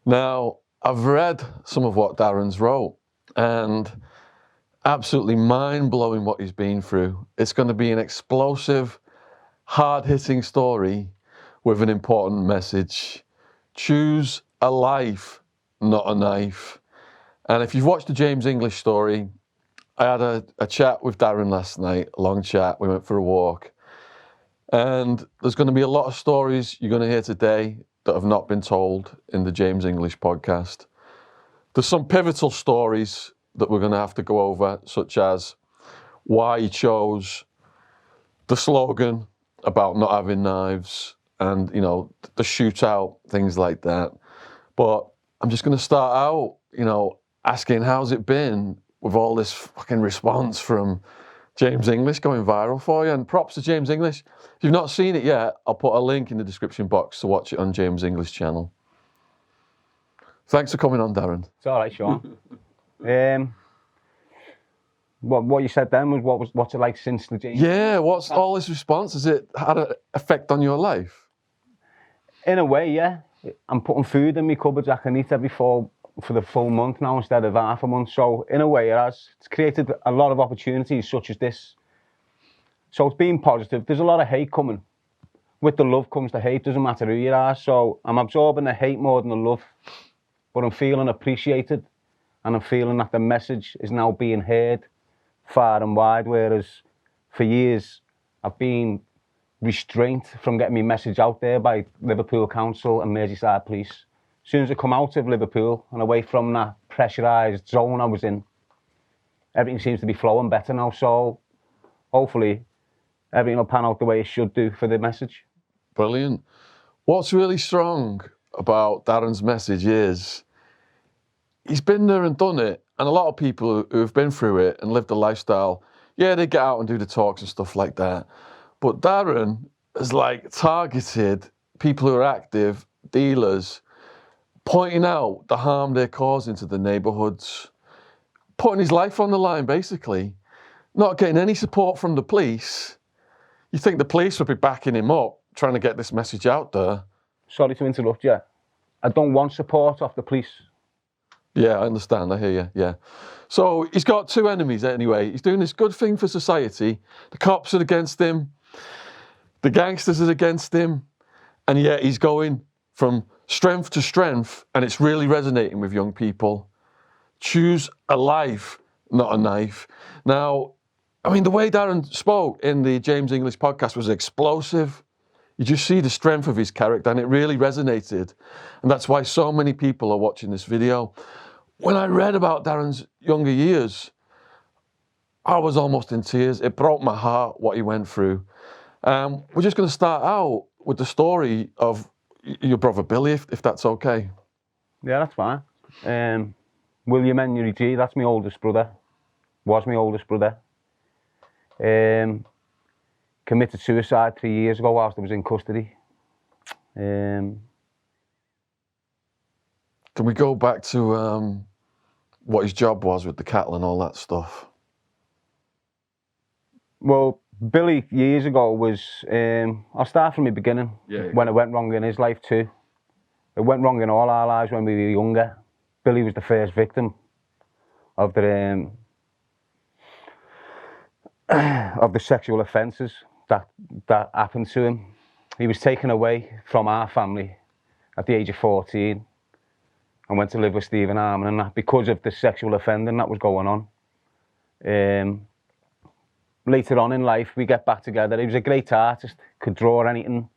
Now, I've read some of what Darren's wrote, and absolutely mind-blowing what he's been through. It's going to be an explosive, hard-hitting story with an important message. Choose a life, not a knife. And if you've watched the James English story, I had a chat with Darren last night, a long chat. We went for a walk. And there's going to be a lot of stories you're going to hear today that have not been told in the James English podcast. There's some pivotal stories that we're going to have to go over, such as why he chose the slogan about not having knives and, you know, the shootout, things like that. But I'm just going to start out, asking how's it been with all this fucking response from James English going viral for you. And props to James English. If you've not seen it yet, I'll put a link in the description box to watch it on James English channel. Thanks for coming on, Darren. It's all right, Sean. What you said then was what's it like since the James? Yeah, what's all this response? Has it had an effect on your life? In a way, yeah. I'm putting food in my cupboards I can eat for the full month now instead of half a month. So in a way it has. It's created a lot of opportunities such as this. So it's been positive. There's a lot of hate coming. With the love comes the hate, doesn't matter who you are. So I'm absorbing the hate more than the love. But I'm feeling appreciated. And I'm feeling that the message is now being heard far and wide. Whereas for years I've been restrained from getting my message out there by Liverpool Council and Merseyside Police. As soon as I come out of Liverpool and away from that pressurised zone I was in, everything seems to be flowing better now. So hopefully everything will pan out the way it should do for the message. Brilliant. What's really strong about Darren's message is he's been there and done it. And a lot of people who have been through it and lived the lifestyle, yeah, they get out and do the talks and stuff like that. But Darren has targeted people who are active, dealers, pointing out the harm they're causing to the neighbourhoods, putting his life on the line, basically, not getting any support from the police. You think the police would be backing him up, trying to get this message out there. Sorry to interrupt you. I don't want support off the police. Yeah, I understand. I hear you. Yeah. So he's got two enemies anyway. He's doing this good thing for society. The cops are against him. The gangsters are against him. And yet he's going from strength to strength, and it's really resonating with young people. Choose a life, not a knife. Now, I mean, the way Darren spoke in the James English podcast was explosive. You just see the strength of his character, and it really resonated. And that's why so many people are watching this video. When I read about Darren's younger years, I was almost in tears. It broke my heart what he went through. We're just going to start out with the story of your brother Billy, if that's okay. Yeah, that's fine. William Henry G, that's my oldest brother. Was my oldest brother. Committed suicide 3 years ago whilst I was in custody. Can we go back to what his job was with the cattle and all that stuff? Well, Billy years ago was, I'll start from the beginning, when it went wrong in his life too. It went wrong in all our lives when we were younger. Billy was the first victim of the sexual offences that happened to him. He was taken away from our family at the age of 14 and went to live with Stephen Harmon and that because of the sexual offending that was going on. Later on in life, we get back together. He was a great artist, could draw anything.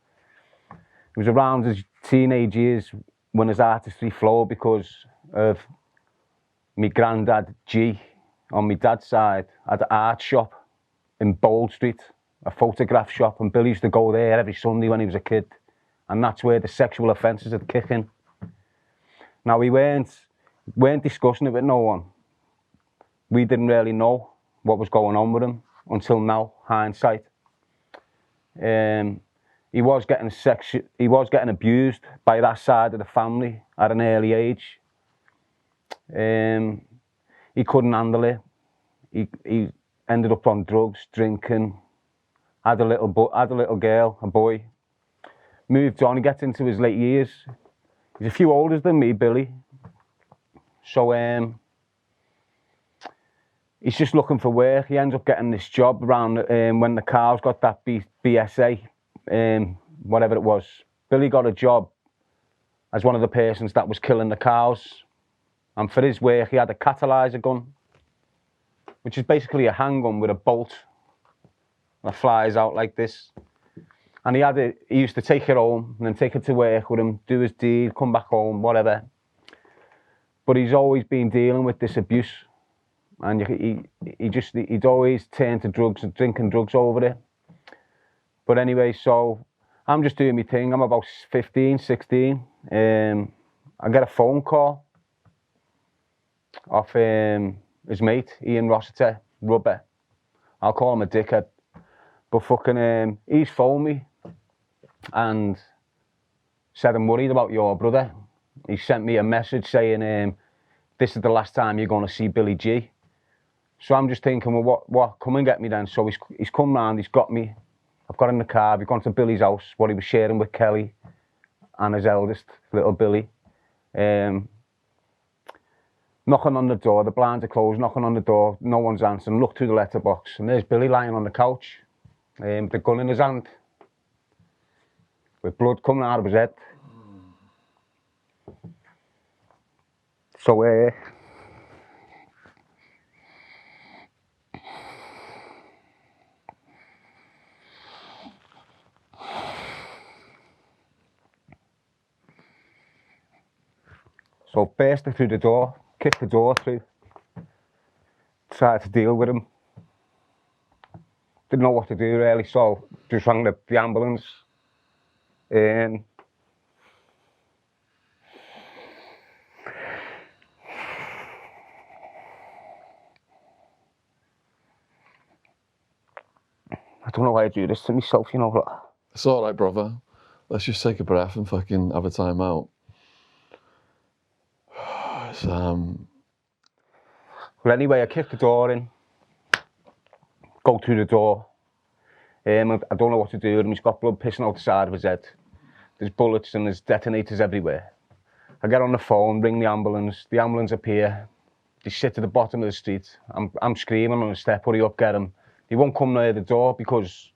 It was around his teenage years when his artistry flowed because of my granddad, G, on my dad's side, had an art shop in Bold Street, a photograph shop, and Billy used to go there every Sunday when he was a kid. And that's where the sexual offences had kicked in. Now, we weren't discussing it with no one. We didn't really know what was going on with him until now, hindsight. He was getting abused by that side of the family at an early age. He couldn't handle it. He ended up on drugs, drinking, had a little girl, a boy. Moved on, he gets into his late years. He's a few older than me, Billy. So he's just looking for work. He ends up getting this job around when the cows got that BSA, whatever it was. Billy got a job as one of the persons that was killing the cows. And for his work, he had a catalyzer gun, which is basically a handgun with a bolt that flies out like this. And he used to take it home and then take it to work with him, do his deed, come back home, whatever. But he's always been dealing with this abuse. And he'd always turned to drugs and drinking drugs over it. But anyway, so I'm just doing my thing. I'm about 15, 16. I get a phone call off his mate, Ian Rossiter, Rubber. I'll call him a dickhead. But fucking, he's phoned me and said, I'm worried about your brother. He sent me a message saying, this is the last time you're going to see Billy G. So I'm just thinking, well, what? Come and get me then. So he's come round, he's got me. I've got in the car, we've gone to Billy's house, what he was sharing with Kelly and his eldest, little Billy. Knocking on the door, the blinds are closed, knocking on the door, no one's answering, look through the letterbox, and there's Billy lying on the couch, with the gun in his hand, with blood coming out of his head. So, bursted through the door, kicked the door through, tried to deal with him. Didn't know what to do really, so just rang the ambulance. I don't know why I do this to myself, you know. It's all right, brother. Let's just take a breath and fucking have a time out. Well, anyway, I kicked the door in, go through the door. I don't know what to do with him. He's got blood pissing out the side of his head. There's bullets and there's detonators everywhere. I get on the phone, ring the ambulance appear. They sit at the bottom of the street. I'm screaming on the step, hurry up, get him. They won't come near the door because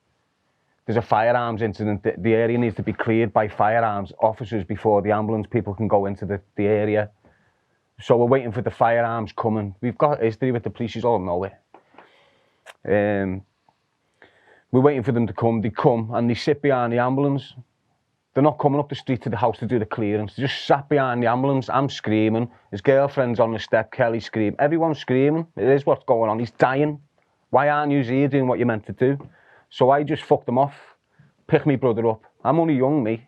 there's a firearms incident. The area needs to be cleared by firearms officers before the ambulance people can go into the area. So we're waiting for the firearms coming. We've got history with the police, you all know it. We're waiting for them to come. They come and they sit behind the ambulance. They're not coming up the street to the house to do the clearance. They just sat behind the ambulance. I'm screaming. His girlfriend's on the step. Kelly screaming. Everyone's screaming. It is what's going on. He's dying. Why aren't you here doing what you're meant to do? So I just fucked them off. Pick my brother up. I'm only young, me.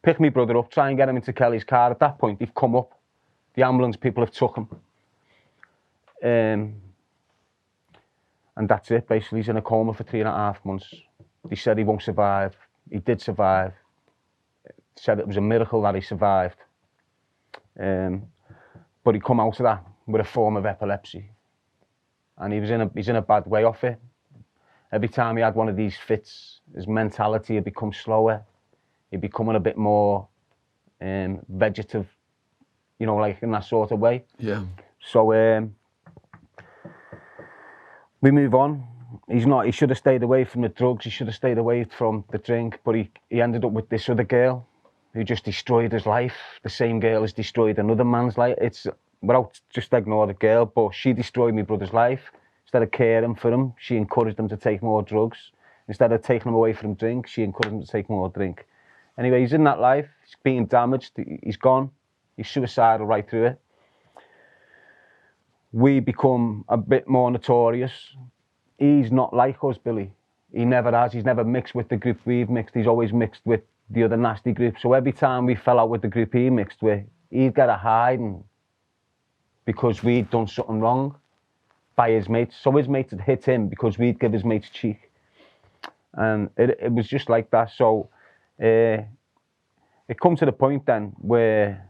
Pick my brother up. Try and get him into Kelly's car. At that point, they've come up. The ambulance people have took him. And that's it, basically. He's in a coma for 3.5 months. They said he won't survive. He did survive. Said it was a miracle that he survived. But he come out of that with a form of epilepsy. And he's in a bad way off it. Every time he had one of these fits, his mentality had become slower. He'd becoming a bit more vegetative, you know, like in that sort of way. Yeah. So we move on. He should have stayed away from the drugs, he should have stayed away from the drink, but he ended up with this other girl who just destroyed his life. The same girl has destroyed another man's life. Without just ignore the girl, but she destroyed my brother's life. Instead of caring for him, she encouraged him to take more drugs. Instead of taking him away from drink, she encouraged him to take more drink. Anyway, he's in that life, he's being damaged, he's gone. He's suicidal right through it. We become a bit more notorious. He's not like us, Billy. He never has. He's never mixed with the group we've mixed. He's always mixed with the other nasty group. So every time we fell out with the group he mixed with, he'd get a hiding because we'd done something wrong by his mates. So his mates had hit him because we'd give his mates cheek. And it was just like that. So it come to the point then where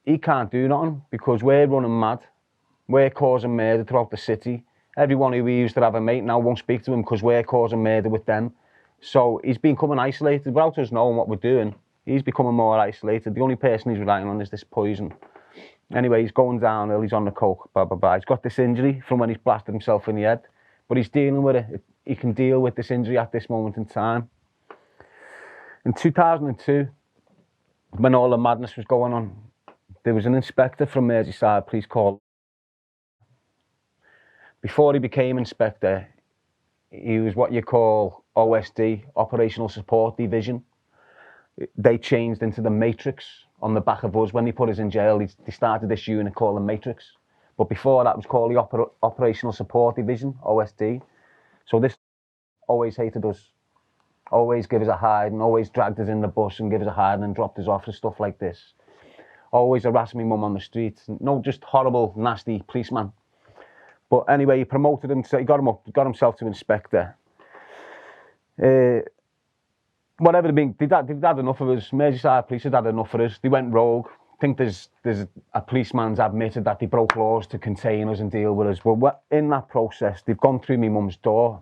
he can't do nothing because we're running mad. We're causing murder throughout the city. Everyone who we used to have a mate now won't speak to him because we're causing murder with them. So he's been coming isolated without us knowing what we're doing. He's becoming more isolated. The only person he's relying on is this poison. Anyway, he's going downhill, he's on the coke, blah, blah, blah. He's got this injury from when he's blasted himself in the head, but he's dealing with it. He can deal with this injury at this moment in time. In 2002, when all the madness was going on, there was an inspector from Merseyside Police called. Before he became inspector, he was what you call OSD, Operational Support Division. They changed into the Matrix on the back of us. When they put us in jail, they started this unit called the Matrix. But before that, it was called the Operational Support Division, OSD. So this always hated us. Always give us a hiding, always dragged us in the bus and give us a hiding and dropped us off and stuff like this. Always harassed my mum on the street. No, just horrible, nasty policeman. But anyway, he promoted him, so he got himself to inspector. Whatever they'd had enough of us. Merseyside Police had had enough of us. They went rogue. I think there's a policeman's admitted that they broke laws to contain us and deal with us. But in that process, they've gone through my mum's door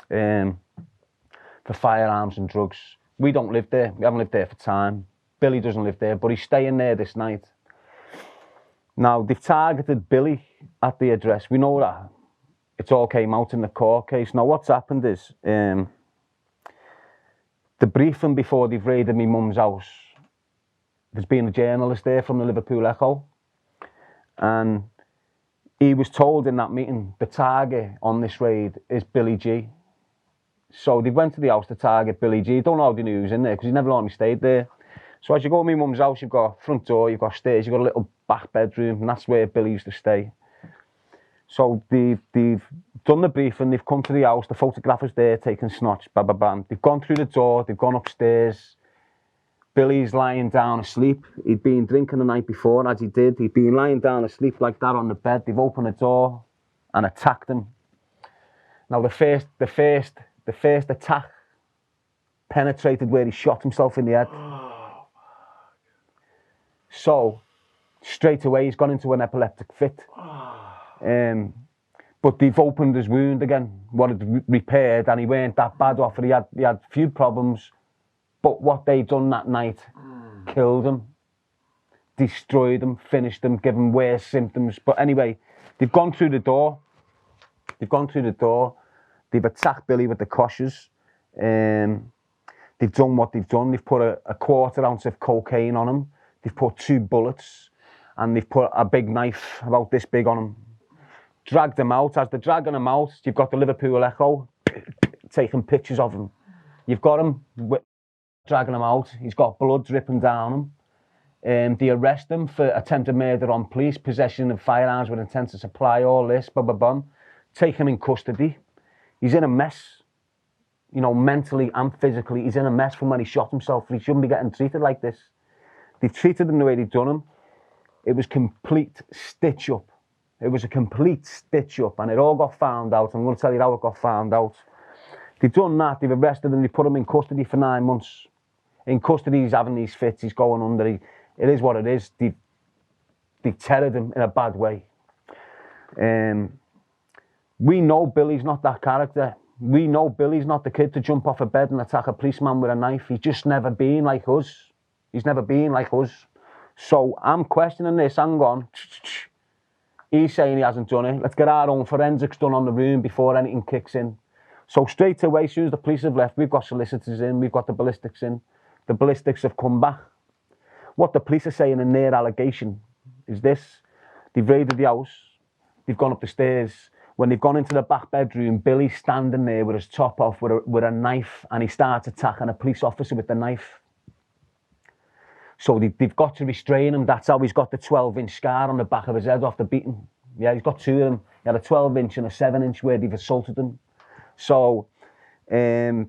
for firearms and drugs. We don't live there. We haven't lived there for time. Billy doesn't live there, but he's staying there this night. Now, they've targeted Billy at the address. We know that. It all came out in the court case. Now, what's happened is, the briefing before they've raided my mum's house, there's been a journalist there from the Liverpool Echo, and he was told in that meeting the target on this raid is Billy G. So they went to the house to target Billy G. Don't know how they knew he was in there because he never normally stayed there. So as you go to my mum's house, you've got a front door, you've got stairs, you've got a little back bedroom, and that's where Billy used to stay. So they've done the briefing, they've come to the house, the photographer's there taking snatch, bam, bam, bam. They've gone through the door, they've gone upstairs. Billy's lying down asleep. He'd been drinking the night before, as he did. He'd been lying down asleep like that on the bed. They've opened the door and attacked him. Now the first attack penetrated where he shot himself in the head. So straight away he's gone into an epileptic fit. But they've opened his wound again, wanted repaired, and he weren't that bad off it. He had a few problems, but what they'd done that night killed him, destroyed him, finished him, given him worse symptoms. But anyway, they've gone through the door. They've attacked Billy with the koshes. They've done what they've done. They've put a quarter ounce of cocaine on him. They've put 2 bullets, and they've put a big knife about this big on him. Dragged him out. As they're dragging him out, you've got the Liverpool Echo taking pictures of him. You've got him dragging him out. He's got blood dripping down him. They arrest him for attempted murder on police, possession of firearms with intent to supply, all this, blah, blah, blah. Take him in custody. He's in a mess, you know, mentally and physically. He's in a mess from when he shot himself. He shouldn't be getting treated like this. They've treated him the way they've done him. It was complete stitch up. It was a complete stitch up, and it all got found out. I'm going to tell you how it got found out. They've done that. They've arrested him. They put him in custody for 9 months. In custody, he's having these fits. He's going under. It is what it is. They've tethered him in a bad way. We know Billy's not that character. We know Billy's not the kid to jump off a bed and attack a policeman with a knife. He's just never been like us. He's never been like us. So I'm questioning this. Hang on. He's saying he hasn't done it. Let's get our own forensics done on the room before anything kicks in. So straight away, as soon as the police have left, we've got solicitors in, we've got the ballistics in. The ballistics have come back. What the police are saying in their allegation is this. They've raided the house. They've gone up the stairs. When they've gone into the back bedroom, Billy's standing there with his top off with a knife, and he starts attacking a police officer with the knife. So they've got to restrain him. That's how he's got the 12-inch scar on the back of his head off the beating. Yeah, he's got 2 of them. He had a 12-inch and a 7-inch where they've assaulted him. So their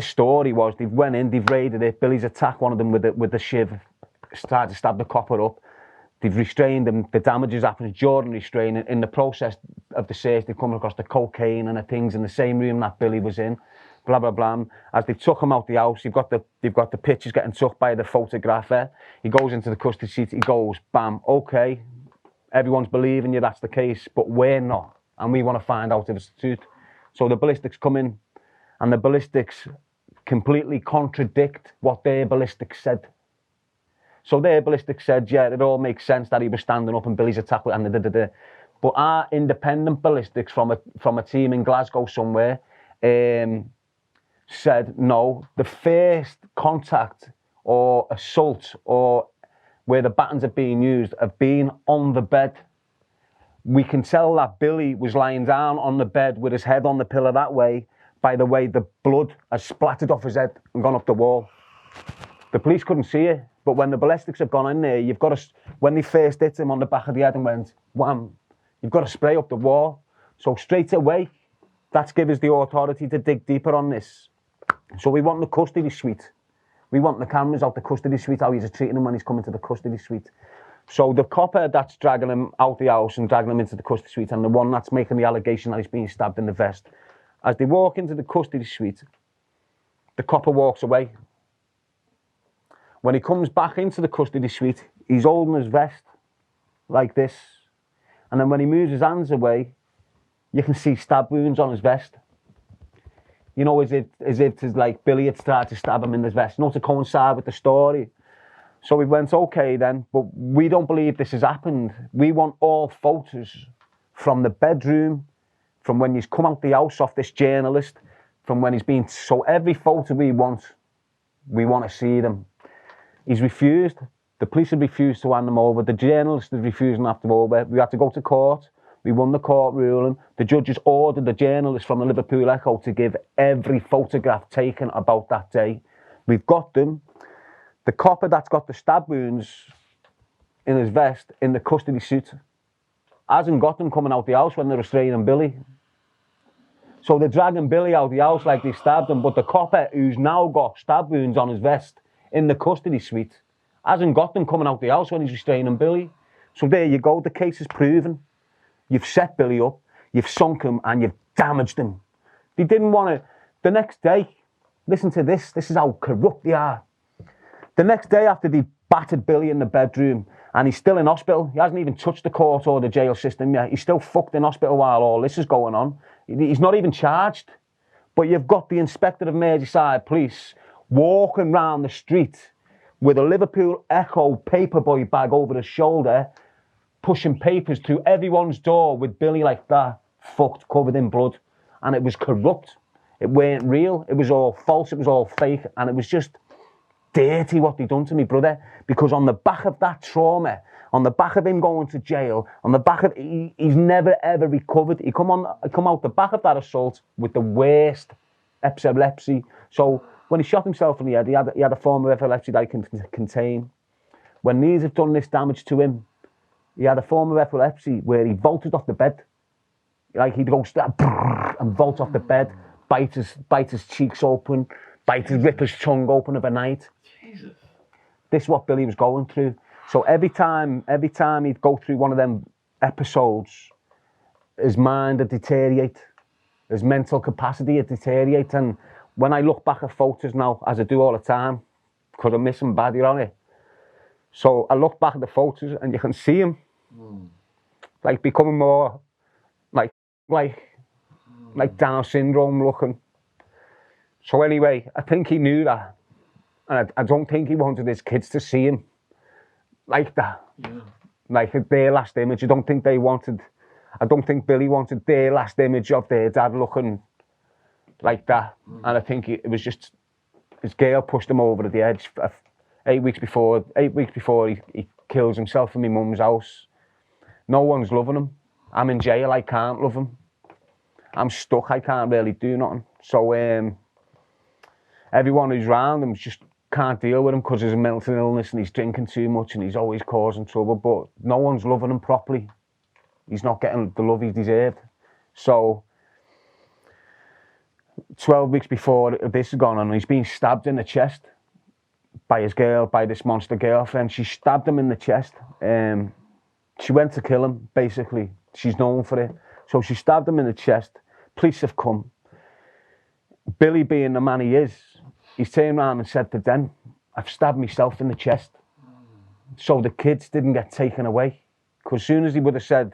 story was they've went in, they've raided it. Billy's attacked one of them with a shiv, started to stab the copper up. They've restrained him. The damages happened during restraining. In the process of the search, they've come across the cocaine and the things in the same room that Billy was in. Blah, blah, blah. As they took him out the house, they've got the pictures getting took by the photographer. He goes into the custody seat, he goes, bam, okay, everyone's believing you, that's the case, but we're not, and we want to find out if it's the truth. So the ballistics come in, and the ballistics completely contradict what their ballistics said. So their ballistics said, yeah, it all makes sense that he was standing up and Billy's attack and da. But our independent ballistics from a team in Glasgow somewhere said no. The first contact or assault or where the batons are being used have been on the bed. We can tell that Billy was lying down on the bed with his head on the pillow that way by the way the blood has splattered off his head and gone up the wall. The police couldn't see it, but when the ballistics have gone in there, you've got to, when they first hit him on the back of the head and went, wham, you've got to spray up the wall. So straight away, that's given us the authority to dig deeper on this. So we want the custody suite. We want the cameras out the custody suite, how he's treating him when he's coming to the custody suite. So the copper that's dragging him out the house and dragging him into the custody suite, and the one that's making the allegation that he's being stabbed in the vest, as they walk into the custody suite, the copper walks away. When he comes back into the custody suite, he's holding his vest like this. And then when he moves his hands away, you can see stab wounds on his vest. You know, as if it's like Billy had tried to stab him in his vest, not to coincide with the story. So we went, okay then, but we don't believe this has happened. We want all photos from the bedroom, from when he's come out the house off this journalist, from when he's been, so every photo we want to see them. He's refused. The police had refused to hand them over. The journalist is refusing to have them over. We had to go to court. We won the court ruling. The judges ordered the journalist from the Liverpool Echo to give every photograph taken about that day. We've got them. The copper that's got the stab wounds in his vest in the custody suit hasn't got them coming out the house when they're restraining Billy. So they're dragging Billy out the house like they stabbed him, but the copper who's now got stab wounds on his vest in the custody suite hasn't got them coming out the house when he's restraining Billy. So there you go, the case is proven. You've set Billy up, you've sunk him, and you've damaged him. They didn't want to. The next day, listen to this is how corrupt they are. The next day after they battered Billy in the bedroom, and he's still in hospital, he hasn't even touched the court or the jail system yet, he's still fucked in hospital while all this is going on. He's not even charged. But you've got the Inspector of Merseyside Police walking round the street with a Liverpool Echo paperboy bag over his shoulder, pushing papers through everyone's door with Billy like that, fucked, covered in blood. And it was corrupt. It weren't real. It was all false. It was all fake. And it was just dirty what they done to me brother. Because on the back of that trauma, on the back of him going to jail, on the back of, he's never ever recovered. He come out the back of that assault with the worst epilepsy. So when he shot himself in the head, he had a form of epilepsy that he can contain. When these have done this damage to him, he had a form of epilepsy where he vaulted off the bed. Like he'd go and vault off the bed, bite his cheeks open, rip his tongue open of a night. Jesus. This is what Billy was going through. So every time he'd go through one of them episodes, his mind would deteriorate, his mental capacity would deteriorate. And when I look back at photos now, as I do all the time, because I miss him badly on it. So I look back at the photos and you can see him like becoming more like Down syndrome looking. So anyway, I think he knew that. And I don't think he wanted his kids to see him like that. Yeah. Like their last image. I don't think Billy wanted their last image of their dad looking like that. And I think it was just, his girl pushed him over the edge 8 weeks before he kills himself in my mum's house. No one's loving him. I'm in jail, I can't love him. I'm stuck, I can't really do nothing. So everyone who's around him just can't deal with him because there's a mental illness and he's drinking too much and he's always causing trouble, but no one's loving him properly. He's not getting the love he deserved. So 12 weeks before this has gone on, he's been stabbed in the chest by this monster girlfriend. She stabbed him in the chest. She went to kill him, basically. She's known for it. So she stabbed him in the chest. Police have come. Billy, being the man he is, he's turned around and said to them, I've stabbed myself in the chest. So the kids didn't get taken away. Because as soon as he would have said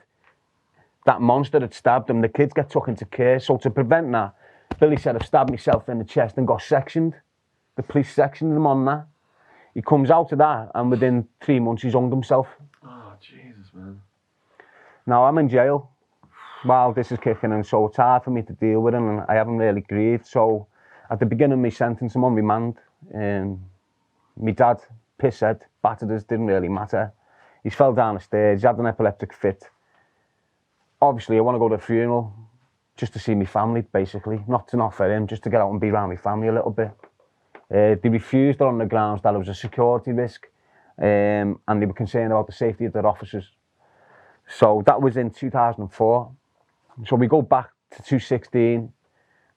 that monster had stabbed him, the kids get took into care. So to prevent that, Billy said, I've stabbed myself in the chest and got sectioned. The police sectioned him on that. He comes out of that, and within 3 months, he's hung himself. Oh, Jesus, man. Now, I'm in jail while this is kicking in, so it's hard for me to deal with it, and I haven't really grieved. So, at the beginning of my sentence, I'm on remand. My dad, pisshead, battered us, didn't really matter. He fell down the stairs, he had an epileptic fit. Obviously, I want to go to the funeral just to see my family, basically. Not for him, just to get out and be around my family a little bit. They refused it on the grounds that it was a security risk, and they were concerned about the safety of their officers. So that was in 2004. So we go back to 2016,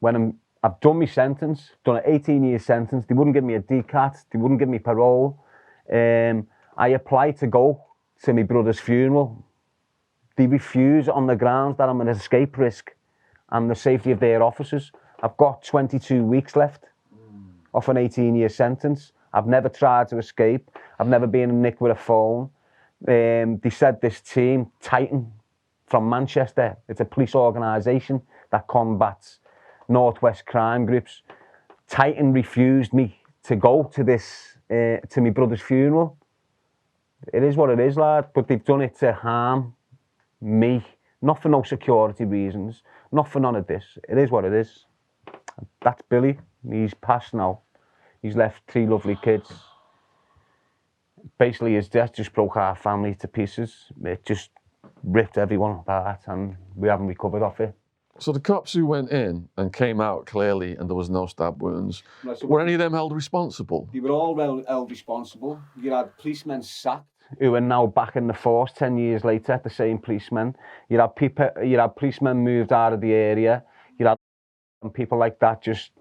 when I've done my sentence, done an 18-year sentence. They wouldn't give me a DCAT, they wouldn't give me parole. I applied to go to my brother's funeral. They refuse on the grounds that I'm an escape risk and the safety of their officers. I've got 22 weeks left off an 18-year sentence. I've never tried to escape. I've never been nicked with a phone. They said this team, Titan, from Manchester, it's a police organisation that combats Northwest crime groups. Titan refused me to go to this, to my brother's funeral. It is what it is, lad, but they've done it to harm me, not for no security reasons, not for none of this. It is what it is. That's Billy. He's passed now. He's left 3 lovely kids. Basically, his death just broke our family to pieces. It just ripped everyone apart, and we haven't recovered off it. So the cops who went in and came out clearly and there was no stab wounds, were any of them held responsible? They were all held responsible. You had policemen sacked who are now back in the force 10 years later, the same policemen. You had policemen moved out of the area. You had people like that just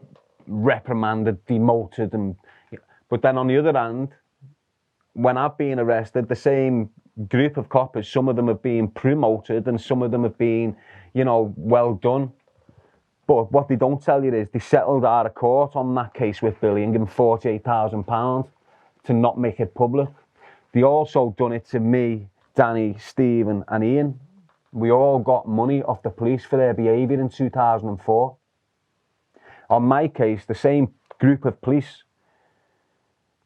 reprimanded, demoted. But then on the other hand, when I've been arrested, the same group of coppers, some of them have been promoted and some of them have been, you know, well done. But what they don't tell you is they settled out of court on that case with Billy and gave him £48,000 to not make it public. They also done it to me, Danny, Stephen and Ian. We all got money off the police for their behaviour in 2004. On my case, the same group of police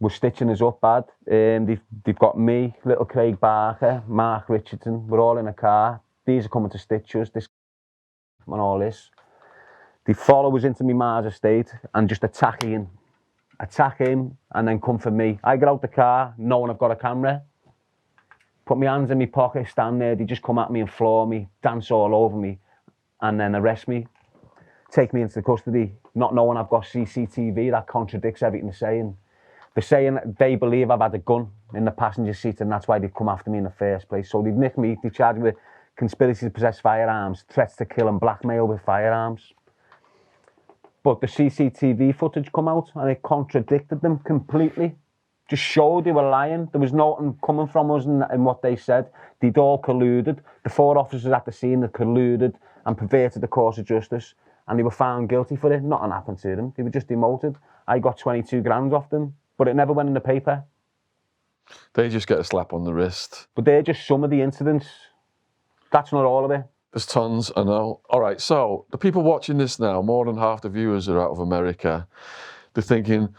were stitching us up bad. They've got me, little Craig Barker, Mark Richardson. We're all in a car. These are coming to stitch us, this and all this. They follow us into my Mars estate and just attack him, and then come for me. I get out the car knowing I've got a camera, put my hands in my pocket, stand there. They just come at me and floor me, dance all over me, and then arrest me, take me into custody, not knowing I've got CCTV that contradicts everything they're saying. They're saying they believe I've had a gun in the passenger seat and that's why they've come after me in the first place. So they've nicked me, they charged me with conspiracy to possess firearms, threats to kill and blackmail with firearms. But the CCTV footage come out and it contradicted them completely. Just showed they were lying. There was nothing coming from us in what they said. They'd all colluded. The 4 officers at the scene had colluded and perverted the course of justice, and they were found guilty for it. Nothing happened to them. They were just demoted. I got 22 grand off them, but it never went in the paper. They just get a slap on the wrist. But they're just some of the incidents. That's not all of it. There's tons, I know. All right, so the people watching this now, more than half the viewers are out of America. They're thinking,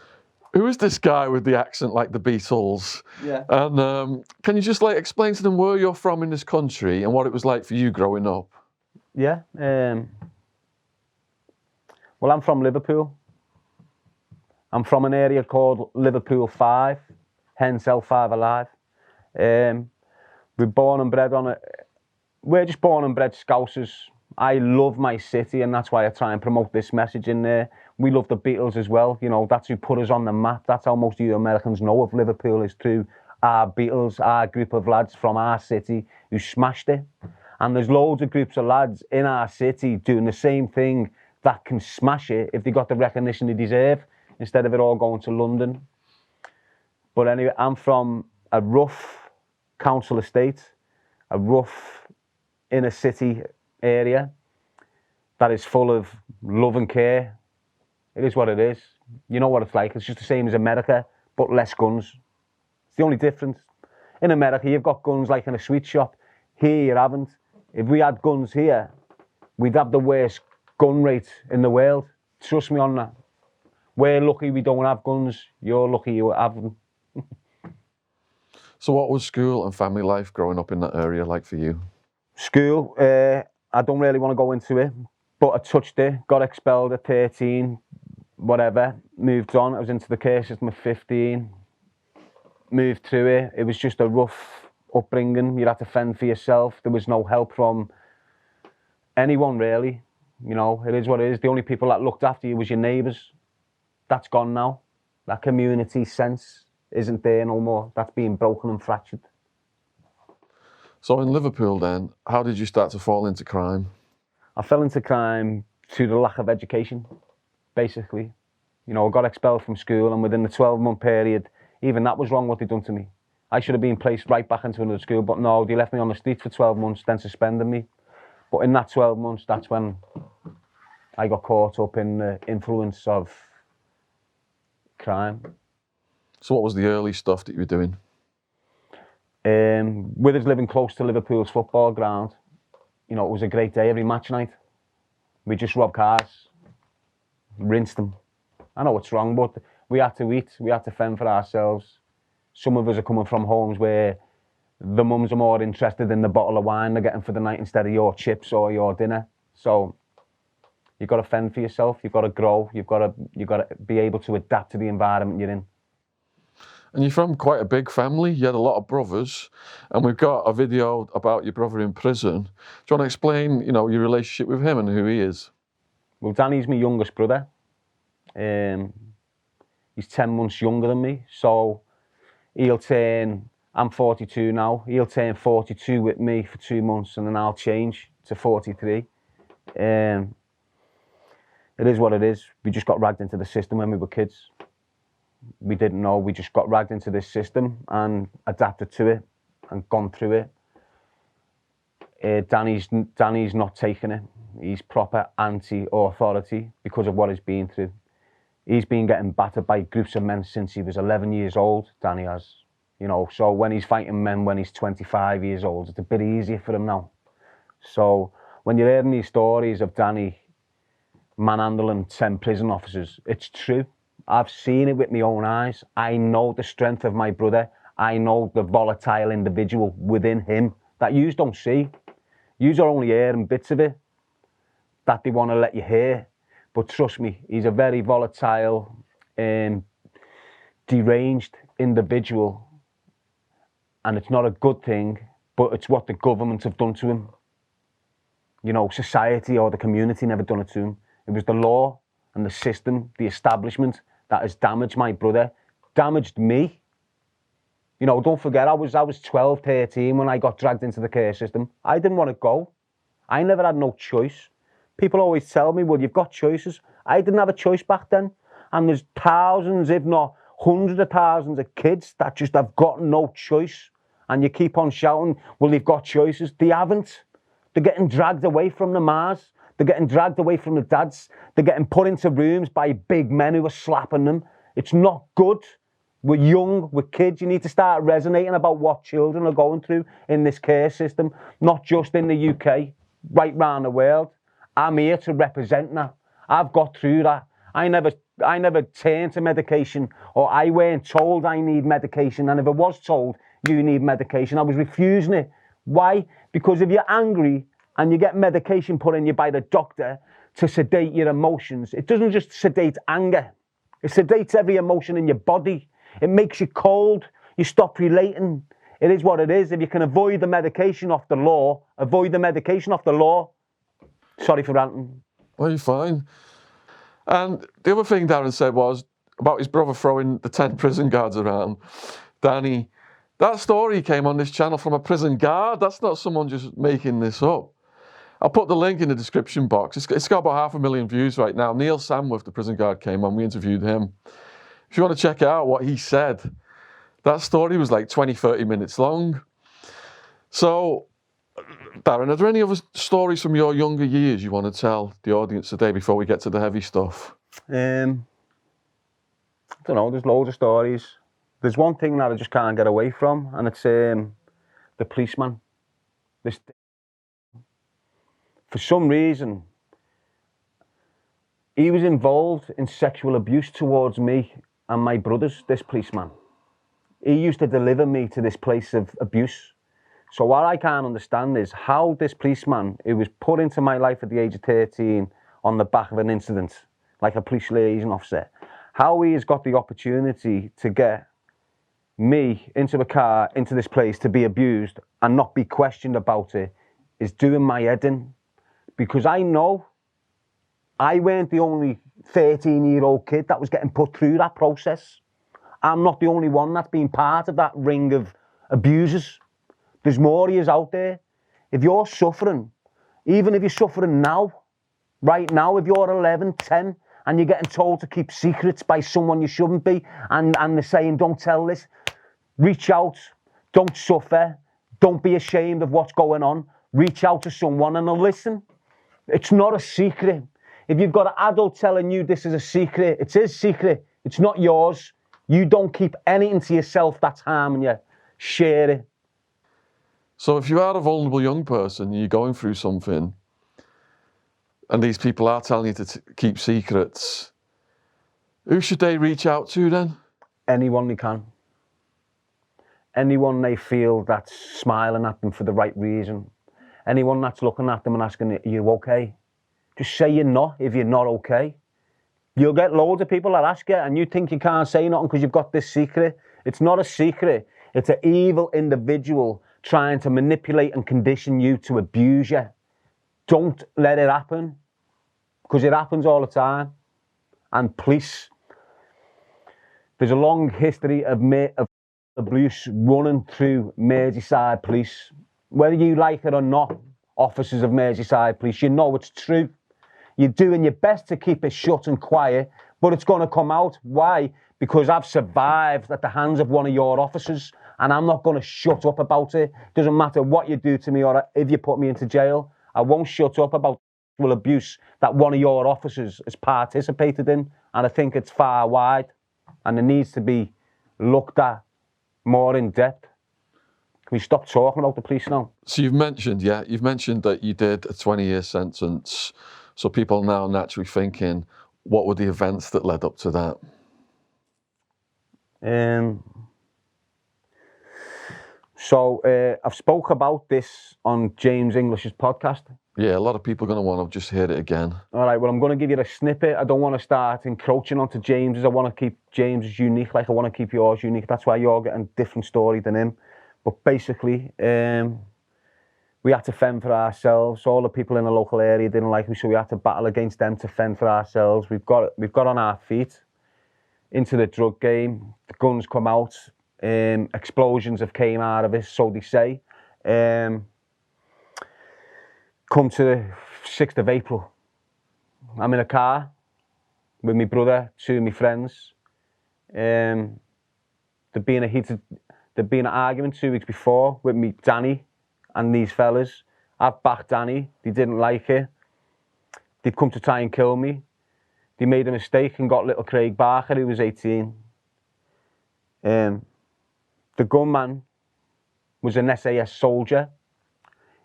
who is this guy with the accent like the Beatles? Yeah. And can you just explain to them where you're from in this country and what it was like for you growing up? Yeah. Well, I'm from Liverpool. I'm from an area called Liverpool 5, hence L5 Alive. We're born and bred on it. We're just born and bred Scousers. I love my city, and that's why I try and promote this message in there. We love the Beatles as well. You know, that's who put us on the map. That's how most of you Americans know of Liverpool, is through our Beatles, our group of lads from our city who smashed it. And there's loads of groups of lads in our city doing the same thing that can smash it if they got the recognition they deserve, instead of it all going to London. But anyway, I'm from a rough council estate, a rough inner city area that is full of love and care. It is what it is. You know what it's like. It's just the same as America, but less guns. It's the only difference. In America, you've got guns like in a sweet shop. Here, you haven't. If we had guns here, we'd have the worst gun rate in the world. Trust me on that. We're lucky we don't have guns. You're lucky you have them. So what was school and family life growing up in that area like for you? School, I don't really want to go into it, but I touched it, got expelled at 13, whatever, moved on. I was into the care system at 15, moved through it. It was just a rough upbringing. You had to fend for yourself. There was no help from anyone really. You know, it is what it is. The only people that looked after you was your neighbours. That's gone now. That community sense isn't there no more. That's being broken and fractured. So in Liverpool then, how did you start to fall into crime? I fell into crime through the lack of education, basically. You know, I got expelled from school, and within the 12-month period, even that was wrong what they'd done to me. I should have been placed right back into another school, but no, they left me on the street for 12 months, then suspended me. But in that 12 months, that's when I got caught up in the influence of crime. So what was the early stuff that you were doing? With us living close to Liverpool's football ground, you know, it was a great day every match night. We just robbed cars, rinsed them. I know it's wrong, but we had to eat, we had to fend for ourselves. Some of us are coming from homes where the mums are more interested in the bottle of wine they're getting for the night instead of your chips or your dinner. So you've got to fend for yourself, you've got to grow, you've got to be able to adapt to the environment you're in. And you're from quite a big family. You had a lot of brothers, and we've got a video about your brother in prison. Do you want to explain, you know, your relationship with him and who he is? Well, Danny's my youngest brother. He's 10 months younger than me, so I'm 42 now, he'll turn 42 with me for 2 months, and then I'll change to 43. It is what it is. We just got dragged into the system when we were kids. We didn't know, we just got dragged into this system and adapted to it and gone through it. Danny's not taking it. He's proper anti-authority because of what he's been through. He's been getting battered by groups of men since he was 11 years old, Danny has. You know, so when he's fighting men when he's 25 years old, it's a bit easier for him now. So when you're hearing these stories of Danny manhandling 10 prison officers, it's true. I've seen it with my own eyes. I know the strength of my brother. I know the volatile individual within him that yous don't see. Yous are only hearing bits of it that they want to let you hear. But trust me, he's a very volatile, deranged individual. And it's not a good thing, but it's what the government have done to him. You know, society or the community never done it to him. It was the law and the system, the establishment that has damaged my brother, damaged me. You know, don't forget, I was 12, 13 when I got dragged into the care system. I didn't want to go. I never had no choice. People always tell me, well, you've got choices. I didn't have a choice back then. And there's thousands, if not hundreds of thousands of kids that just have got no choice. And you keep on shouting, well, they've got choices. They haven't. They're getting dragged away from the Mars. They're getting dragged away from the dads. They're getting put into rooms by big men who are slapping them. It's not good. We're young, we're kids. You need to start resonating about what children are going through in this care system, not just in the UK, right round the world. I'm here to represent that. I've got through that. I never turned to medication, or I weren't told I need medication. And if I was told you need medication, I was refusing it. Why? Because if you're angry and you get medication put in you by the doctor to sedate your emotions, it doesn't just sedate anger. It sedates every emotion in your body. It makes you cold. You stop relating. It is what it is. If you can avoid the medication off the law, avoid the medication off the law. Sorry for ranting. Well, you're fine. And the other thing Darren said was about his brother throwing the 10 prison guards around. Danny, that story came on this channel from a prison guard. That's not someone just making this up. I'll put the link in the description box. It's got about 500,000 views right now. Neil Samworth, the prison guard, came on. We interviewed him. If you want to check out what he said, that story was like 20, 30 minutes long. So, Darren, are there any other stories from your younger years you want to tell the audience today before we get to the heavy stuff? I don't know, there's loads of stories. There's one thing that I just can't get away from, and it's the policeman. For some reason, He was involved in sexual abuse towards me and my brothers, this policeman. He used to deliver me to this place of abuse. So what I can't understand is how this policeman, who was put into my life at the age of 13 on the back of an incident, like a police liaison officer, how he has got the opportunity to get me into a car, into this place to be abused and not be questioned about it is doing my head in. Because I know I weren't the only 13-year-old kid that was getting put through that process. I'm not the only one that's been part of that ring of abusers. There's more of yous out there. If you're suffering, even if you're suffering now, right now, if you're 11, 10, and you're getting told to keep secrets by someone you shouldn't be, and they're saying, don't tell this, reach out, don't suffer, don't be ashamed of what's going on, reach out to someone and they'll listen. It's not a secret. If you've got an adult telling you this is a secret, it's his secret, it's not yours. You don't keep anything to yourself that's harming you. Share it. So if you are a vulnerable young person, you're going through something, and these people are telling you to keep secrets, who should they reach out to then? Anyone they can. Anyone they feel that's smiling at them for the right reason. Anyone that's looking at them and asking, are you okay? Just say you're not if you're not okay. You'll get loads of people that ask you and you think you can't say nothing because you've got this secret. It's not a secret. It's an evil individual trying to manipulate and condition you to abuse you. Don't let it happen, because it happens all the time. And police, there's a long history of abuse running through Merseyside police. Whether you like it or not, officers of Merseyside police, you know it's true. You're doing your best to keep it shut and quiet, but it's going to come out. Why? Because I've survived at the hands of one of your officers, and I'm not going to shut up about it. Doesn't matter what you do to me or if you put me into jail. I won't shut up about sexual abuse that one of your officers has participated in, and I think it's far wide, and it needs to be looked at more in depth. Can we stop talking about the police now? So you've mentioned that you did a 20-year sentence. So people are now naturally thinking, what were the events that led up to that? So I've spoke about this on James English's podcast. Yeah, a lot of people are going to want to just hear it again. All right, well, I'm going to give you a snippet. I don't want to start encroaching onto James's. I want to keep James's unique, like I want to keep yours unique. That's why you're getting a different story than him. But basically, we had to fend for ourselves. All the people in the local area didn't like me, so we had to battle against them to fend for ourselves. We've got on our feet into the drug game. The guns come out. Explosions have came out of it, so they say. Come to the 6th of April. I'm in a car with my brother, 2 of my friends. There'd been an argument 2 weeks before with me, Danny, and these fellas. I've backed Danny. They didn't like it. They'd come to try and kill me. They made a mistake and got little Craig Barker, who was 18. The gunman was an SAS soldier.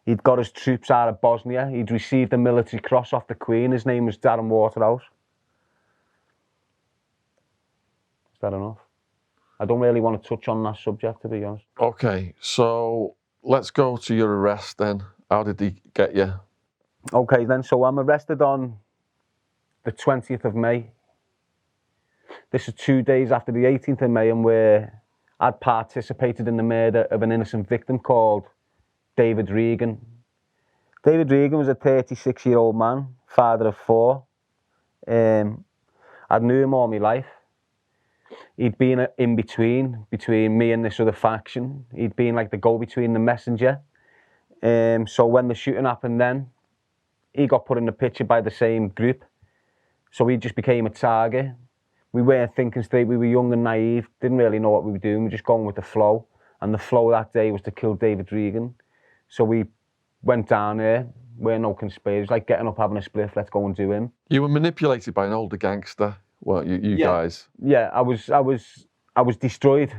He'd got his troops out of Bosnia. He'd received a military cross off the Queen. His name was Darren Waterhouse. Is that enough? I don't really want to touch on that subject, to be honest. Okay, so let's go to your arrest then. How did he get you? Okay then, so I'm arrested on the 20th of May. This is 2 days after the 18th of May, and where I'd participated in the murder of an innocent victim called David Regan. David Regan was a 36-year-old man, father of 4. I knew him all my life. He'd been in between me and this other faction. He'd been like the go-between, the messenger. So when the shooting happened then, he got put in the picture by the same group. So he just became a target. We weren't thinking straight, we were young and naive, didn't really know what we were doing, we were just going with the flow. And the flow that day was to kill David Regan. So we went down there, we're no conspirators, like getting up, having a spliff, let's go and do him. You were manipulated by an older gangster, weren't you, guys? Yeah, I was destroyed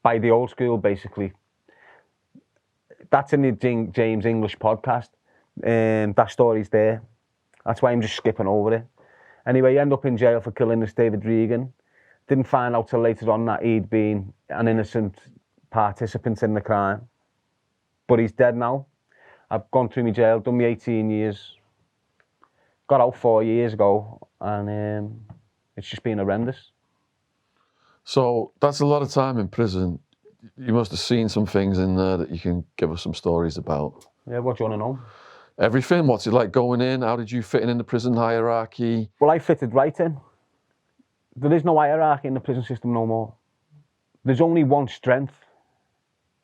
by the old school, basically. That's in the James English podcast. That story's there. That's why I'm just skipping over it. Anyway, he ended up in jail for killing this David Regan. Didn't find out till later on that he'd been an innocent participant in the crime. But he's dead now. I've gone through my jail, done my 18 years. Got out 4 years ago, and it's just been horrendous. So that's a lot of time in prison. You must have seen some things in there that you can give us some stories about. Yeah, what do you want to know? Everything. What's it like going in? How did you fit in the prison hierarchy? Well, I fitted right in. There is no hierarchy in the prison system no more. There's only one strength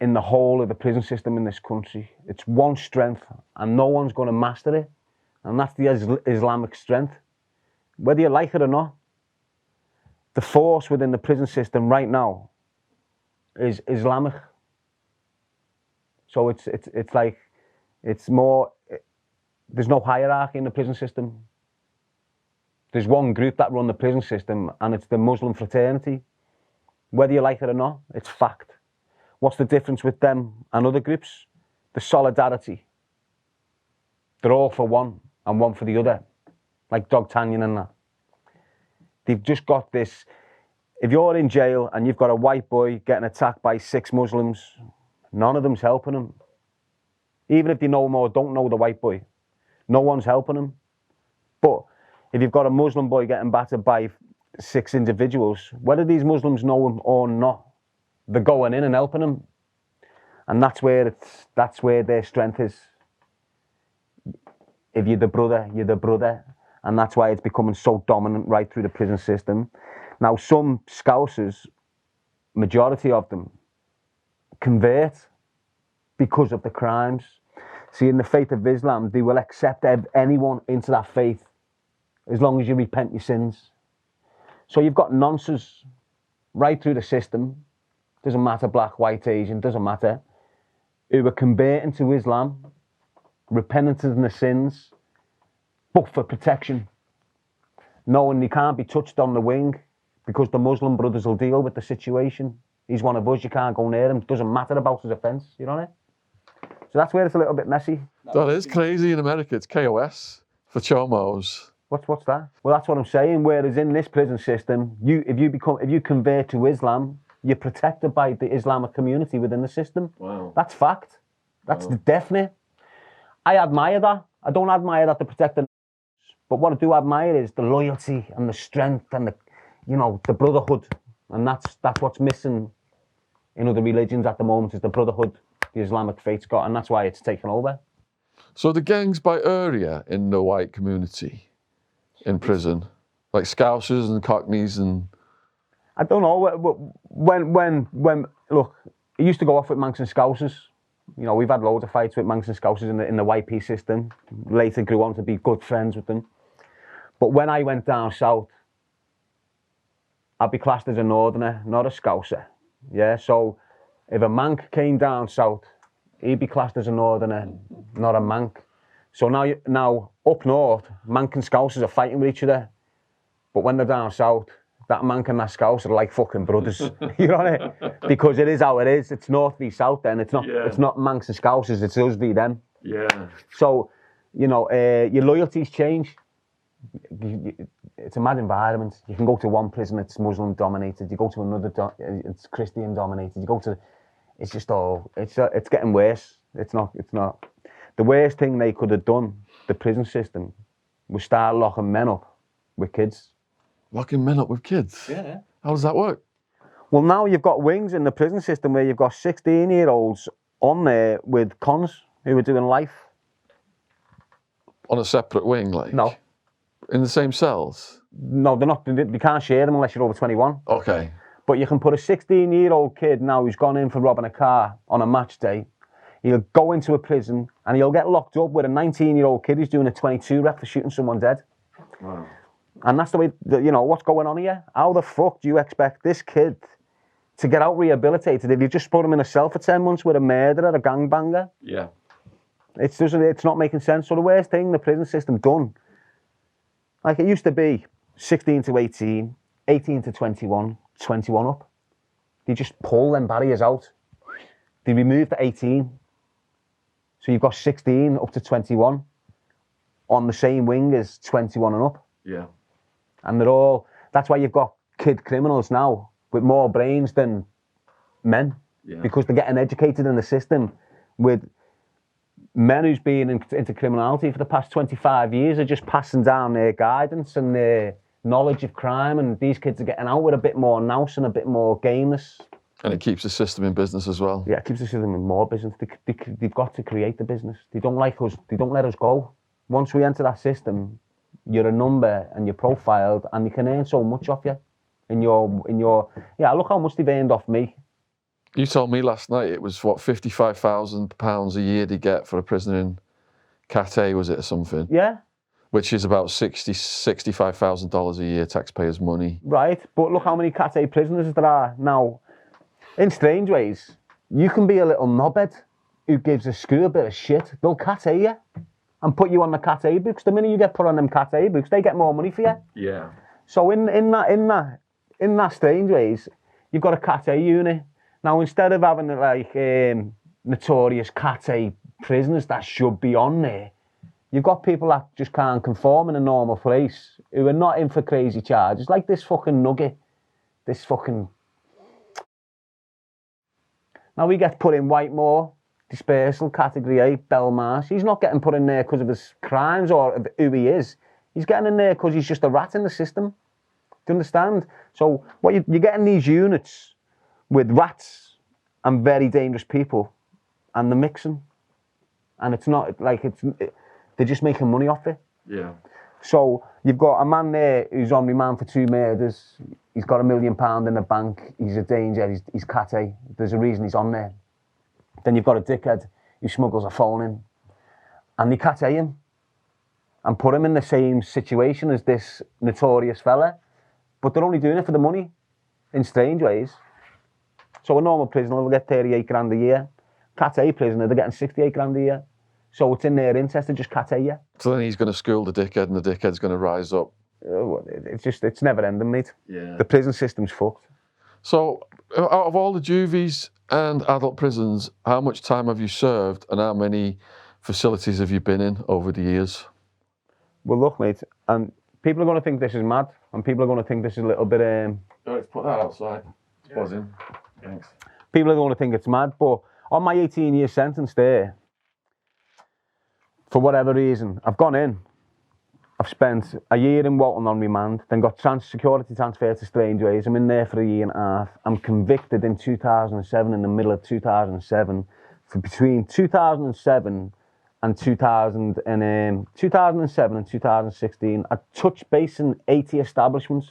in the whole of the prison system in this country. It's one strength, and no one's going to master it. And that's the Islamic strength. Whether you like it or not, the force within the prison system right now is Islamic. So it's like, it's more, there's no hierarchy in the prison system. There's one group that run the prison system, and it's the Muslim fraternity. Whether you like it or not, it's fact. What's the difference with them and other groups? The solidarity. They're all for one and one for the other, like Dogtanian and that. They've just got this, if you're in jail and you've got a white boy getting attacked by 6 Muslims, none of them's helping him. Even if they know him or don't know the white boy, no one's helping him. But if you've got a Muslim boy getting battered by 6 individuals, whether these Muslims know him or not, they're going in and helping him. And that's where their strength is. If you're the brother, you're the brother. And that's why it's becoming so dominant right through the prison system. Now, some Scousers, majority of them, convert because of the crimes. See, in the faith of Islam, they will accept anyone into that faith as long as you repent your sins. So you've got nonsense right through the system, doesn't matter black, white, Asian, doesn't matter, who are converting to Islam, repenting of their sins, but for protection, knowing they can't be touched on the wing because the Muslim brothers will deal with the situation. He's one of us, you can't go near him, doesn't matter about his offence, you know what I mean? So that's where it's a little bit messy. That is crazy in America. It's KOS for chomos. What's that? Well, that's what I'm saying. Whereas in this prison system, if you convert to Islam, you're protected by the Islamic community within the system. Wow. That's fact. That's definite. I admire that. I don't admire that to protect the, but what I do admire is the loyalty and the strength and the brotherhood. And that's what's missing in other religions at the moment, is the brotherhood the Islamic faith's got, and that's why it's taken over. So the gangs by area in the white community in prison, like Scousers and Cockneys and... I don't know, when look, it used to go off with Manx and Scousers. You know, we've had loads of fights with Manx and Scousers in the YP system. Later grew on to be good friends with them. But when I went down south, I'd be classed as a northerner, not a Scouser. Yeah, so if a Manc came down south, he'd be classed as a northerner, not a Manc. So now up north, Manc and Scousers are fighting with each other. But when they're down south, that Manc and that Scouse are like fucking brothers. You know what I mean? Because it is how it is. It's north v south then. It's not Mancs and Scousers, it's us v them. Yeah. So, your loyalties change. It's a mad environment. You can go to one prison, it's Muslim dominated. You go to another, it's Christian dominated. You go to, it's just all, it's getting worse. It's not. The worst thing they could have done, the prison system, was start locking men up with kids. Locking men up with kids? Yeah. How does that work? Well, now you've got wings in the prison system where you've got 16-year-olds on there with cons who are doing life. On a separate wing, like? No. In the same cells? No, they're not. They can't share them unless you're over 21. Okay. But you can put a 16-year-old kid now who's gone in for robbing a car on a match day. He'll go into a prison and he'll get locked up with a 19-year-old kid who's doing a 22 rep for shooting someone dead. Wow. And that's the way, what's going on here? How the fuck do you expect this kid to get out rehabilitated if you just put him in a cell for 10 months with a murderer, a gangbanger? Yeah. It's not making sense. So the worst thing the prison system done, like it used to be 16 to 18, 18 to 21, 21 up. They just pull them barriers out. They remove the 18. So you've got 16 up to 21 on the same wing as 21 and up. Yeah. And that's why you've got kid criminals now with more brains than men, because they're getting educated in the system with men who's been into criminality for the past 25 years are just passing down their guidance and their knowledge of crime, and these kids are getting out with a bit more nous and a bit more gameness. And it keeps the system in business as well. Yeah, it keeps the system in more business. They've got to create the business. They don't like us. They don't let us go. Once we enter that system, you're a number and you're profiled, and they can earn so much off you. Look how much they've earned off me. You told me last night it was, what, £55,000 a year they get for a prisoner in Cathay, was it, or something? Yeah. Which is about $65,000 a year taxpayers' money. Right, but look how many Cathay prisoners there are now. In strange ways, you can be a little knobhead who gives a screw a bit of shit. They'll Cathay you and put you on the Cathay books. The minute you get put on them Cathay books, they get more money for you. Yeah. So in that strange ways, you've got a Cathay unit. Now, instead of having like notorious Cathay prisoners that should be on there, you've got people that just can't conform in a normal place, who are not in for crazy charges, like this fucking nugget, this fucking... Now he gets put in Whitemore, dispersal, category 8, Belmarsh. He's not getting put in there because of his crimes or of who he is. He's getting in there because he's just a rat in the system. Do you understand? So what you're getting these units with rats and very dangerous people, and they're mixing. And it's not like they're just making money off it. Yeah. So you've got a man there who's on remand for 2 murders. He's got £1 million in the bank. He's a danger. He's Cathay. There's a reason he's on there. Then you've got a dickhead who smuggles a phone in, and they Cathay him and put him in the same situation as this notorious fella, but they're only doing it for the money, in strange ways. So a normal prisoner will get 38 grand a year. Cathay prisoner, they're getting 68 grand a year. So it's in their interest to just Cathay you. So then he's going to school the dickhead, and the dickhead's going to rise up. It's never ending, mate. Yeah. The prison system's fucked. So out of all the juvies and adult prisons, how much time have you served, and how many facilities have you been in over the years? Well, look, mate, and people are going to think this is mad, and people are going to think this is a little bit... Let's put that outside. It's buzzing. Thanks. People are going to think it's mad, but on my 18-year sentence there, for whatever reason, I've gone in. I've spent a year in Walton on remand, then got security transferred to Strange Ways. I'm in there for 1.5 years. I'm convicted in 2007, in the middle of 2007, for between 2007 and 2007 and 2016. I touched base in 80 establishments.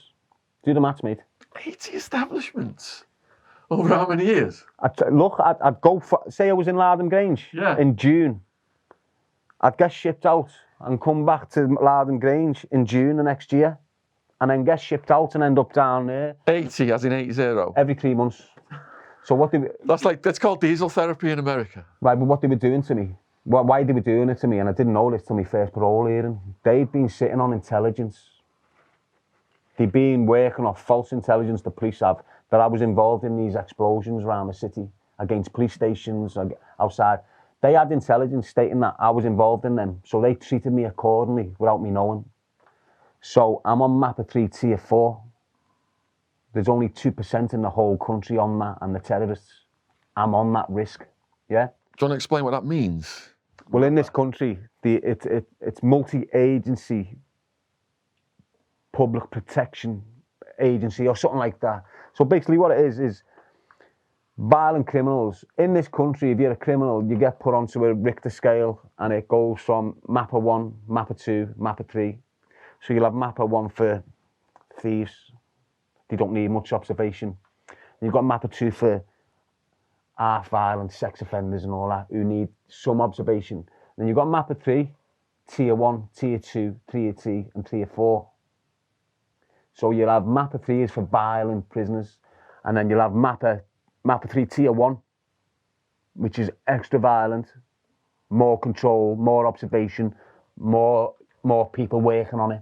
Do the maths, mate. 80 establishments? Over how many years? I'd go for, say I was in Lardham Grange in June. I'd get shipped out and come back to Lardham Grange in June the next year, and then get shipped out and end up down there. 80, as in 80? Every 3 months. So what they... That's called diesel therapy in America. Right, but what they were doing to me, why they were doing it to me, and I didn't know this till my first parole hearing, they'd been sitting on intelligence. They'd been working off false intelligence, the police have, that I was involved in these explosions around the city, against police stations, outside. They had intelligence stating that I was involved in them, so they treated me accordingly without me knowing. So I'm on MAPA 3 Tier 4. There's only 2% in the whole country on that, and the terrorists. I'm on that risk, yeah? Do you want to explain what that means? Well, in this country, it's multi-agency public protection agency or something like that. So basically what it is violent criminals. In this country, if you're a criminal, you get put onto a Richter scale, and it goes from MAPA 1, MAPA 2, MAPA 3. So you'll have MAPA 1 for thieves. They don't need much observation. And you've got MAPA 2 for half violent sex offenders and all that, who need some observation. Then you've got MAPA 3, Tier 1, Tier 2, Tier 3, and Tier 4. So you'll have MAPA 3 is for violent prisoners, and then you'll have MAPA 3 Tier 1, which is extra violent, more control, more observation, more people working on it.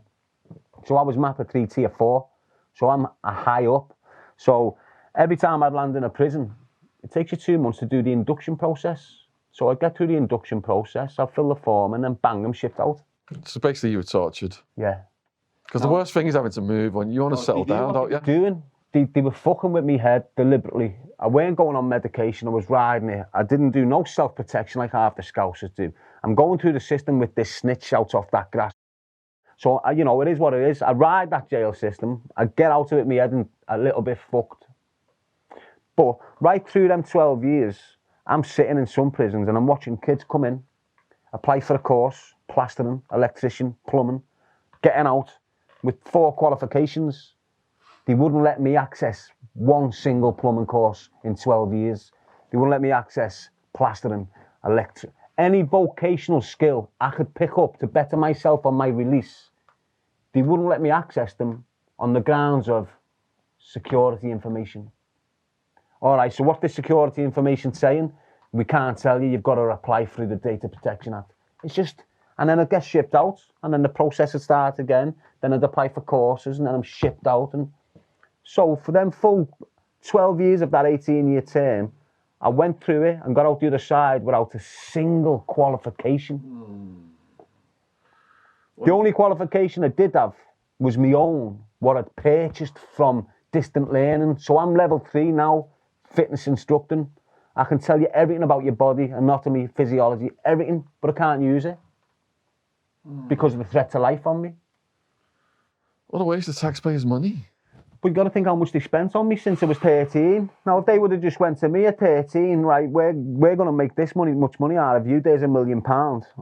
So I was MAPA 3 Tier 4, so I'm a high up. So every time I'd land in a prison, it takes you 2 months to do the induction process. So I'd get through the induction process, I'd fill the form, and then bang, I'm shipped out. So basically you were tortured? Yeah. Because the worst thing is having to move when you want to settle down, don't you? They were fucking with me head deliberately. I weren't going on medication, I was riding it. I didn't do no self-protection like half the Scousers do. I'm going through the system with this snitch out off that grass. So, you know, it is what it is. I ride that jail system. I get out of it, my head and a little bit fucked. But right through them 12 years, I'm sitting in some prisons and I'm watching kids come in, apply for a course, plastering, electrician, plumbing, getting out with 4 qualifications. They wouldn't let me access one single plumbing course in 12 years. They wouldn't let me access plastering, electric, any vocational skill I could pick up to better myself on my release. They wouldn't let me access them on the grounds of security information. All right, so what's the security information saying? We can't tell you, you've got to apply through the Data Protection Act. It's just, and then it gets shipped out, and then the process will start again, then I'd apply for courses, and then I'm shipped out. And so for them full 12 years of that 18-year term, I went through it and got out the other side without a single qualification. The only qualification I did have was my own, what I'd purchased from distant learning. So I'm level 3 now, fitness instructing. I can tell you everything about your body, anatomy, physiology, everything, but I can't use it because of the threat to life on me. What a waste of taxpayers' money. But you've got to think how much they spent on me since I was 13. Now, if they would have just went to me at 13, right, we're going to make this much money out of you, there's £1 million,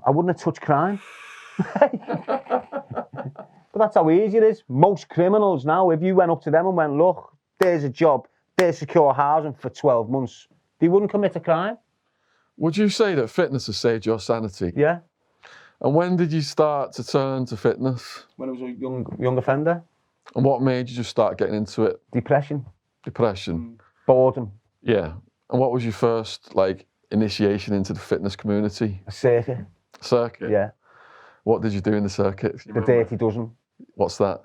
I wouldn't have touched crime. But that's how easy it is. Most criminals now, if you went up to them and went, look, there's a job, there's secure housing for 12 months, they wouldn't commit a crime. Would you say that fitness has saved your sanity? Yeah. And when did you start to turn to fitness? When I was a young offender. And what made you just start getting into it? Depression. Boredom. Yeah. And what was your first, initiation into the fitness community? A circuit. Circuit? Yeah. What did you do in the circuit? The Dirty Dozen. What's that?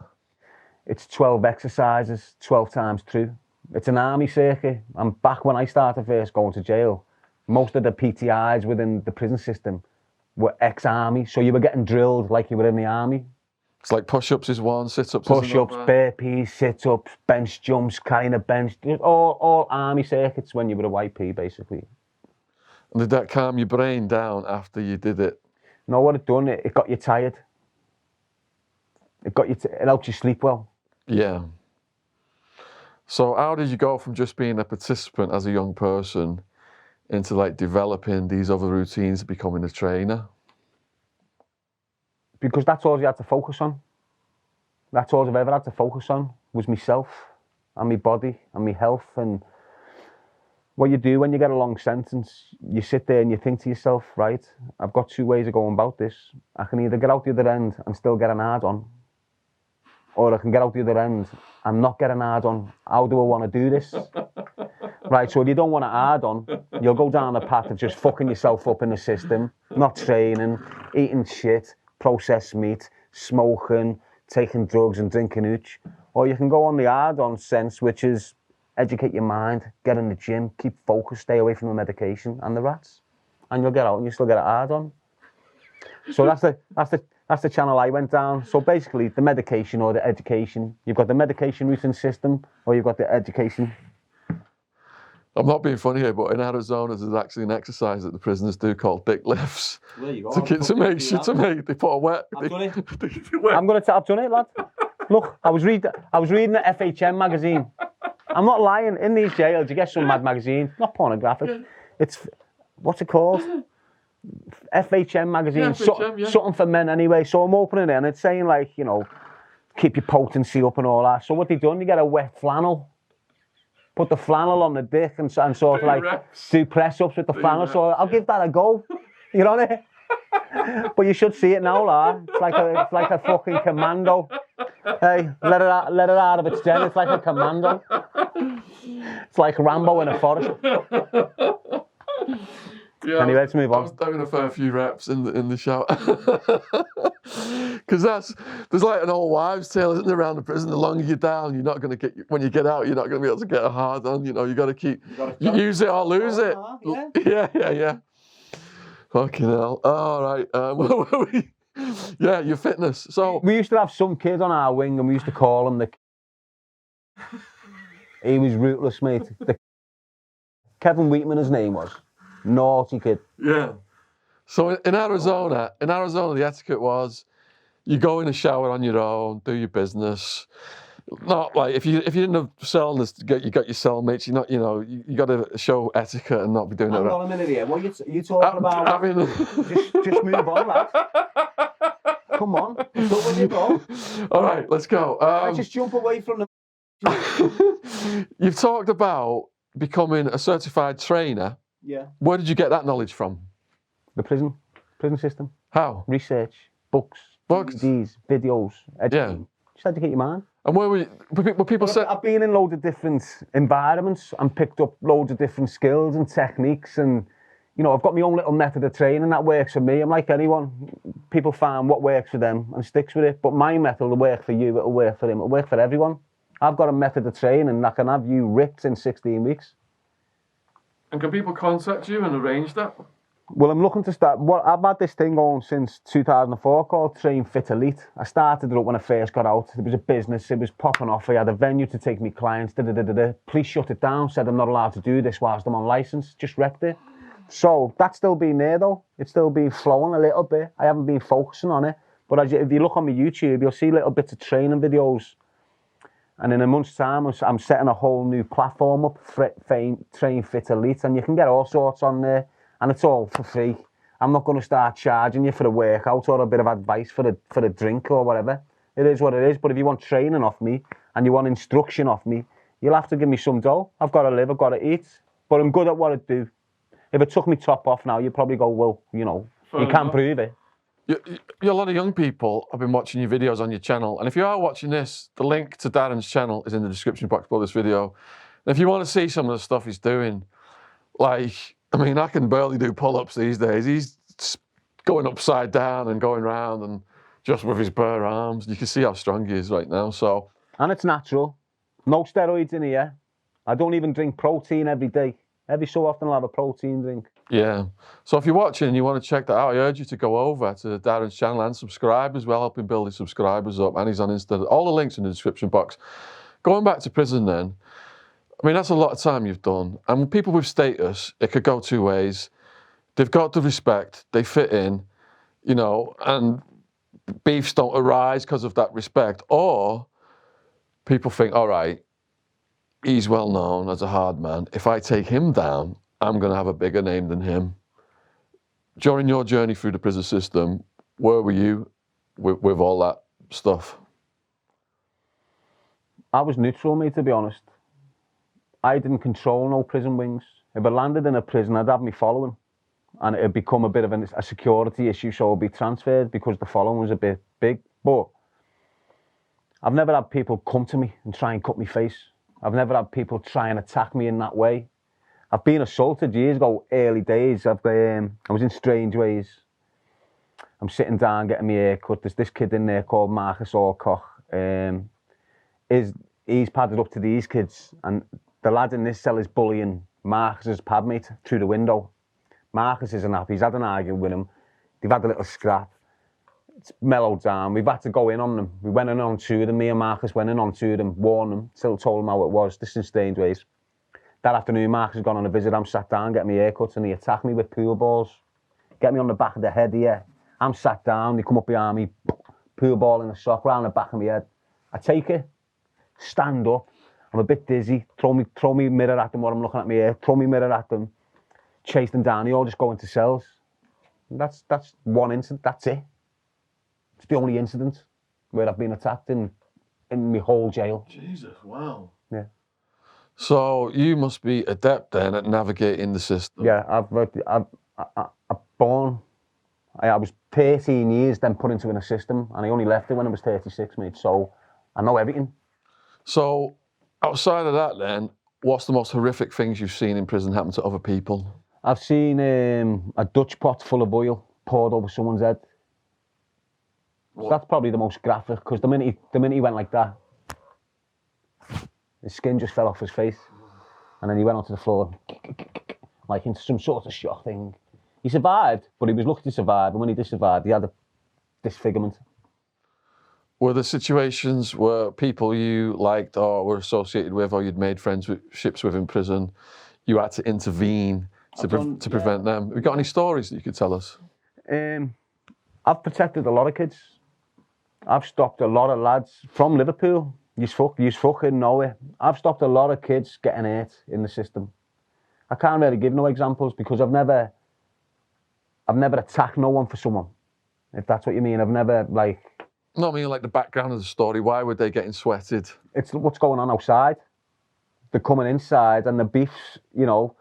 It's 12 exercises, 12 times through. It's an army circuit. And back when I started first going to jail, most of the PTIs within the prison system were ex-army. So you were getting drilled like you were in the army. It's like push-ups is one, sit-ups is Push-ups, another. burpees, sit-ups, bench jumps, carrying a bench. All army circuits when you were a YP, basically. And did that calm your brain down after you did it? No, what it done, it got you tired. It helped you sleep well. Yeah. So how did you go from just being a participant as a young person into developing these other routines, becoming a trainer? Because that's all you had to focus on. That's all I've ever had to focus on was myself and my body and my health. And what you do when you get a long sentence, you sit there and you think to yourself, right, I've got 2 ways of going about this. I can either get out the other end and still get an hard on, or I can get out the other end and not get an hard on. How do I want to do this? Right, so if you don't want a hard on, you'll go down the path of just fucking yourself up in the system, not training, eating shit, processed meat, smoking, taking drugs and drinking hooch. Or you can go on the hard-on sense, which is educate your mind, get in the gym, keep focused, stay away from the medication and the rats. And you'll get out and you still get a hard-on. So that's the channel I went down. So basically, the medication or the education. You've got the medication routing system, or you've got the education. I'm not being funny here, but in Arizona, there's actually an exercise that the prisoners do called dick lifts. There you go. They put a wet. I've done it. I've done it, lad. Look, I was reading the FHM magazine. I'm not lying. In these jails, you get some mad magazine, not pornographic. Yeah. It's, what's it called? FHM magazine. Yeah, FHM, something for men anyway. So I'm opening it and it's saying keep your potency up and all that. So what they done, you get a wet flannel. Put the flannel on the dick and sort of do press-ups with the flannel. So I'll give that a go. You know what I mean? But you should see it now, lad. It's like a fucking commando. Hey, let it out of its den. It's like a commando. It's like Rambo in a forest. Yeah, anyway, let's move on. I was doing a fair few reps in the shower. Because there's an old wives' tale, isn't there, around the prison? The longer you're down, you're not going to get, when you get out, you're not going to be able to get a hard on. You got to keep, use it or lose it. Yeah. Fucking hell. All right. Where were we? Yeah, your fitness. So We used to have some kid on our wing, and we used to call him the. He was ruthless, mate. Kevin Wheatman, his name was. Naughty kid. yeah. So in Arizona, the etiquette was you go in the shower on your own, do your business. Not like if you didn't have cellmates, you got your cellmates. You're not, you got to show etiquette and not be doing it. Hang on a minute here. What are you talking about? I mean, just move on, lad. Come on. What's up with you, bro? All right, let's go. Just jump away from the. You've talked about becoming a certified trainer. Yeah. Where did you get that knowledge from? The prison system. How? Research, books, DVDs, videos, education. Just educate your mind. And where were people say? I've been in loads of different environments and picked up loads of different skills and techniques, and I've got my own little method of training that works for me. I'm like anyone. People find what works for them and sticks with it. But my method will work for you. It'll work for him. It'll work for everyone. I've got a method of training that can have you ripped in 16 weeks. And can people contact you and arrange that? Well, I'm looking to start. I've had this thing going since 2004 called Train Fit Elite. I started it up when I first got out. It was a business. It was popping off. I had a venue to take me clients. Police shut it down. Said I'm not allowed to do this whilst I'm on license. Just wrecked it. So that's still been there though. It's still been flowing a little bit. I haven't been focusing on it. But if you look on my YouTube, you'll see little bits of training videos. And in a month's time, I'm setting a whole new platform up, Train Fit Elite, and you can get all sorts on there, and it's all for free. I'm not going to start charging you for a workout or a bit of advice for a drink or whatever. It is what it is. But if you want training off me and you want instruction off me, you'll have to give me some dough. I've got to live, I've got to eat. But I'm good at what I do. If it took me top off now, you'd probably go, well, you can't prove it. A lot of young people have been watching your videos on your channel, and if you are watching this, the link to Darren's channel is in the description box below this video. And if you want to see some of the stuff he's doing, I can barely do pull-ups these days. He's going upside down and going round, and just with his bare arms, you can see how strong he is right now. So, and it's natural, no steroids in here. I don't even drink protein every day. Every so often I'll have a protein drink. Yeah. So if you're watching and you want to check that out, I urge you to go over to Darren's channel and subscribe as well, help him build his subscribers up. And he's on Insta. All the links in the description box. Going back to prison then, that's a lot of time you've done. And people with status, it could go two ways. They've got the respect, they fit in, and beefs don't arise because of that respect. Or people think, all right, he's well known as a hard man. If I take him down, I'm going to have a bigger name than him. During your journey through the prison system, where were you with all that stuff? I was neutral, mate, to be honest. I didn't control no prison wings. If I landed in a prison, I'd have me following. And it'd become a bit of a security issue, so I'd be transferred because the following was a bit big. But I've never had people come to me and try and cut me face. I've never had people try and attack me in that way. I've been assaulted years ago, early days. I was in Strange Ways. I'm sitting down getting my hair cut. There's this kid in there called Marcus Orkoch. He's padded up to these kids, and the lad in this cell is bullying Marcus's pad mate through the window. Marcus isn't happy. He's had an argument with him. They've had a little scrap. It's mellowed down. We've had to go in on them. We went in on two of them. Me and Marcus went in on two of them, warned them, still told them how it was. This is in Strange Ways. That afternoon, Marcus has gone on a visit. I'm sat down, getting my hair cut, and he attacked me with pool balls. Get me on the back of the head here. I'm sat down. They come up behind me, pool ball in the sock, round the back of my head. I take it, stand up. I'm a bit dizzy. Throw me mirror at them while I'm looking at my hair. Throw me mirror at them. Chase them down. They all just go into cells. And that's one incident. That's it. It's the only incident where I've been attacked in my whole jail. Jesus, wow. Yeah. So you must be adept then at navigating the system. Yeah, I was 13 years then put into a system, and I only left it when I was 36, mate. So I know everything. So outside of that then, what's the most horrific things you've seen in prison happen to other people? I've seen a Dutch pot full of oil poured over someone's head. So that's probably the most graphic, because the minute he went like that, his skin just fell off his face, and then he went onto the floor, like into some sort of shock thing. He survived, but he was lucky to survive, and when he did survive, he had disfigurement. Were there situations where people you liked or were associated with or you'd made friendships with in prison, you had to intervene to prevent them? Have you got any stories that you could tell us? I've protected a lot of kids. I've stopped a lot of lads from Liverpool. You fucking know it. I've stopped a lot of kids getting hurt in the system. I can't really give no examples because I've never attacked no one for someone, if that's what you mean. I've never, like... No, I mean, like the background of the story. Why were they getting sweated? It's what's going on outside. They're coming inside and the beefs, you know.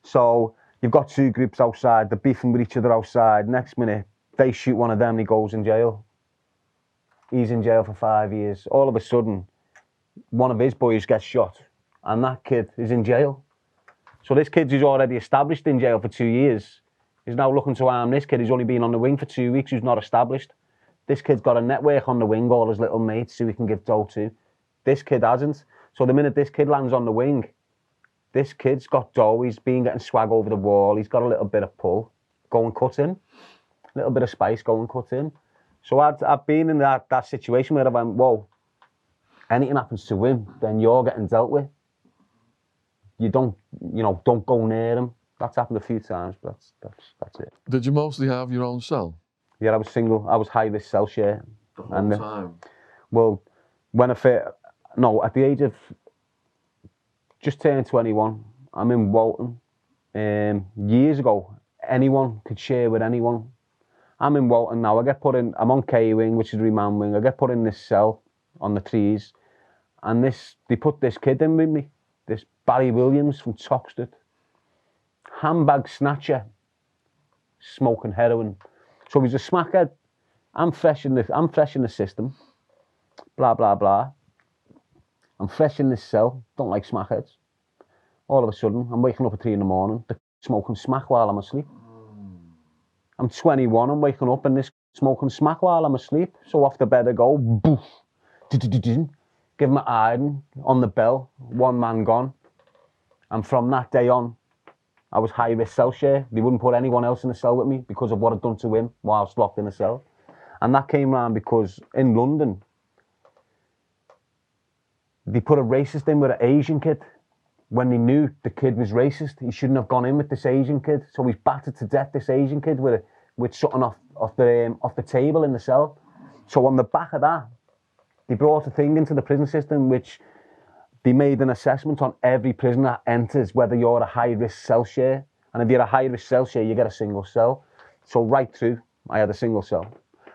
So you've got two groups outside, they're beefing with each other outside. Next minute, they shoot one of them and he goes in jail. He's in jail for 5 years. All of a sudden, one of his boys gets shot and that kid is in jail. So this kid who's already established in jail for 2 years is now looking to harm this kid who's only been on the wing for 2 weeks, who's not established. This kid's got a network on the wing, all his little mates who he can give dough to. This kid hasn't. So the minute this kid lands on the wing, this kid's got dough, he's been getting swag over the wall, he's got a little bit of pull, go and cut in. A little bit of spice, go and cut in. So I've been in that situation where I went, whoa, anything happens to him, then you're getting dealt with. You don't go near him. That's happened a few times, but that's it. Did you mostly have your own cell? Yeah, I was single. I was high-risk cell share. The whole time? Well, at the age of just turned 21, I'm in Walton. Years ago, anyone could share with anyone. I'm in Walton now. I'm on K wing, which is remand wing. I get put in this cell on the trees, and they put this kid in with me, this Barry Williams from Toxteth, handbag snatcher, smoking heroin. So he's a smackhead. I'm fresh in the system. Blah blah blah. I'm fresh in this cell. Don't like smackheads. All of a sudden, I'm waking up at 3 a.m. They're smoking smack while I'm asleep. I'm 21, I'm waking up and this smoking smack while I'm asleep. So off the bed I go, boof, give him an iron on the bell, one man gone. And from that day on, I was high-risk cell share. They wouldn't put anyone else in the cell with me because of what I'd done to him whilst locked in the cell. And that came round because in London, they put a racist in with an Asian kid. When they knew the kid was racist, he shouldn't have gone in with this Asian kid. So he's battered to death, this Asian kid, with something off the table in the cell. So on the back of that, they brought a thing into the prison system which they made an assessment on every prisoner that enters, whether you're a high-risk cell share. And if you're a high-risk cell share, you get a single cell. So right through, I had a single cell.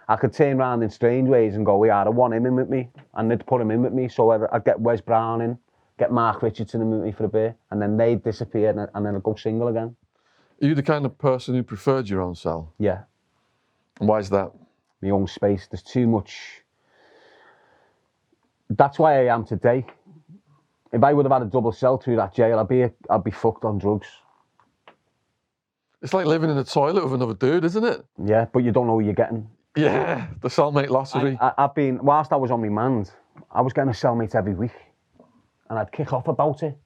I could turn around in strange ways and go, yeah, I want him in with me. And they'd put him in with me. So I'd get Wes Brown in, get Mark Richardson in with me for a bit, and then they'd disappear, and then I'd go single again. Are you the kind of person who preferred your own cell? Yeah. And why is that? My own space. There's too much. That's why I am today. If I would have had a double cell through that jail, I'd be fucked on drugs. It's like living in a toilet with another dude, isn't it? Yeah, but you don't know who you're getting. Yeah, the cellmate lottery. Whilst I was on remand, I was getting a cellmate every week. And I'd kick off about it.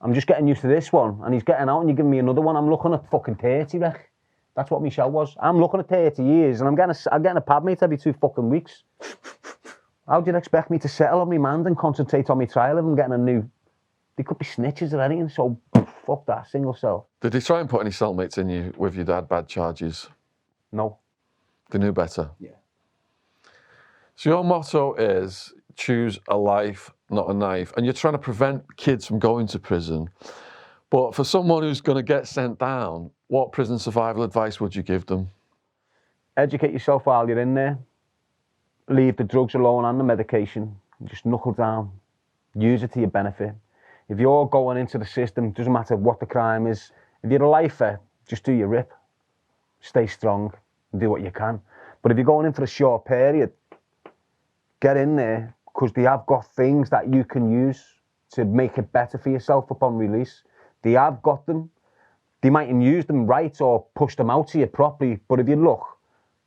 I'm just getting used to this one, and he's getting out and you're giving me another one. I'm looking at fucking 30, Rech. That's what Michelle was. I'm looking at 30 years, and I'm getting a pad mate every 2 fucking weeks. How do you expect me to settle on my man and concentrate on my trial if I'm getting a new... They could be snitches or anything, so fuck that, single cell. Did they try and put any cellmates in you with your dad bad charges? No. They knew better? Yeah. So your motto is, choose a life, not a knife. And you're trying to prevent kids from going to prison. But for someone who's going to get sent down, what prison survival advice would you give them? Educate yourself while you're in there. Leave the drugs alone and the medication. Just knuckle down. Use it to your benefit. If you're going into the system, doesn't matter what the crime is. If you're a lifer, just do your rip. Stay strong and do what you can. But if you're going in for a short period, get in there, because they have got things that you can use to make it better for yourself upon release. They have got them. They mightn't use them right or push them out to you properly, but if you look,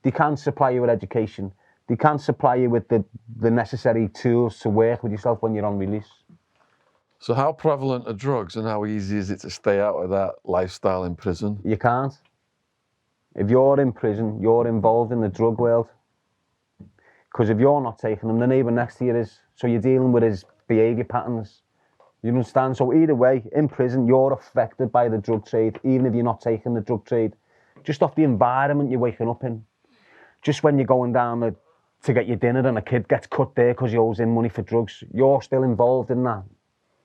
they can supply you with education. They can supply you with the necessary tools to work with yourself when you're on release. So how prevalent are drugs and how easy is it to stay out of that lifestyle in prison? You can't. If you're in prison, you're involved in the drug world. Because if you're not taking them, the neighbour next to you is. So you're dealing with his behaviour patterns. You understand? So either way, in prison, you're affected by the drug trade, even if you're not taking the drug trade. Just off the environment you're waking up in. Just when you're going down to get your dinner and a kid gets cut there because he owes him money for drugs, you're still involved in that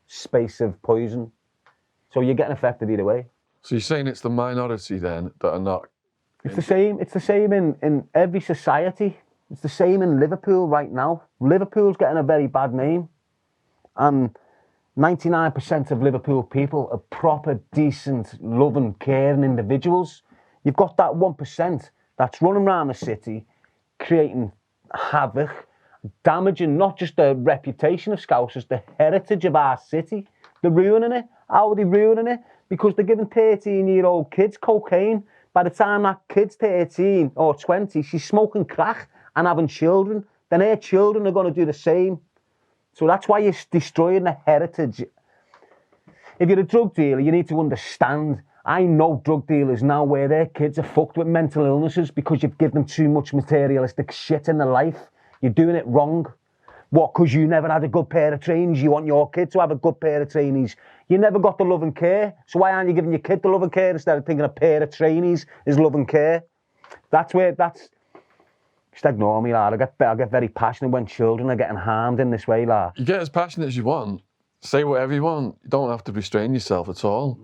space of poison. So you're getting affected either way. So you're saying it's the minority then that are not... It's the same in every society. It's the same in Liverpool right now. Liverpool's getting a very bad name. And 99% of Liverpool people are proper, decent, loving, caring individuals. You've got that 1% that's running around the city, creating havoc, damaging not just the reputation of Scousers, the heritage of our city. They're ruining it. How are they ruining it? Because they're giving 13-year-old kids cocaine. By the time that kid's 13 or 20, she's smoking crack and having children. Then her children are going to do the same. So that's why you're destroying the heritage. If you're a drug dealer, you need to understand. I know drug dealers now where their kids are fucked with mental illnesses because you've given them too much materialistic shit in their life. You're doing it wrong. What, because you never had a good pair of trainees? You want your kid to have a good pair of trainees. You never got the love and care. So why aren't you giving your kid the love and care instead of thinking a pair of trainees is love and care? Just ignore me, lad. I get very passionate when children are getting harmed in this way, lad. You get as passionate as you want. Say whatever you want. You don't have to restrain yourself at all.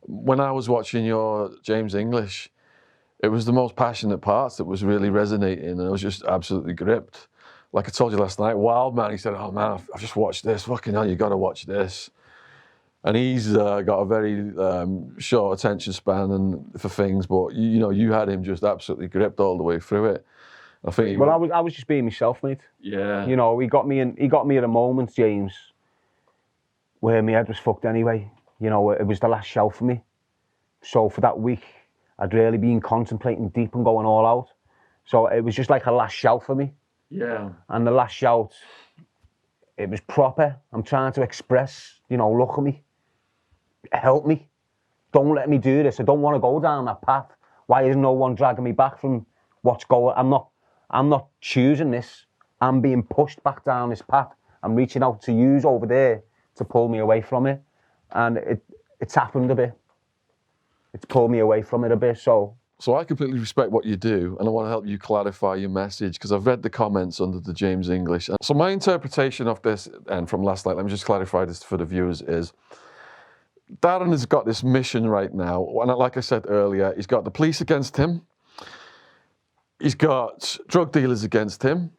When I was watching your James English, it was the most passionate parts that was really resonating, and I was just absolutely gripped. Like I told you last night, Wild Man, he said, "Oh man, I've just watched this. Fucking hell, you got to watch this." And he's got a very short attention span and for things, but you had him just absolutely gripped all the way through it. I think. Well, I was just being myself, mate. Yeah. He got me at a moment, James, where my head was fucked anyway. It was the last show for me. So for that week, I'd really been contemplating deep and going all out. So it was just like a last shout for me. Yeah. And the last shout, it was proper. I'm trying to express, look at me. Help me. Don't let me do this. I don't want to go down that path. Why is no one dragging me back from what's going? I'm not choosing this. I'm being pushed back down this path. I'm reaching out to yous over there to pull me away from it. And it's happened a bit. It's pulled me away from it a bit, So I completely respect what you do, and I want to help you clarify your message, because I've read the comments under the James English. So my interpretation of this, and from last night, let me just clarify this for the viewers, is Darren has got this mission right now. And like I said earlier, he's got the police against him. He's got drug dealers against him.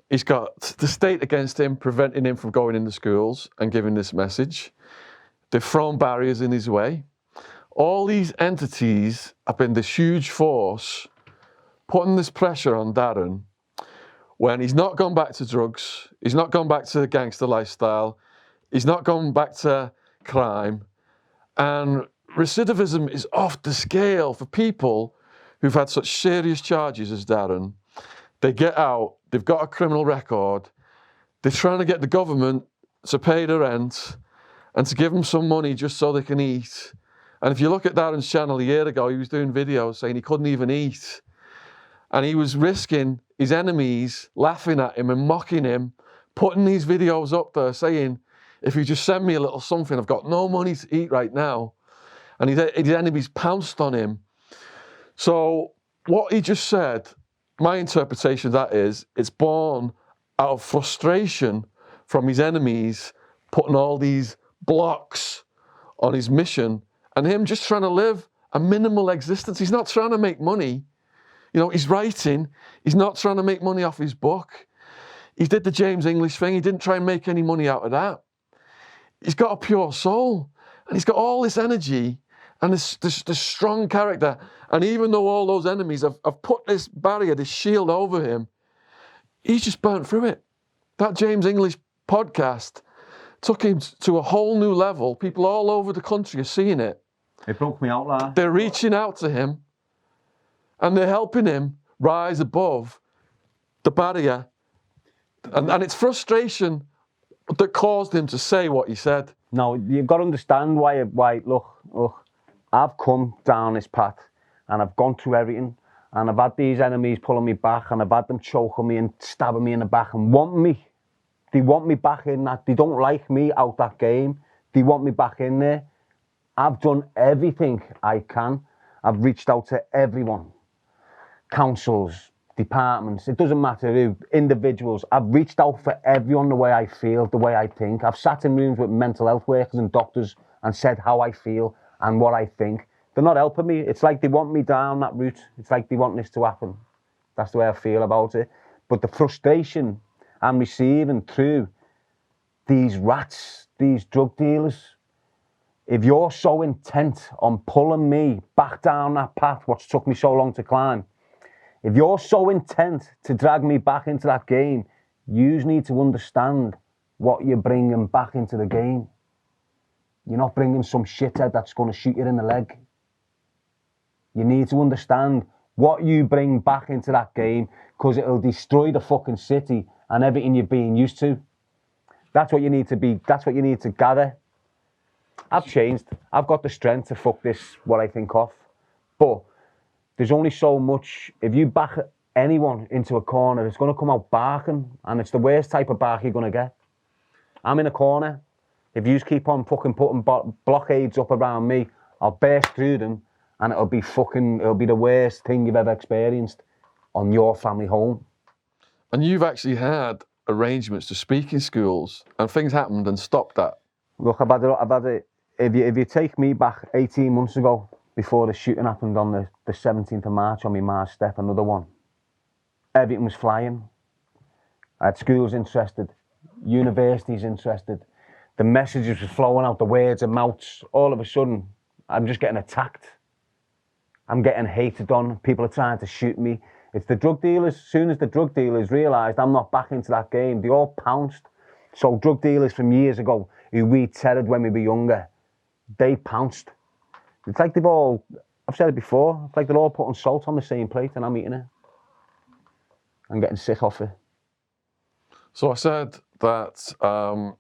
He's got the state against him, preventing him from going into schools and giving this message. They've thrown barriers in his way. All these entities have been this huge force putting this pressure on Darren when he's not gone back to drugs, he's not gone back to the gangster lifestyle, he's not gone back to crime, and recidivism is off the scale for people who've had such serious charges as Darren. They get out, they've got a criminal record, they're trying to get the government to pay the rent and to give them some money just so they can eat. And if you look at Darren's channel a year ago, he was doing videos saying he couldn't even eat. And he was risking his enemies laughing at him and mocking him, putting these videos up there saying, if you just send me a little something, I've got no money to eat right now. And his enemies pounced on him. So what he just said, my interpretation of that is, it's born out of frustration from his enemies, putting all these blocks on his mission, and him just trying to live a minimal existence. He's not trying to make money. He's writing. He's not trying to make money off his book. He did the James English thing. He didn't try and make any money out of that. He's got a pure soul, and he's got all this energy and this strong character. And even though all those enemies have put this barrier, this shield over him, he's just burnt through it. That James English podcast took him to a whole new level. People all over the country are seeing it. It broke me out, lad. They're reaching out to him, and they're helping him rise above the barrier. And it's frustration that caused him to say what he said. No, you've got to understand why. Look, I've come down this path, and I've gone through everything. And I've had these enemies pulling me back, and I've had them choking me and stabbing me in the back and wanting me. They want me back in that. They don't like me out that game. They want me back in there. I've done everything I can. I've reached out to everyone. Councils, departments, it doesn't matter who, individuals. I've reached out for everyone the way I feel, the way I think. I've sat in rooms with mental health workers and doctors and said how I feel and what I think. They're not helping me. It's like they want me down that route. It's like they want this to happen. That's the way I feel about it. But the frustration I'm receiving through these rats, these drug dealers, if you're so intent on pulling me back down that path, what's took me so long to climb, if you're so intent to drag me back into that game, you need to understand what you're bringing back into the game. You're not bringing some shithead that's going to shoot you in the leg. You need to understand what you bring back into that game, because it'll destroy the fucking city and everything you've been used to. That's what you need to be, that's what you need to gather. I've changed. I've got the strength to fuck this, what I think, off. But there's only so much. If you back anyone into a corner, it's going to come out barking, and it's the worst type of bark you're going to get. I'm in a corner. If you keep on fucking putting blockades up around me, I'll burst through them, and it'll be the worst thing you've ever experienced on your family home. And you've actually had arrangements to speak in schools, and things happened and stopped that. Look, I've had it. If you take me back 18 months ago, before the shooting happened on the 17th of March on my March step, another one, everything was flying. I had schools interested, universities interested. The messages were flowing out, the words and mouths. All of a sudden, I'm just getting attacked. I'm getting hated on. People are trying to shoot me. It's the drug dealers. As soon as the drug dealers realised I'm not back into that game, they all pounced. So drug dealers from years ago, who we tethered when we were younger, they pounced. It's like they've all, I've said it before, it's like they're all putting salt on the same plate and I'm eating it. I'm getting sick off it. So I said that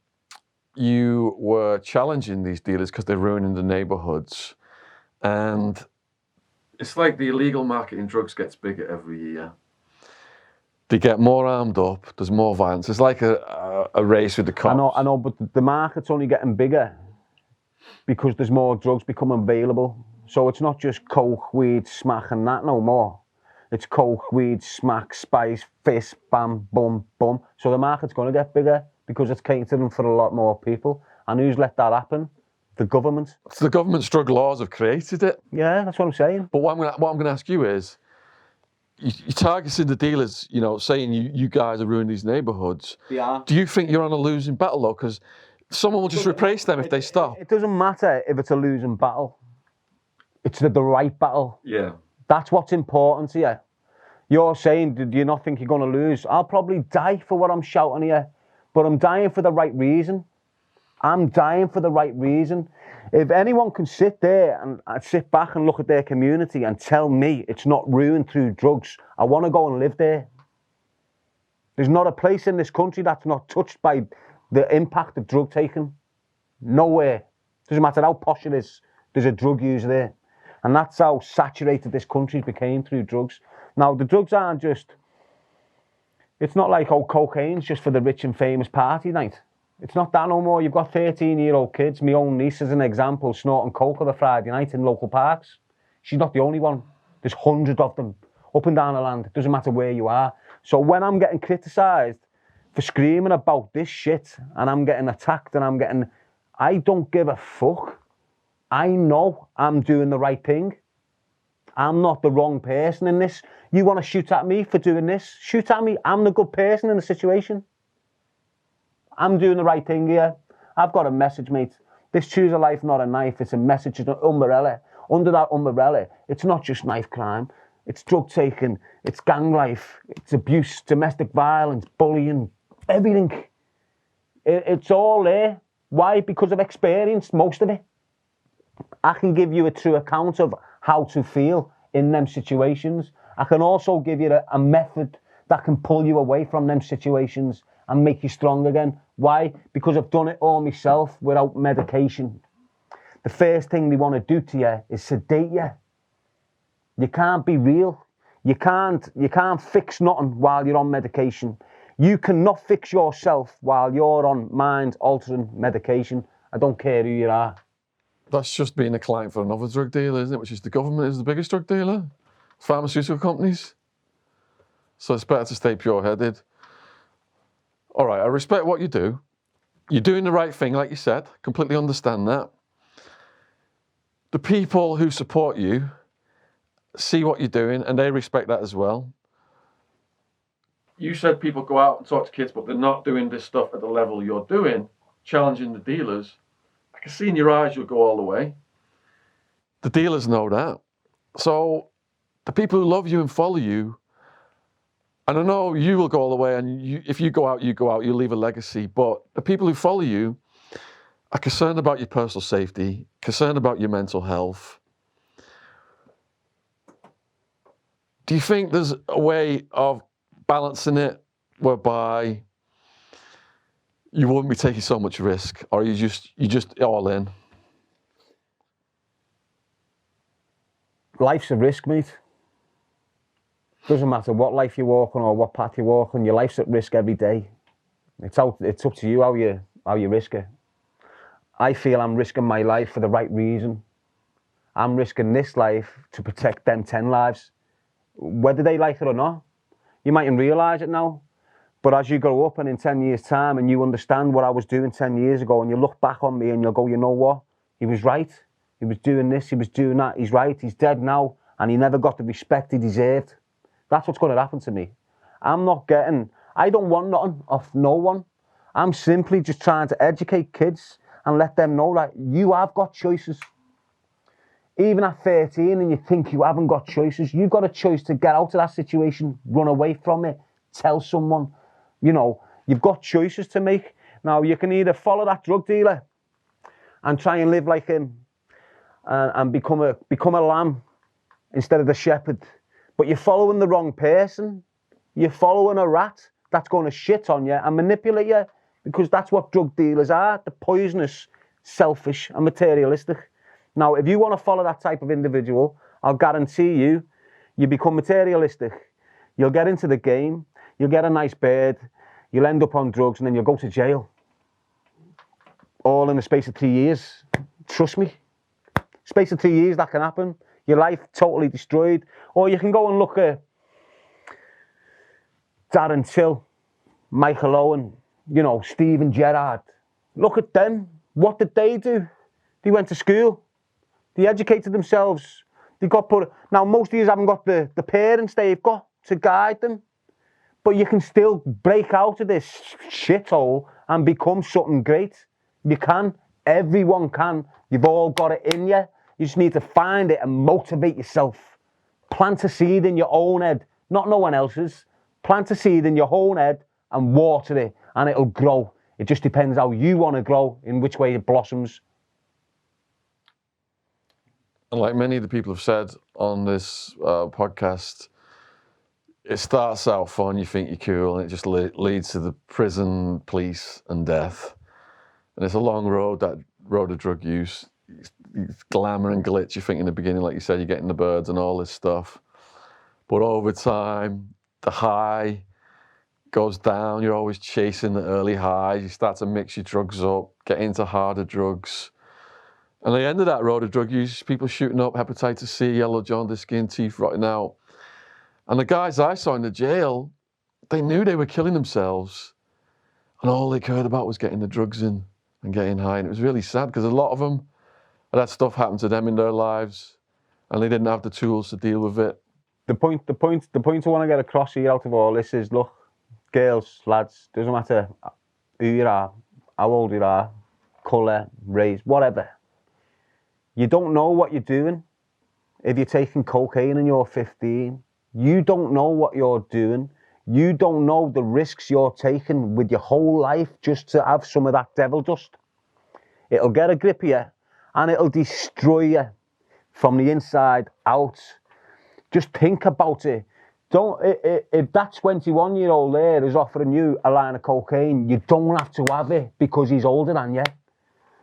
you were challenging these dealers because they're ruining the neighbourhoods. And it's like the illegal market in drugs gets bigger every year. They get more armed up, there's more violence. It's like a race with the cops. I know, but the market's only getting bigger because there's more drugs becoming available. So it's not just coke, weed, smack and that no more. It's coke, weed, smack, spice, fist, bam, bum, bum. So the market's going to get bigger because it's catering for a lot more people. And who's let that happen? The government. So the government's drug laws have created it. Yeah, that's what I'm saying. But what I'm going to ask you is, you're targeting the dealers, you know, saying you guys are ruining these neighbourhoods. Yeah. Do you think you're on a losing battle though? Because someone will just replace them if they stop. It doesn't matter if it's a losing battle. It's the right battle. Yeah. That's what's important to you. You're saying, do you not think you're going to lose? I'll probably die for what I'm shouting here, but I'm dying for the right reason. I'm dying for the right reason. If anyone can sit there and sit back and look at their community and tell me it's not ruined through drugs, I want to go and live there. There's not a place in this country that's not touched by the impact of drug taking. Nowhere. Doesn't matter how posh it is, there's a drug user there. And that's how saturated this country became through drugs. Now, the drugs aren't just, it's not like, oh, cocaine's just for the rich and famous party night. It's not that no more. You've got 13-year-old kids. My own niece is an example, snorting coke on a Friday night in local parks. She's not the only one. There's hundreds of them up and down the land. It doesn't matter where you are. So when I'm getting criticised for screaming about this shit and I'm getting attacked and I don't give a fuck. I know I'm doing the right thing. I'm not the wrong person in this. You want to shoot at me for doing this? Shoot at me. I'm the good person in the situation. I'm doing the right thing here. I've got a message, mate. This choose a life, not a knife. It's a message, it's an umbrella. Under that umbrella, it's not just knife crime. It's drug taking, it's gang life, it's abuse, domestic violence, bullying, everything. It's all there. Why? Because I've experienced most of it. I can give you a true account of how to feel in them situations. I can also give you a method that can pull you away from them situations and make you strong again. Why? Because I've done it all myself without medication. The first thing they want to do to you is sedate you. You can't be real. You can't fix nothing while you're on medication. You cannot fix yourself while you're on mind-altering medication. I don't care who you are. That's just being a client for another drug dealer, isn't it? Which is the government is the biggest drug dealer, pharmaceutical companies. So it's better to stay pure-headed. All right, I respect what you do. You're doing the right thing, like you said. Completely understand that. The people who support you see what you're doing, and they respect that as well. You said people go out and talk to kids, but they're not doing this stuff at the level you're doing, challenging the dealers. I can see in your eyes you'll go all the way. The dealers know that. So the people who love you and follow you, and I know you will go all the way, and if you go out, you leave a legacy. But the people who follow you are concerned about your personal safety, concerned about your mental health. Do you think there's a way of balancing it whereby you wouldn't be taking so much risk, or you just all in? Life's a risk, mate. Doesn't matter what life you're walking or what path you're walking, your life's at risk every day. It's up to you how you risk it. I feel I'm risking my life for the right reason. I'm risking this life to protect them 10 lives, whether they like it or not. You mightn't realise it now, but as you grow up and in 10 years' time and you understand what I was doing 10 years ago and you look back on me and you'll go, you know what? He was right. He was doing this, he was doing that. He's right, he's dead now, and he never got the respect he deserved. That's what's going to happen to me. I don't want nothing off no one. I'm simply just trying to educate kids and let them know that you have got choices. Even at 13 and you think you haven't got choices, you've got a choice to get out of that situation, run away from it, tell someone, you've got choices to make. Now, you can either follow that drug dealer and try and live like him and become a lamb instead of the shepherd. But you're following the wrong person. You're following a rat that's going to shit on you and manipulate you, because that's what drug dealers are. They're poisonous, selfish and materialistic. Now, if you want to follow that type of individual, I'll guarantee you become materialistic. You'll get into the game, you'll get a nice bed, you'll end up on drugs, and then you'll go to jail. All in the space of 3 years. Trust me. Space of 3 years, that can happen. Your life totally destroyed. Or you can go and look at Darren Till, Michael Owen, Steven Gerrard. Look at them. What did they do? They went to school. They educated themselves. They got put. Now, most of you haven't got the parents they've got to guide them. But you can still break out of this shithole and become something great. You can. Everyone can. You've all got it in you. You just need to find it and motivate yourself. Plant a seed in your own head, not no one else's. Plant a seed in your own head and water it, and it'll grow. It just depends how you want to grow, in which way it blossoms. And like many of the people have said on this podcast, it starts out fun, you think you're cool, and it just leads to the prison, police, and death. And it's a long road, that road of drug use. Glamour and glitz, you think in the beginning, like you said, you're getting the birds and all this stuff. But over time, the high goes down. You're always chasing the early highs. You start to mix your drugs up, get into harder drugs. And the end of that road of drug use, people shooting up, hepatitis C, yellow jaundice skin, teeth rotting out. And the guys I saw in the jail, they knew they were killing themselves. And all they cared about was getting the drugs in and getting high. And it was really sad, because a lot of them, that stuff happened to them in their lives, and they didn't have the tools to deal with it. The point I want to get across here out of all this is, look, girls, lads, doesn't matter who you are, how old you are, colour, race, whatever. You don't know what you're doing. If you're taking cocaine and you're 15, you don't know what you're doing. You don't know the risks you're taking with your whole life just to have some of that devil dust. It'll get a grip of you and it'll destroy you from the inside out. Just think about it. If that 21-year-old there is offering you a line of cocaine, you don't have to have it because he's older than you.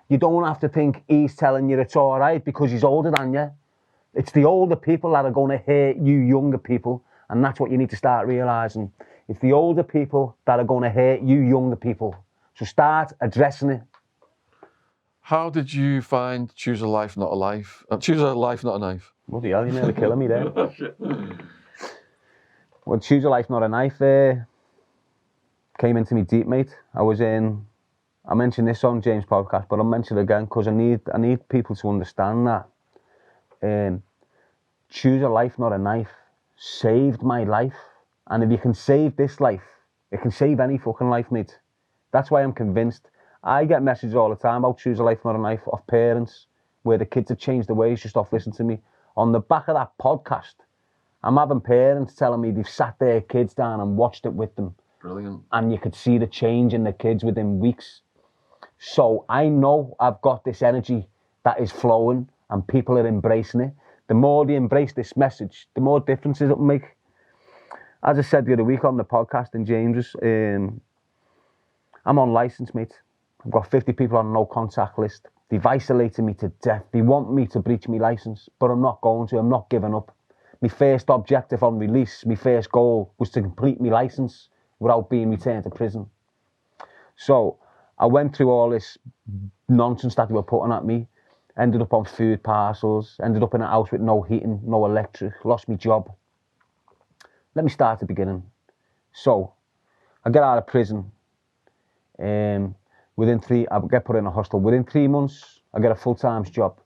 You don't have to think he's telling you it's all right because he's older than you. It's the older people that are going to hurt you younger people. And that's what you need to start realising. It's the older people that are going to hurt you younger people. So start addressing it. How did you find Choose a Life, Not a Life? Choose a Life, Not a Knife. Bloody hell, you're nearly killing me there. Well, Choose a Life, Not a Knife came into me deep, mate. I mentioned this on James' podcast, but I'll mention it again because I need people to understand that. Choose a Life, Not a Knife saved my life. And if you can save this life, it can save any fucking life, mate. That's why I'm convinced. I get messages all the time about Choose a Life, Not a Knife off parents where the kids have changed their ways just off listening to me. On the back of that podcast, I'm having parents telling me they've sat their kids down and watched it with them. Brilliant. And you could see the change in the kids within weeks. So I know I've got this energy that is flowing and people are embracing it. The more they embrace this message, the more differences it will make. As I said the other week on the podcast in James's, I'm on licence, mate. I've got 50 people on a no contact list. They've isolated me to death. They want me to breach my licence, but I'm not going to. I'm not giving up. My first objective on release, my first goal was to complete my licence without being returned to prison. So I went through all this nonsense that they were putting at me, ended up on food parcels, ended up in a house with no heating, no electric, lost my job. Let me start at the beginning. So I get out of prison. I get put in a hostel. Within 3 months, I get a full-time job.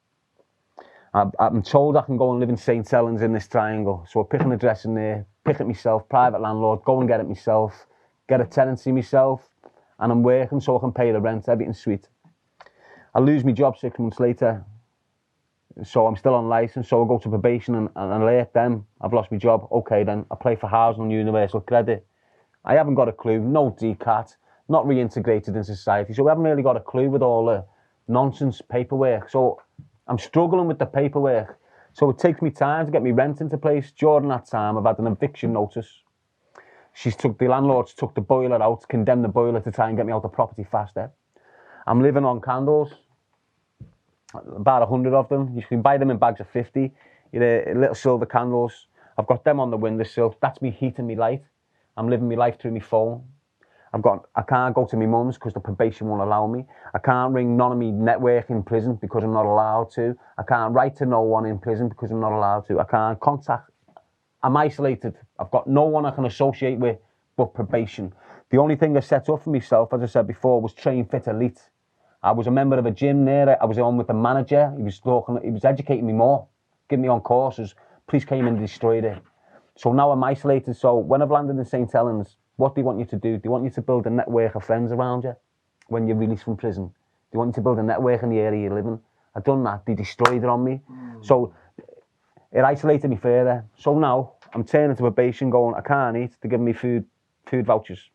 I'm told I can go and live in St. Helens in this triangle. So I pick an address in there, pick it myself, private landlord, go and get it myself, get a tenancy myself, and I'm working so I can pay the rent, everything's sweet. I lose my job 6 months later, so I'm still on licence, so I go to probation and alert them, I've lost my job. Okay then, I apply for housing on universal credit. I haven't got a clue, no DCAT, not reintegrated in society, so we haven't really got a clue with all the nonsense paperwork. So I'm struggling with the paperwork. So it takes me time to get me rent into place. During that time, I've had an eviction notice. The landlord's took the boiler out, condemned the boiler to try and get me out the property faster. I'm living on candles, about 100 of them. You can buy them in bags of 50. Little silver candles. I've got them on the windowsill. That's me heating me light. I'm living my life through my phone. I can't go to my mum's because the probation won't allow me. I can't ring none of my network in prison because I'm not allowed to. I can't write to no one in prison because I'm not allowed to. I can't contact. I'm isolated. I've got no one I can associate with but probation. The only thing I set up for myself, as I said before, was Train Fit Elite. I was a member of a gym there. I was on with the manager. He was educating me more, giving me on courses. Police came in and destroyed it. So now I'm isolated. So when I've landed in St. Helens, what do they want you to do? They want you to build a network of friends around you when you're released from prison. They want you to build a network in the area you live in. I've done that. They destroyed it on me. So it isolated me further. So now I'm turning to probation going, I can't eat. They're giving me food vouchers.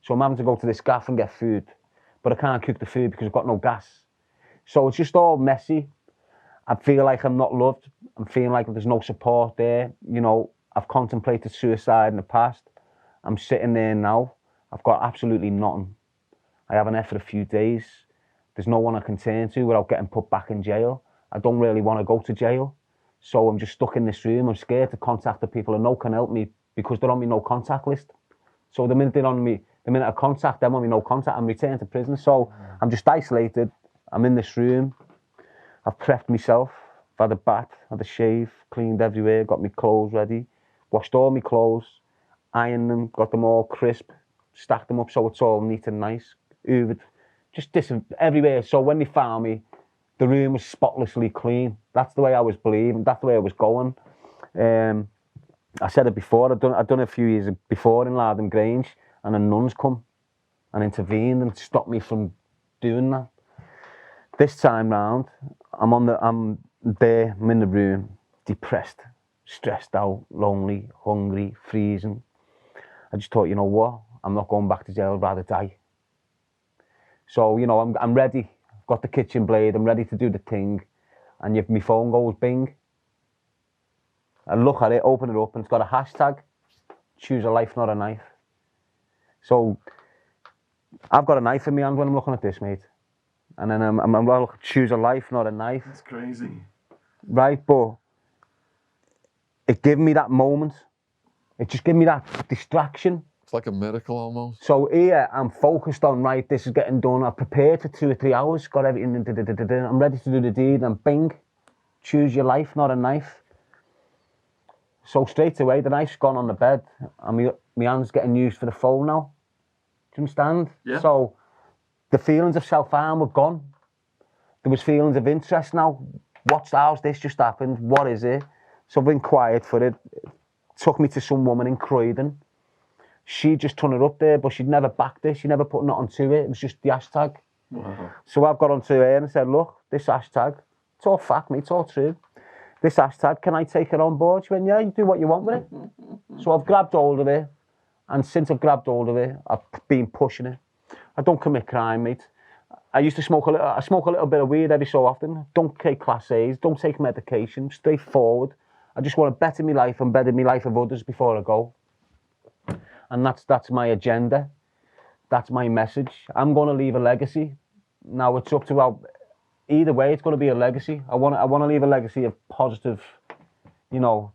So I'm having to go to this gaff and get food. But I can't cook the food because I've got no gas. So it's just all messy. I feel like I'm not loved. I'm feeling like there's no support there. I've contemplated suicide in the past. I'm sitting there now. I've got absolutely nothing. I haven't had for a few days. There's no one I can turn to without getting put back in jail. I don't really want to go to jail. So I'm just stuck in this room. I'm scared to contact the people I know can help me because they're on my no contact list. So the minute I contact them on my no contact, I'm returned to prison. So I'm just isolated. I'm in this room. I've prepped myself. I've had a bath, had a shave, cleaned everywhere, got my clothes ready, washed all my clothes, ironed them, got them all crisp, stacked them up so it's all neat and nice, hoovered, just everywhere. So when they found me, the room was spotlessly clean. That's the way I was believing. That's the way I was going. I said it before. I'd done it a few years before in Loudon Grange, and the nuns come and intervened and stopped me from doing that. This time round, I'm there. I'm in the room, depressed, stressed out, lonely, hungry, freezing. I just thought, you know what? I'm not going back to jail. I'd rather die. So I'm ready. I've got the kitchen blade. I'm ready to do the thing. And if my phone goes bing, I look at it, open it up, and it's got a hashtag, choose a life, not a knife. So I've got a knife in my hand when I'm looking at this, mate. And then I'm well, choose a life, not a knife. That's crazy. Right, but it gave me that moment It just gave me that distraction. It's like a miracle almost. So here, I'm focused on, right, this is getting done. I've prepared for 2 or 3 hours, got everything, I'm ready to do the deed, and bing, choose your life, not a knife. So straight away, the knife's gone on the bed, and my hand's getting used for the phone now. Do you understand? Yeah. So the feelings of self-harm were gone. There was feelings of interest now. How's this just happened? What is it? So I've been quiet for it. Took me to some woman in Croydon. She just turned it up there, but she'd never backed it. She never put nothing to it. It was just the hashtag. Wow. So I've got onto her and said, look, this hashtag, it's all fact, mate, it's all true. This hashtag, can I take it on board? She went, yeah, you do what you want with it. So I've grabbed hold of it, and since I've grabbed hold of it, I've been pushing it. I don't commit crime, mate. I used to smoke a little bit of weed every so often. Don't take class A's, don't take medication, straightforward. I just want to better my life and better my life of others before I go. And that's my agenda. That's my message. I'm going to leave a legacy. Now it's up to either way. It's going to be a legacy. I want to leave a legacy of positive, you know,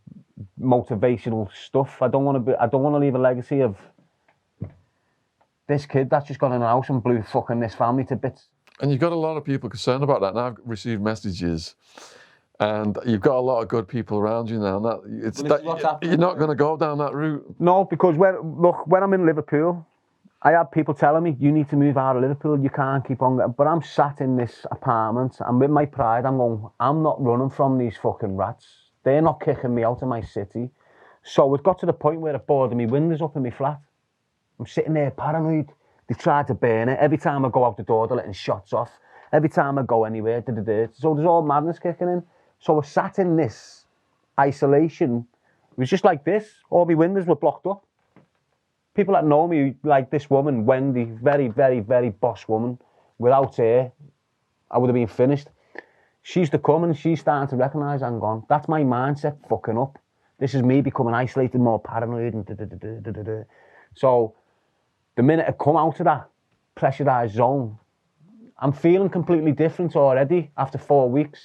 motivational stuff. I don't want to leave a legacy of this kid that's just gone in a house and blew fucking this family to bits. And you've got a lot of people concerned about that. And I've received messages, and you've got a lot of good people around you now. And you're not going to go down that route. No, because when I'm in Liverpool, I have people telling me, you need to move out of Liverpool, you can't keep on. But I'm sat in this apartment, and with my pride, I'm going, I'm not running from these fucking rats. They're not kicking me out of my city. So it got to the point where it boarded me windows up in my flat. I'm sitting there paranoid. They tried to burn it. Every time I go out the door, they're letting shots off. Every time I go anywhere, so there's all madness kicking in. So I sat in this isolation. It was just like this. All my windows were blocked up. People that know me, like this woman, Wendy, very, very, very boss woman. Without her, I would have been finished. She's to come and she's starting to recognise I'm gone. That's my mindset fucking up. This is me becoming isolated, more paranoid and So the minute I come out of that pressurised zone, I'm feeling completely different already after 4 weeks.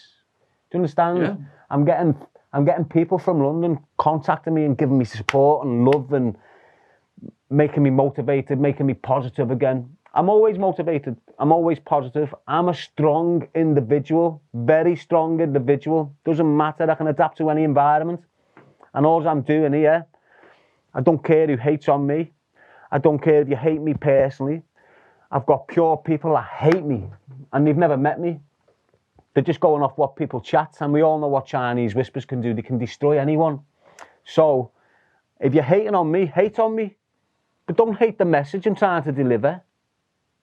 Do you understand? Yeah. I'm getting people from London contacting me and giving me support and love and making me motivated, making me positive again. I'm always motivated. I'm always positive. I'm a strong individual, very strong individual. Doesn't matter. I can adapt to any environment. And all I'm doing here, I don't care who hates on me. I don't care if you hate me personally. I've got pure people that hate me and they've never met me. They're just going off what people chat, and we all know what Chinese whispers can do. They can destroy anyone. So if you're hating on me, hate on me, but don't hate the message I'm trying to deliver.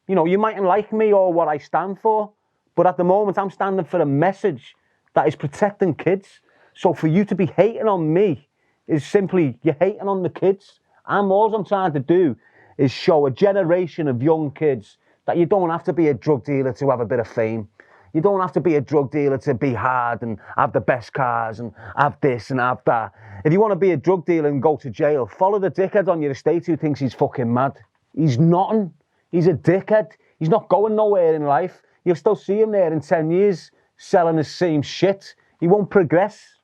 You know, you mightn't like me or what I stand for, but at the moment I'm standing for a message that is protecting kids. So for you to be hating on me is simply you're hating on the kids. All I'm trying to do is show a generation of young kids that you don't have to be a drug dealer to have a bit of fame. You don't have to be a drug dealer to be hard and have the best cars and have this and have that. If you want to be a drug dealer and go to jail, follow the dickhead on your estate who thinks he's fucking mad. He's nothing. He's a dickhead. He's not going nowhere in life. You'll still see him there in 10 years selling the same shit. He won't progress.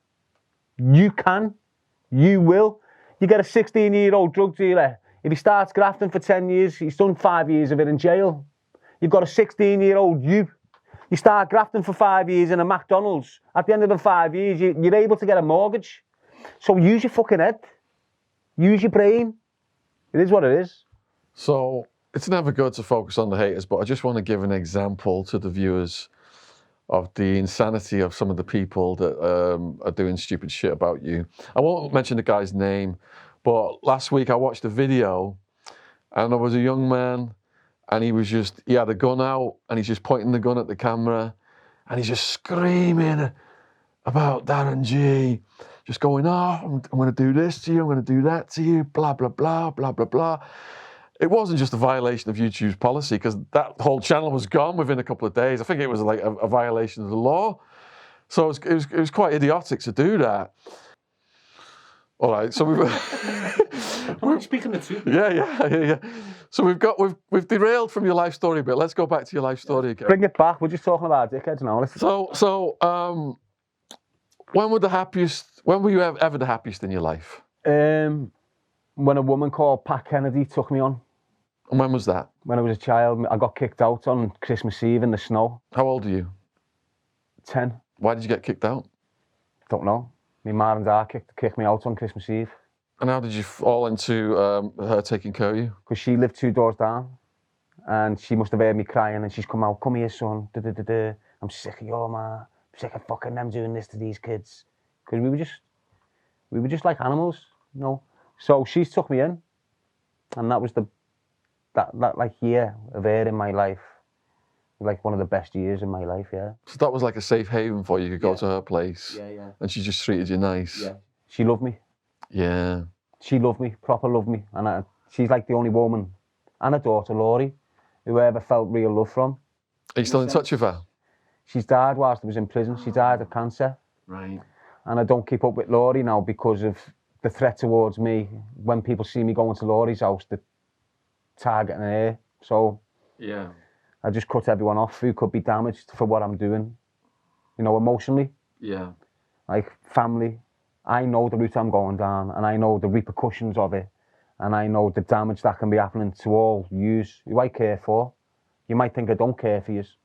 You can. You will. You get a 16-year-old drug dealer. If he starts grafting for 10 years, he's done 5 years of it in jail. You've got a 16-year-old you. You start grafting for 5 years in a McDonald's. At the end of the 5 years, you're able to get a mortgage. So use your fucking head. Use your brain. It is what it is. So it's never good to focus on the haters, but I just want to give an example to the viewers of the insanity of some of the people that are doing stupid shit about you. I won't mention the guy's name, but last week I watched a video and there was a young man and he had a gun out and he's just pointing the gun at the camera and he's just screaming about Darren G, just going, oh, I'm going to do this to you, I'm going to do that to you, blah, blah, blah, blah, blah, blah. It wasn't just a violation of YouTube's policy because that whole channel was gone within a couple of days. I think it was like a violation of the law. So it was quite idiotic to do that. All right, so we're speaking the truth. Yeah. So we've derailed from your life story a bit. Let's go back to your life story again. Bring it back. We're just talking about dickheads now. When were you ever the happiest in your life? when a woman called Pat Kennedy took me on. And when was that? When I was a child, I got kicked out on Christmas Eve in the snow. How old are you? 10. Why did you get kicked out? Don't know. My mum and dad kicked me out on Christmas Eve. And how did you fall into her taking care of you? Because she lived 2 doors down. And she must have heard me crying, and she's come out, come here, son. I'm sick of your man. I'm sick of fucking them doing this to these kids. Because we were just like animals, you know. So she took me in, and that was that like year of her in my life, like one of the best years in my life, yeah. So that was like a safe haven for you. You could go to her place. Yeah. And she just treated you nice. Yeah. She loved me. Yeah. She loved me, proper loved me. And she's like the only woman, and her daughter, Laurie, who I ever felt real love from. Are you still in touch with her? She's died whilst I was in prison. She died of cancer. Right. And I don't keep up with Laurie now because of the threat towards me. When people see me going to Laurie's house, they're targeting her. So yeah, I just cut everyone off who could be damaged for what I'm doing, you know, emotionally. Yeah. Like family. I know the route I'm going down, and I know the repercussions of it, and I know the damage that can be happening to all yous who I care for. You might think I don't care for yous,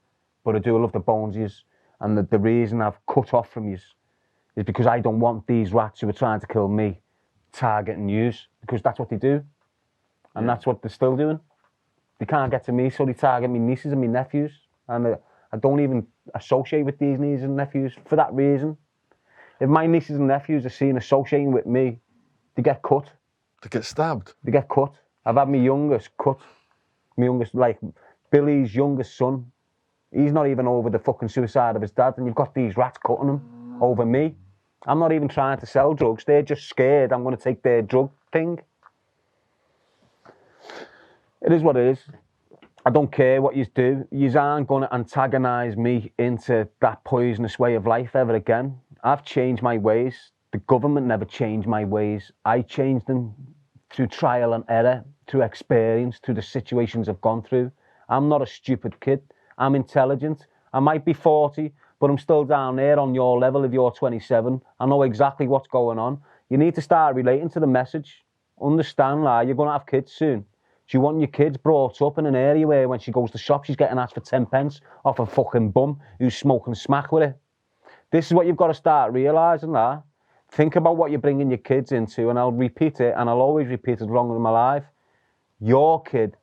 but I do love the bones of yous. And the reason I've cut off from yous is because I don't want these rats who are trying to kill me targeting yous, because that's what they do. And that's what they're still doing. They can't get to me, so they target me nieces and me nephews. And I don't even associate with these nieces and nephews for that reason. If my nieces and nephews are seen associating with me, they get cut. They get stabbed? They get cut. I've had my youngest cut. My youngest, like, Billy's youngest son. He's not even over the fucking suicide of his dad, and you've got these rats cutting him over me. I'm not even trying to sell drugs. They're just scared I'm going to take their drug thing. It is what it is. I don't care what you do. You aren't going to antagonise me into that poisonous way of life ever again. I've changed my ways. The government never changed my ways. I changed them through trial and error, through experience, through the situations I've gone through. I'm not a stupid kid. I'm intelligent. I might be 40, but I'm still down there on your level if you're 27. I know exactly what's going on. You need to start relating to the message. Understand, like, you're going to have kids soon. Do you want your kids brought up in an area where when she goes to shop, she's getting asked for 10 pence off a fucking bum who's smoking smack with it? This is what you've got to start realising, that. Think about what you're bringing your kids into, and I'll repeat it, and I'll always repeat it as long as I'm alive. Your kid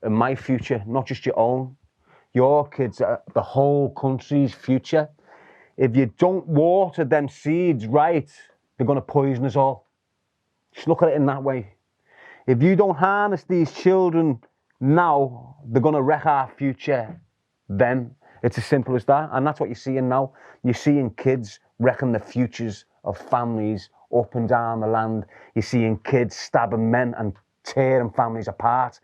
and my future, not just your own. Your kids are the whole country's future. If you don't water them seeds right, they're going to poison us all. Just look at it in that way. If you don't harness these children now, they're going to wreck our future then. It's as simple as that. And that's what you're seeing now. You're seeing kids wrecking the futures of families up and down the land. You're seeing kids stabbing men and tearing families apart.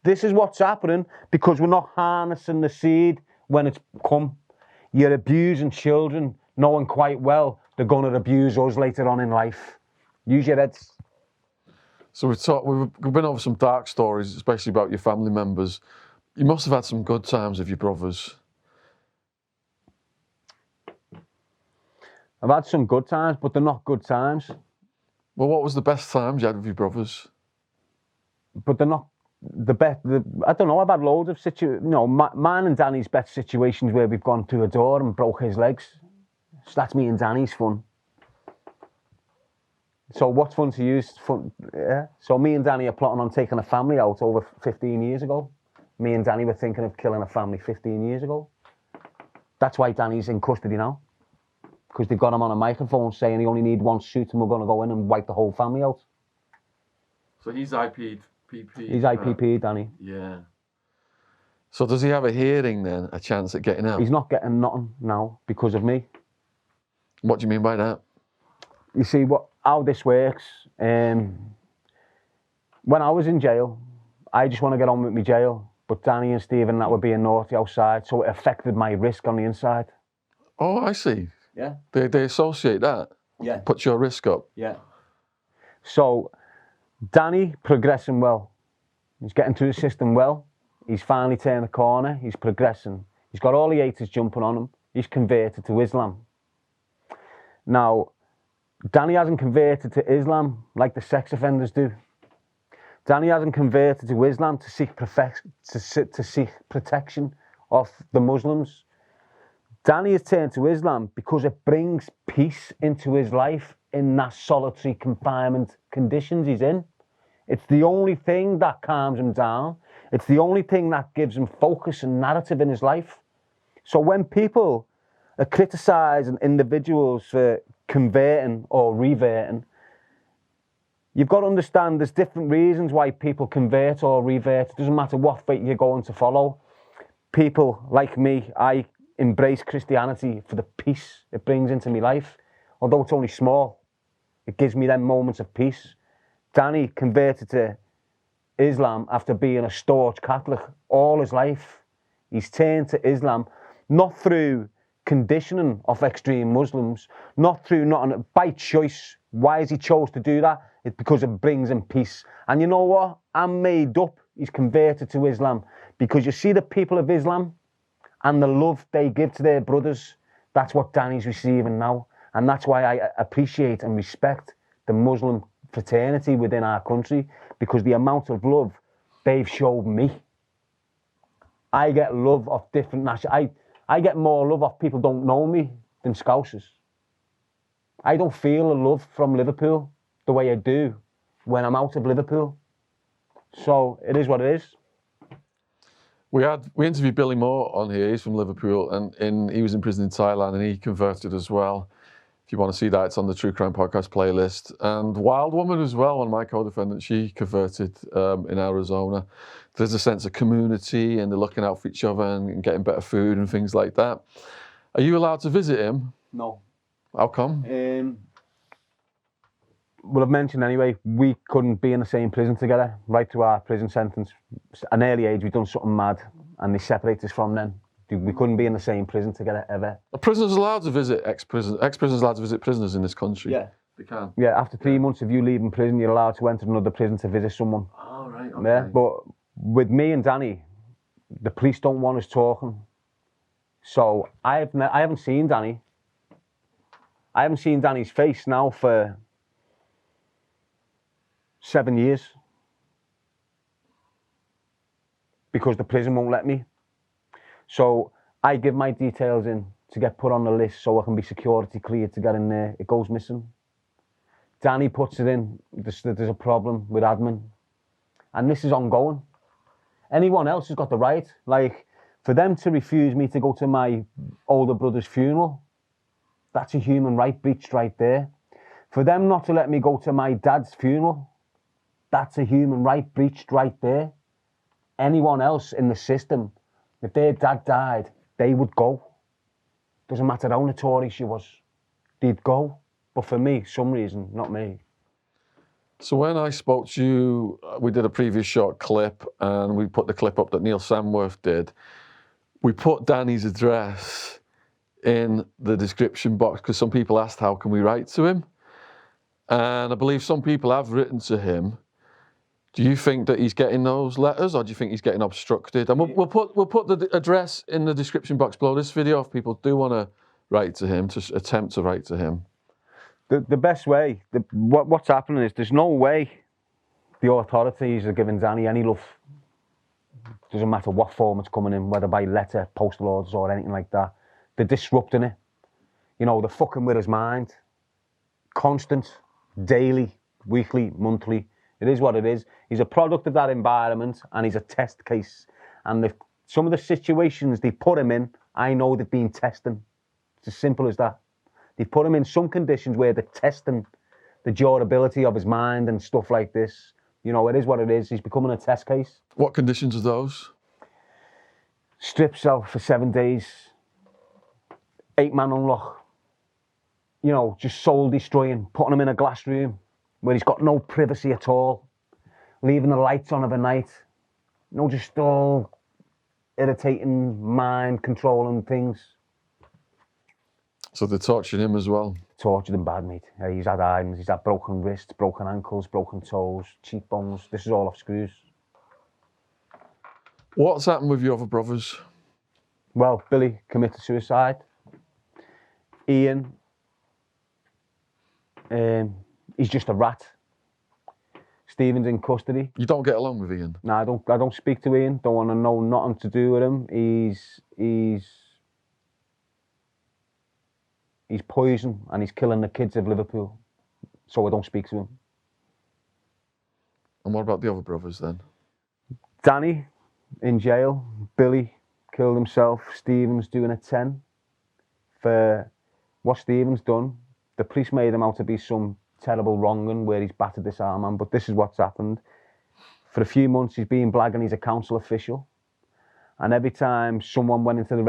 This is what's happening because we're not harnessing the seed when it's come. You're abusing children, knowing quite well they're going to abuse us later on in life. Use your heads. So we've been over some dark stories, especially about your family members. You must have had some good times with your brothers. I've had some good times, but they're not good times. Well, what was the best times you had with your brothers? But they're not the best. I don't know. I've had loads of mine and Danny's best situations where we've gone through a door and broke his legs. So that's me and Danny's fun. So what's fun to use? Fun, yeah. So me and Danny are plotting on taking a family out over 15 years ago. Me and Danny were thinking of killing a family 15 years ago. That's why Danny's in custody now. Because they've got him on a microphone saying he only needs one suit and we're going to go in and wipe the whole family out. So he's IPP. He's IPP, Danny. Yeah. So does he have a hearing then, a chance at getting out? He's not getting nothing now because of me. What do you mean by that? You see how this works. When I was in jail, I just want to get on with my jail. But Danny and Stephen, that were being naughty outside, so it affected my risk on the inside. Oh, I see. Yeah. They associate that. Yeah. Puts your risk up. Yeah. So Danny progressing well. He's getting through the system well. He's finally turned the corner. He's progressing. He's got all the haters jumping on him. He's converted to Islam. Now, Danny hasn't converted to Islam like the sex offenders do. Danny hasn't converted to Islam to seek protection of the Muslims. Danny has turned to Islam because it brings peace into his life in that solitary confinement conditions he's in. It's the only thing that calms him down. It's the only thing that gives him focus and narrative in his life. So when people are criticising individuals for converting or reverting, you've got to understand there's different reasons why people convert or revert. It doesn't matter what faith you're going to follow. People like me, I embrace Christianity for the peace it brings into my life. Although it's only small, it gives me them moments of peace. Danny converted to Islam after being a staunch Catholic all his life. He's turned to Islam, not through conditioning of extreme Muslims, not by choice. Why has he chose to do that? It's because it brings him peace. And you know what? I'm made up. He's converted to Islam because you see the people of Islam and the love they give to their brothers. That's what Danny's receiving now. And that's why I appreciate and respect the Muslim fraternity within our country, because the amount of love they've showed me. I get love of different nationalities. I get more love of people don't know me than Scousers. I don't feel a love from Liverpool the way I do when I'm out of Liverpool. So it is what it is. We interviewed Billy Moore on here. He's from Liverpool, and he was in prison in Thailand, and he converted as well. If you want to see that, it's on the True Crime Podcast playlist. And Wild Woman as well, one of my co-defendants, she converted in Arizona. There's a sense of community, and they're looking out for each other and getting better food and things like that. Are you allowed to visit him? No. How come? Well, I've mentioned anyway, we couldn't be in the same prison together right through our prison sentence. At an early age, we'd done something mad, and they separated us from them. We couldn't be in the same prison together ever. Are prisoners allowed to visit ex-prisoners? Ex-prisoners allowed to visit prisoners in this country? Yeah. They can? Yeah, after 3 months of you leaving prison, you're allowed to enter another prison to visit someone. Oh, right, okay. Yeah, but with me and Danny, the police don't want us talking. So I haven't seen Danny. I haven't seen Danny's face now for 7 years. Because the prison won't let me. So I give my details in to get put on the list so I can be security cleared to get in there. It goes missing. Danny puts it in. There's a problem with admin. And this is ongoing. Anyone else has got the right. Like, for them to refuse me to go to my older brother's funeral, that's a human right breached right there. For them not to let me go to my dad's funeral, that's a human right breached right there. Anyone else in the system, if their dad died, they would go. Doesn't matter how notorious she was, they'd go. But for me, some reason, not me. So when I spoke to you, we did a previous short clip, and we put the clip up that Neil Samworth did. We put Danny's address in the description box because some people asked, how can we write to him? And I believe some people have written to him. Do you think that he's getting those letters, or do you think he's getting obstructed? And we'll put the address in the description box below this video if people do want to write to him, to attempt to write to him. The best way, what's happening is there's no way the authorities are giving Danny any love. Doesn't matter what form it's coming in, whether by letter, postal orders or anything like that. They're disrupting it. You know, they're fucking with his mind. Constant, daily, weekly, monthly. It is what it is. He's a product of that environment, and he's a test case. And some of the situations they put him in, I know they've been testing. It's as simple as that. They put him in some conditions where they're testing the durability of his mind and stuff like this. You know, it is what it is. He's becoming a test case. What conditions are those? Strip cell for 7 days. 8-man unlock. You know, just soul destroying. Putting him in a glass room where he's got no privacy at all. Leaving the lights on of a night. You know, just all irritating, mind controlling things. So they're torturing him as well? Tortured him bad, mate. He's had irons, he's had broken wrists, broken ankles, broken toes, cheekbones. This is all off screws. What's happened with your other brothers? Well, Billy committed suicide. Ian, he's just a rat. Stephen's in custody. You don't get along with Ian? No, I don't speak to Ian. Don't want to know nothing to do with him. He's poison and he's killing the kids of Liverpool. So I don't speak to him. And what about the other brothers then? Danny in jail. Billy killed himself. Stephen's doing a 10 for what Stephen's done. The police made him out to be some terrible wrong'un where he's battered this arm man, but this is what's happened. For a few months he's been blagging he's a council official, and every time someone went into the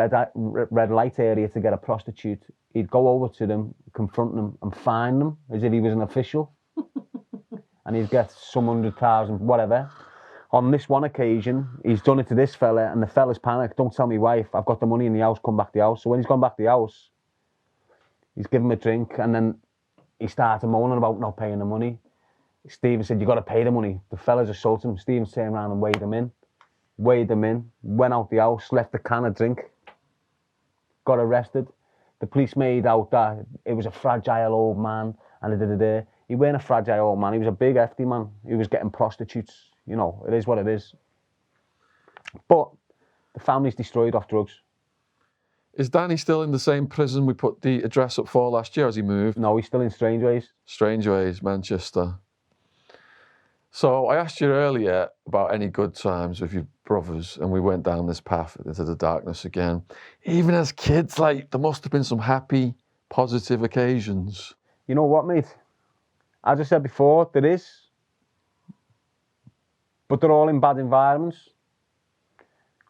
red light area to get a prostitute, he'd go over to them, confront them and fine them as if he was an official. And he'd get some 100,000 whatever. On this one occasion he's done it to this fella, and the fella's panicked. Don't tell me wife, I've got the money in the house, come back to the house. So when he's gone back to the house, he's given him a drink, and then he started moaning about not paying the money. Stephen said, you got to pay the money. The fella's assaulted him. Stephen turned around and weighed him in, went out the house, left a can of drink, got arrested. The police made out that it was a fragile old man, and he weren't a fragile old man. He was a big, hefty man. He was getting prostitutes. You know, it is what it is. But the family's destroyed off drugs. Is Danny still in the same prison we put the address up for last year? Has he moved? No, he's still in Strangeways. Strangeways, Manchester. So I asked you earlier about any good times with your brothers, and we went down this path into the darkness again. Even as kids, like, there must have been some happy, positive occasions. You know what, mate? As I said before, there is. But they're all in bad environments.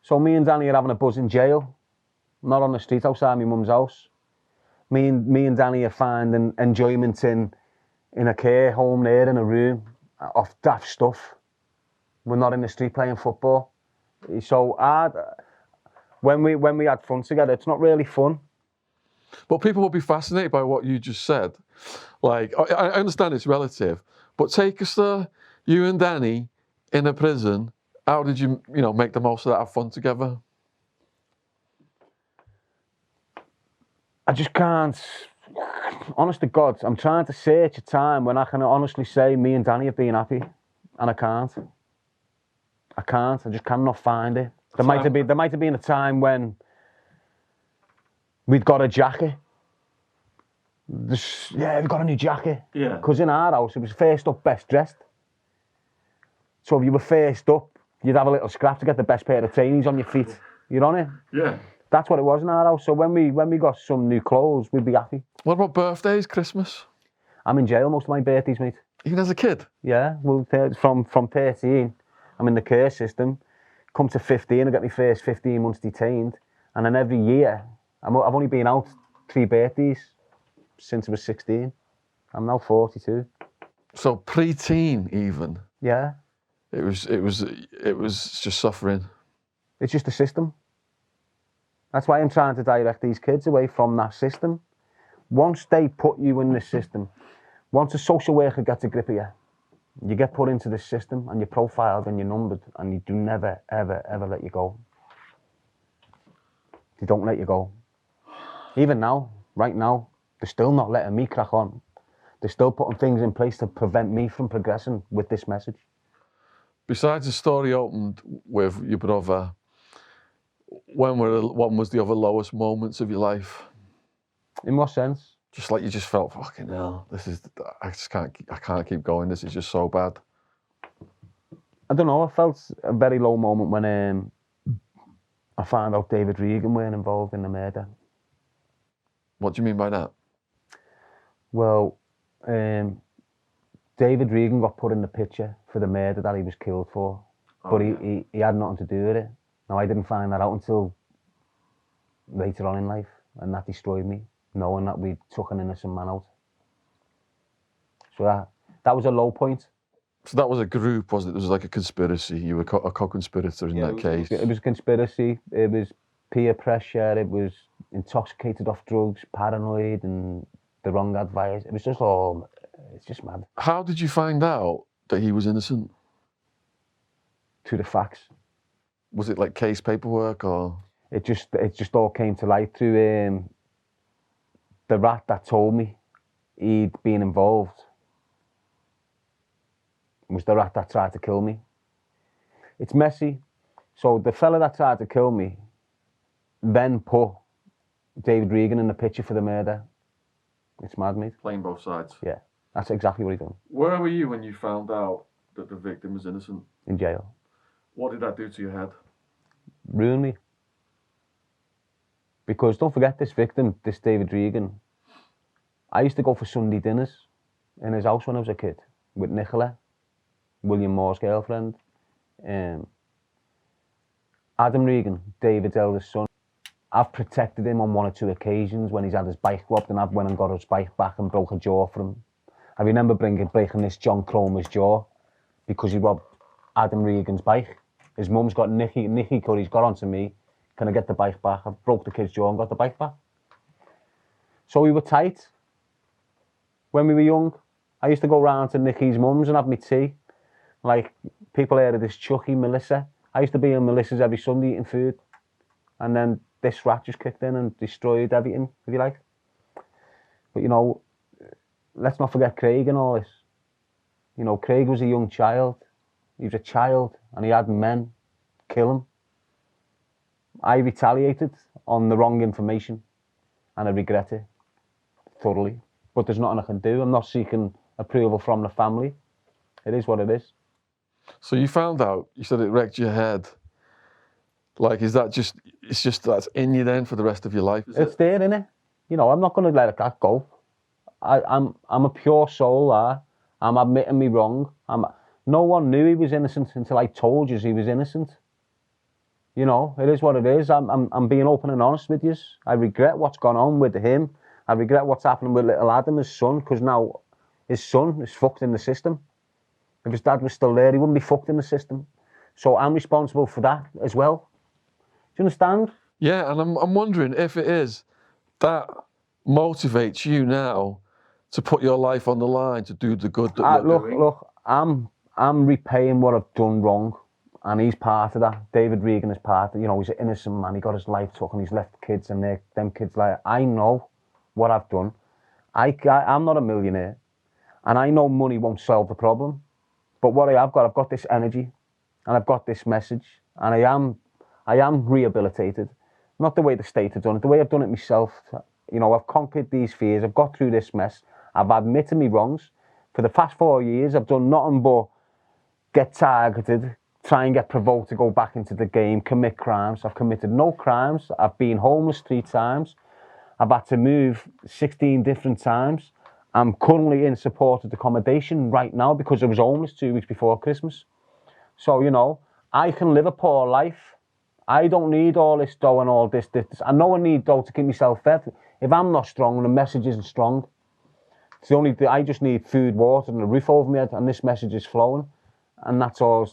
So me and Danny are having a buzz in jail. Not on the street outside my mum's house. Me and Danny are finding enjoyment in a care home there in a room of daft stuff. We're not in the street playing football. So when we had fun together, it's not really fun. But people will be fascinated by what you just said. Like, I understand it's relative, but take us to you and Danny in a prison. How did you make the most of that, have fun together? I just can't, honest to God, I'm trying to search a time when I can honestly say me and Danny have been happy, and I can't. I just cannot find it. There might have been a time when we'd got a jacket. We've got a new jacket. Yeah. Because in our house, it was first up, best dressed. So if you were first up, you'd have a little scrap to get the best pair of trainees on your feet. You're on it? Yeah. That's what it was in our house. So when we got some new clothes, we'd be happy. What about birthdays, Christmas? I'm in jail most of my birthdays, mate. Even as a kid? Yeah, well, from 13, I'm in the care system. Come to 15, I get my first 15 months detained. And then every year, I've only been out 3 birthdays since I was 16. I'm now 42. So pre-teen even? Yeah. It was just suffering. It's just a system. That's why I'm trying to direct these kids away from that system. Once they put you in this system, once a social worker gets a grip of you, you get put into this system and you're profiled and you're numbered, and you do never, ever, ever let you go. They don't let you go. Even now, right now, they're still not letting me crack on. They're still putting things in place to prevent me from progressing with this message. Besides the story opened with your brother, when was the other lowest moments of your life? In what sense? Just like you just felt, fucking hell, I can't keep going, this is just so bad. I don't know, I felt a very low moment when I found out David Regan weren't involved in the murder. What do you mean by that? Well, David Regan got put in the picture for the murder that he was killed for, but he had nothing to do with it. Now, I didn't find that out until later on in life, and that destroyed me, knowing that we took an innocent man out. So that was a low point. So that was a group, wasn't it? It was like a conspiracy. You were a co-conspirator in that case. It was a conspiracy. It was peer pressure. It was intoxicated off drugs, paranoid, and the wrong advice. It was just it's just mad. How did you find out that he was innocent? Through the facts. Was it like case paperwork or? It just all came to light through the rat that told me he'd been involved. was the rat that tried to kill me. It's messy. So the fella that tried to kill me then put David Regan in the picture for the murder. It's mad, mate. Playing both sides. Yeah, that's exactly what he done. Where were you when you found out that the victim was innocent? In jail. What did that do to your head? Ruined me. Because don't forget this victim, this David Regan. I used to go for Sunday dinners in his house when I was a kid with Nicola, William Moore's girlfriend, Adam Regan, David's eldest son. I've protected him on 1 or 2 occasions when he's had his bike robbed, and I've went and got his bike back and broke a jaw for him. I remember breaking this John Cromer's jaw because he robbed Adam Regan's bike. His mum's got Nicky Curry's got onto me. Can I get the bike back? I broke the kid's jaw and got the bike back. So we were tight. When we were young, I used to go round to Nicky's mum's and have my tea. Like, people heard of this Chucky, Melissa. I used to be in Melissa's every Sunday eating food. And then this rat just kicked in and destroyed everything, if you like. But, you know, let's not forget Craig and all this. You know, Craig was a young child. He was a child and he had men kill him. I retaliated on the wrong information and I regret it thoroughly. But there's nothing I can do. I'm not seeking approval from the family. It is what it is. So you found out, you said it wrecked your head. Like, is that just, it's just that's in you then for the rest of your life? It's there, innit? You know, I'm not going to let that go. I'm a pure soul, I'm admitting me wrong. No one knew he was innocent until I told you he was innocent. You know, it is what it is. I'm being open and honest with you. I regret what's gone on with him. I regret what's happening with little Adam, his son, because now his son is fucked in the system. If his dad was still there, he wouldn't be fucked in the system. So I'm responsible for that as well. Do you understand? Yeah, and I'm wondering if it is that motivates you now to put your life on the line, to do the good that you're doing. Look, I'm repaying what I've done wrong, and he's part of that. David Regan is part of, you know, he's an innocent man. He got his life took and he's left kids and them kids like, I know what I've done. I'm not a millionaire, and I know money won't solve the problem. But what I've got this energy, and I've got this message, and I am rehabilitated. Not the way the state have done it, the way I've done it myself. You know, I've conquered these fears. I've got through this mess. I've admitted me wrongs. For the past 4 years, I've done nothing but get targeted, try and get provoked to go back into the game, commit crimes. I've committed no crimes. I've been homeless 3 times. I've had to move 16 different times. I'm currently in supported accommodation right now because I was homeless 2 weeks before Christmas. So, you know, I can live a poor life. I don't need all this dough and all this. I know I need dough to keep myself fed. If I'm not strong and the message isn't strong, it's the only thing. I just need food, water and a roof over my head, and this message is flowing. And that's all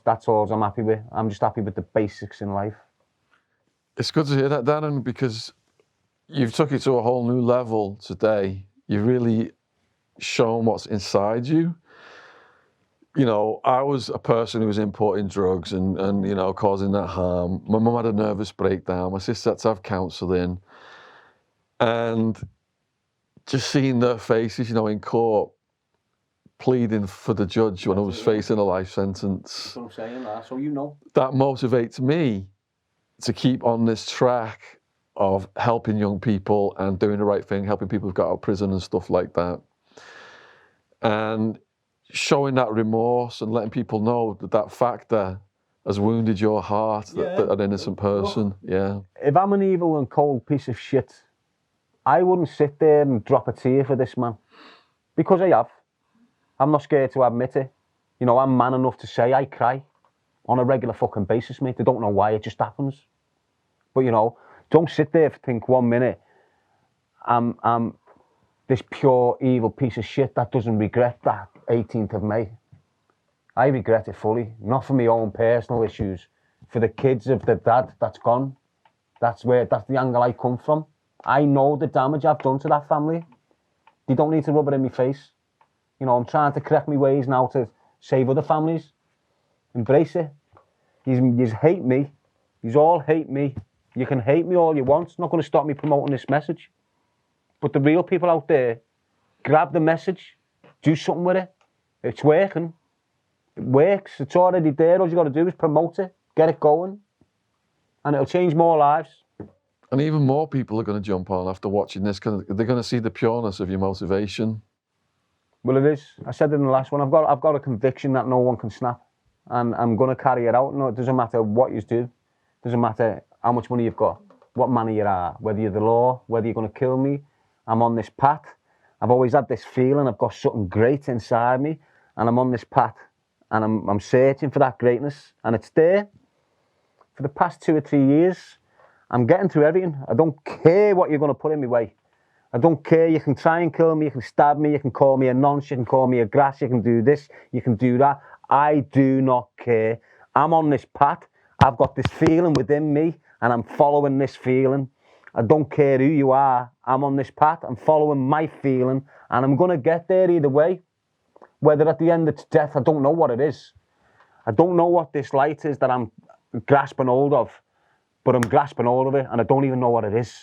I'm happy with. I'm just happy with the basics in life. It's good to hear that, Darren, because you've took it to a whole new level today. You've really shown what's inside you. You know, I was a person who was importing drugs and you know, causing that harm. My mum had a nervous breakdown. My sister had to have counselling. And just seeing their faces, you know, in court, pleading for the judge when I was facing a life sentence. That's what I'm saying, so you know. That motivates me to keep on this track of helping young people and doing the right thing, helping people who've got out of prison and stuff like that. And showing that remorse and letting people know that that factor has wounded your heart, that an innocent person, yeah. If I'm an evil and cold piece of shit, I wouldn't sit there and drop a tear for this man. Because I have. I'm not scared to admit it. You know, I'm man enough to say I cry on a regular fucking basis, mate. I don't know why, it just happens. But, you know, don't sit there and think 1 minute I'm this pure evil piece of shit that doesn't regret that 18th of May. I regret it fully, not for my own personal issues, for the kids of the dad that's gone. That's the angle I come from. I know the damage I've done to that family. They don't need to rub it in my face. You know, I'm trying to correct my ways now to save other families. Embrace it. You hate me. You all hate me. You can hate me all you want. It's not going to stop me promoting this message. But the real people out there, grab the message, do something with it. It's working. It works. It's already there. All you got to do is promote it, get it going, and it'll change more lives. And even more people are going to jump on after watching this because they're going to see the pureness of your motivation. Well, it is. I said it in the last one. I've got a conviction that no one can snap, and I'm going to carry it out. No, it doesn't matter what you do. It doesn't matter how much money you've got, what manner you are, whether you're the law, whether you're going to kill me. I'm on this path. I've always had this feeling I've got something great inside me, and I'm on this path, and I'm searching for that greatness, and it's there. For the past 2 or 3 years, I'm getting through everything. I don't care what you're going to put in my way. I don't care. You can try and kill me, you can stab me, you can call me a nonce, you can call me a grass, you can do this, you can do that. I do not care. I'm on this path. I've got this feeling within me, and I'm following this feeling. I don't care who you are. I'm on this path. I'm following my feeling, and I'm going to get there either way. Whether at the end it's death, I don't know what it is. I don't know what this light is that I'm grasping hold of, but I'm grasping hold of it, and I don't even know what it is.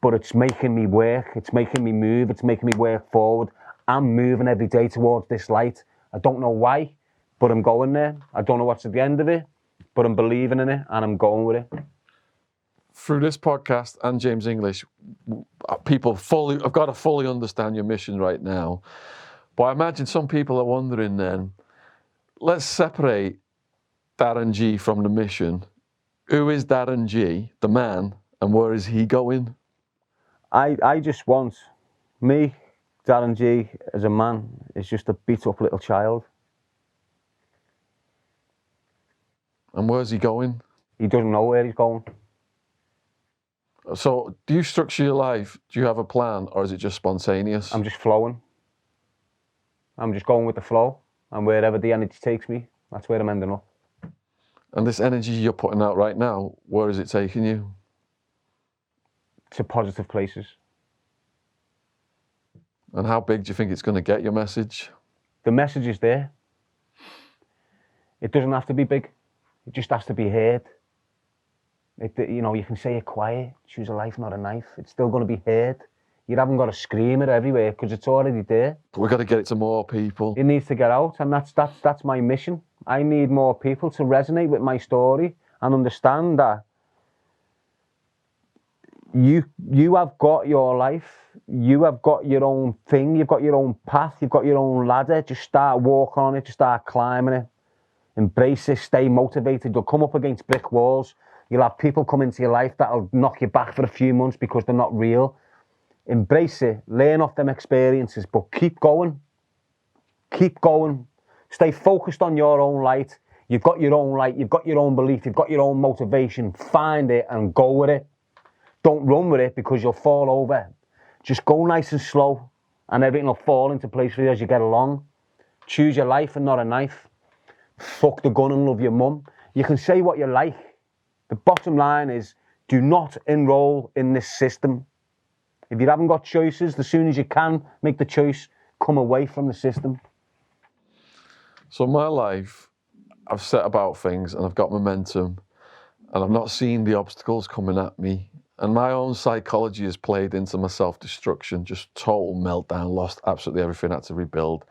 But it's making me work. It's making me move. It's making me work forward. I'm moving every day towards this light. I don't know why, but I'm going there. I don't know what's at the end of it, but I'm believing in it, and I'm going with it. Through this podcast and James English, people have got to fully understand your mission right now. But I imagine some people are wondering then, let's separate Darren G from the mission. Who is Darren G, the man, and where is he going? I just want me, Darren G, as a man, is just a beat up little child. And where's he going? He doesn't know where he's going. So do you structure your life? Do you have a plan, or is it just spontaneous? I'm just flowing. I'm just going with the flow, and wherever the energy takes me, that's where I'm ending up. And this energy you're putting out right now, where is it taking you? To positive places. And how big do you think it's going to get, your message? The message is there. It doesn't have to be big. It just has to be heard. You can say it quiet, choose a life, not a knife. It's still going to be heard. You haven't got to scream it everywhere because it's already there. But we've got to get it to more people. It needs to get out, and that's my mission. I need more people to resonate with my story and understand that you have got your life, you have got your own thing, you've got your own path, you've got your own ladder. Just start walking on it, just start climbing it. Embrace it, stay motivated. You'll come up against brick walls. You'll have people come into your life that'll knock you back for a few months because they're not real. Embrace it, learn off them experiences, but keep going. Keep going. Stay focused on your own light. You've got your own light, you've got your own belief, you've got your own motivation. Find it and go with it. Don't run with it because you'll fall over. Just go nice and slow, and everything will fall into place for you as you get along. Choose your life and not a knife. Fuck the gun and love your mum. You can say what you like. The bottom line is, do not enroll in this system. If you haven't got choices, as soon as you can make the choice, come away from the system. So in my life, I've set about things and I've got momentum, and I've not seen the obstacles coming at me. And my own psychology has played into my self-destruction, just total meltdown, lost absolutely everything, had to rebuild.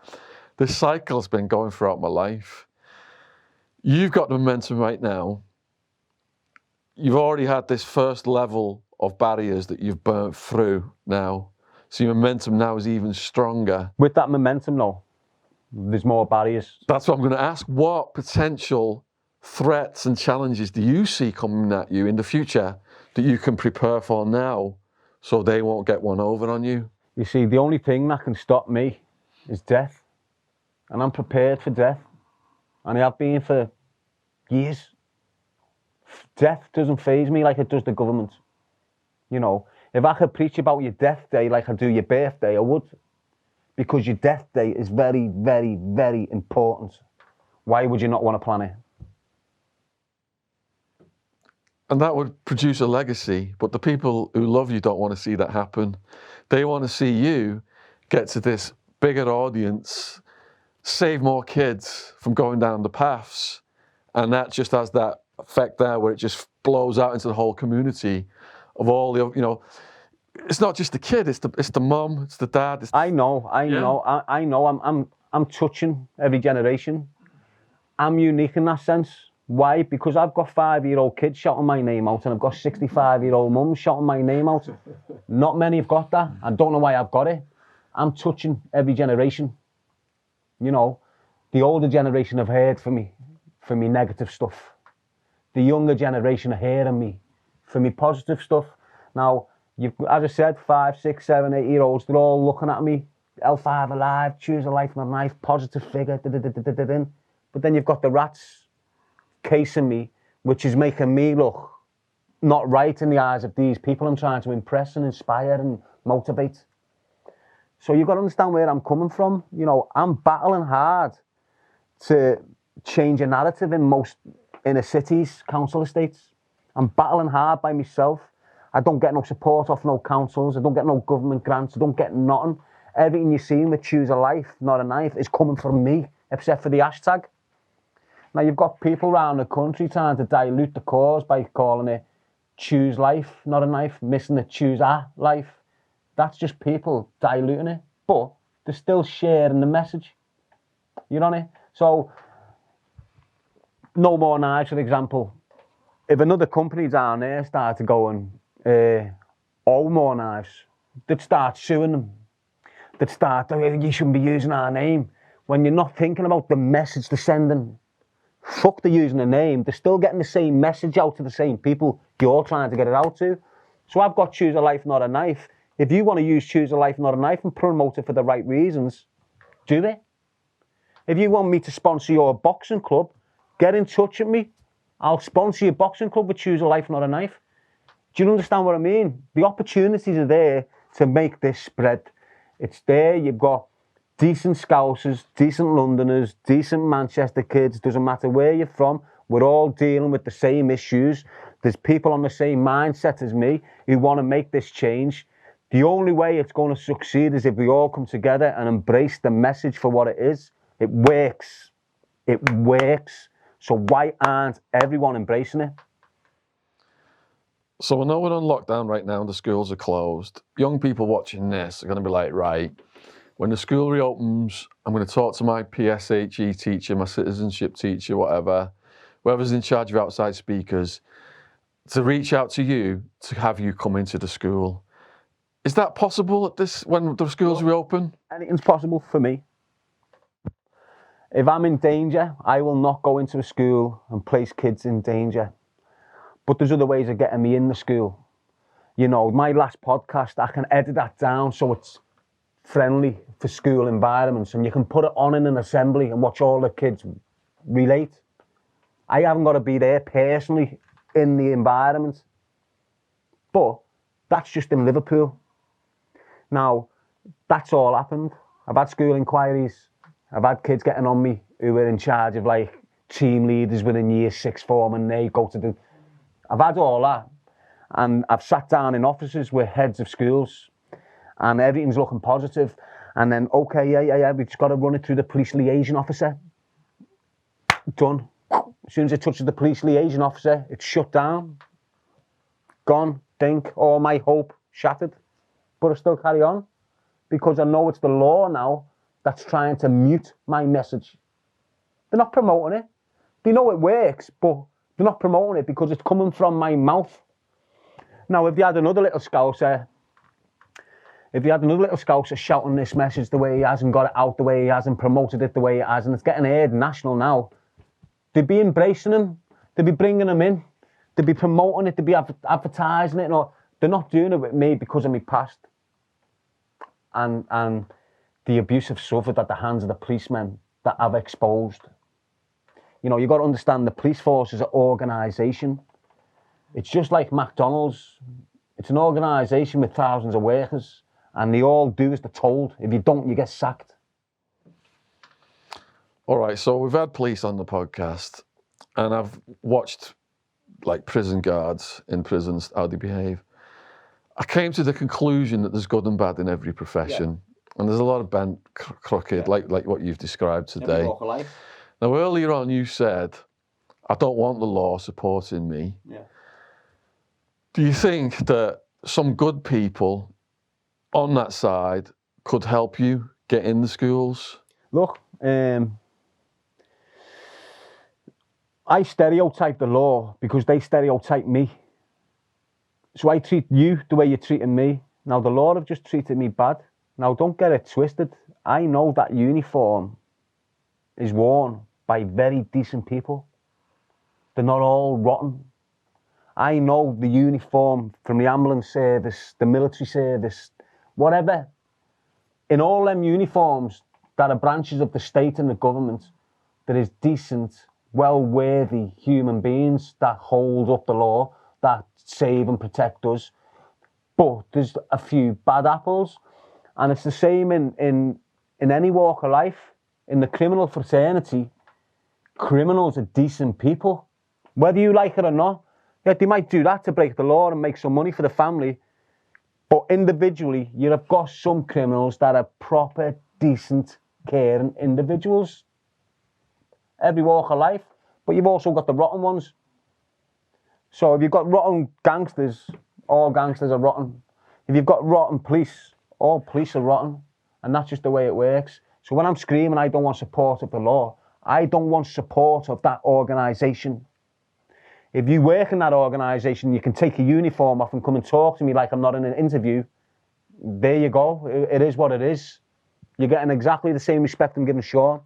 This cycle's been going throughout my life. You've got the momentum right now. You've already had this first level of barriers that you've burnt through now. So your momentum now is even stronger. With that momentum, though, there's more barriers. That's what I'm going to ask. What potential threats and challenges do you see coming at you in the future that you can prepare for now so they won't get one over on you? You see, the only thing that can stop me is death. And I'm prepared for death. And I have been for years. Death doesn't faze me like it does the government. You know, if I could preach about your death day like I do your birthday, I would. Because your death day is very, very, very important. Why would you not want to plan it? And that would produce a legacy, but the people who love you don't want to see that happen. They want to see you get to this bigger audience, save more kids from going down the paths, and that just has that effect there where it just blows out into the whole community of all the, it's not just the kid, it's the mum, it's the dad. I know. I'm touching every generation. I'm unique in that sense. Why? Because I've got 5-year-old kids shouting my name out, and I've got 65-year-old mums shouting my name out. Not many have got that. I don't know why I've got it. I'm touching every generation. You know, the older generation have heard from me negative stuff. The younger generation are hearing me for me positive stuff. Now, as I said, 5, 6, 7, 8-year-olds, they're all looking at me. L5 alive, choose a life, not a knife, positive figure. But then you've got the rats casing me, which is making me look not right in the eyes of these people I'm trying to impress and inspire and motivate. So you've got to understand where I'm coming from. You know, I'm battling hard to change a narrative in most inner cities, council estates. I'm battling hard by myself. I don't get no support off no councils. I don't get no government grants. I don't get nothing. Everything you're seeing with choose a life, not a knife, is coming from me, except for the hashtag. Now, you've got people around the country trying to dilute the cause by calling it choose life, not a knife, missing the choose a life. That's just people diluting it, but they're still sharing the message. You know what I mean? So, no more knives, for example. If another company down there started going, all more knives, they'd start suing them. They'd start, you shouldn't be using our name. When you're not thinking about the message they're sending, fuck they're using the name. They're still getting the same message out to the same people you're trying to get it out to. So I've got choose a life, not a knife. If you want to use choose a life, not a knife and promote it for the right reasons, do it. If you want me to sponsor your boxing club, get in touch with me. I'll sponsor your boxing club with choose a life, not a knife. Do you understand what I mean? The opportunities are there to make this spread. It's there. You've got decent Scousers, decent Londoners, decent Manchester kids. Doesn't matter where you're from. We're all dealing with the same issues. There's people on the same mindset as me who want to make this change. The only way it's going to succeed is if we all come together and embrace the message for what it is. It works. It works. So why aren't everyone embracing it? So I know we're on lockdown right now and the schools are closed. Young people watching this are going to be like, right, when the school reopens, I'm going to talk to my PSHE teacher, my citizenship teacher, whatever, whoever's in charge of outside speakers, to reach out to you to have you come into the school. Is that possible at this when the schools reopen? Anything's possible for me. If I'm in danger, I will not go into a school and place kids in danger. But there's other ways of getting me in the school. You know, my last podcast, I can edit that down so it's friendly for school environments, and you can put it on in an assembly and watch all the kids relate. I haven't got to be there personally in the environment. But that's just in Liverpool. Now, that's all happened. I've had school inquiries. I've had kids getting on me who were in charge of like team leaders within year 6 form, and they go to the... I've had all that. And I've sat down in offices with heads of schools and everything's looking positive. And then, okay, yeah, we've just got to run it through the police liaison officer. Done. As soon as it touches the police liaison officer, it's shut down. Gone, think, all my hope shattered. But I still carry on because I know it's the law now that's trying to mute my message. They're not promoting it. They know it works, but they're not promoting it because it's coming from my mouth. Now, if you had another little Scouser, shouting this message the way he has and got it out the way he has and promoted it the way he has, and it's getting heard national now, they'd be embracing him. They'd be bringing him in. They'd be promoting it. They'd be advertising it. No, they're not doing it with me because of my past. And the abuse I've suffered at the hands of the policemen that I've exposed. You know, you've got to understand the police force is an organisation. It's just like McDonald's. It's an organisation with thousands of workers, and they all do as they're told. If you don't, you get sacked. All right, so we've had police on the podcast, and I've watched like prison guards in prisons, how they behave. I came to the conclusion that there's good and bad in every profession, and there's a lot of bent, crooked, like what you've described today. Every walk of life. Now, earlier on, you said, I don't want the law supporting me. Yeah. Do you think that some good people on that side could help you get in the schools? Look, I stereotype the law because they stereotype me. So I treat you the way you're treating me. Now, the law have just treated me bad. Now, don't get it twisted. I know that uniform is worn by very decent people. They're not all rotten. I know the uniform from the ambulance service, the military service, whatever. In all them uniforms that are branches of the state and the government, there is decent, well-worthy human beings that hold up the law, that save and protect us. But there's a few bad apples. And it's the same in any walk of life. In the criminal fraternity, criminals are decent people. Whether you like it or not, yeah, they might do that to break the law and make some money for the family. But individually, you have got some criminals that are proper, decent, caring individuals. Every walk of life. But you've also got the rotten ones. So if you've got rotten gangsters, all gangsters are rotten. If you've got rotten police, all police are rotten. And that's just the way it works. So when I'm screaming, I don't want support of the law. I don't want support of that organisation. If you work in that organisation, you can take your uniform off and come and talk to me like I'm not in an interview. There you go. It is what it is. You're getting exactly the same respect I'm giving Sean.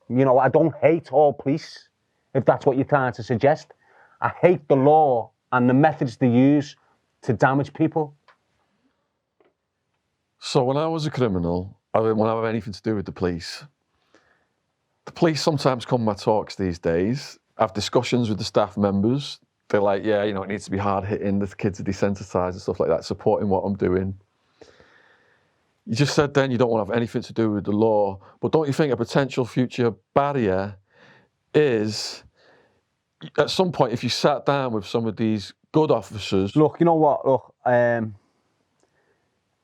You know, I don't hate all police, if that's what you're trying to suggest. I hate the law and the methods they use to damage people. So when I was a criminal, I didn't want to have anything to do with the police. The police sometimes come to my talks these days. I have discussions with the staff members. They're like, yeah, you know, it needs to be hard hitting, the kids are desensitised and stuff like that, supporting what I'm doing. You just said then you don't want to have anything to do with the law, but don't you think a potential future barrier is, at some point, if you sat down with some of these good officers... Look, you know what? Look,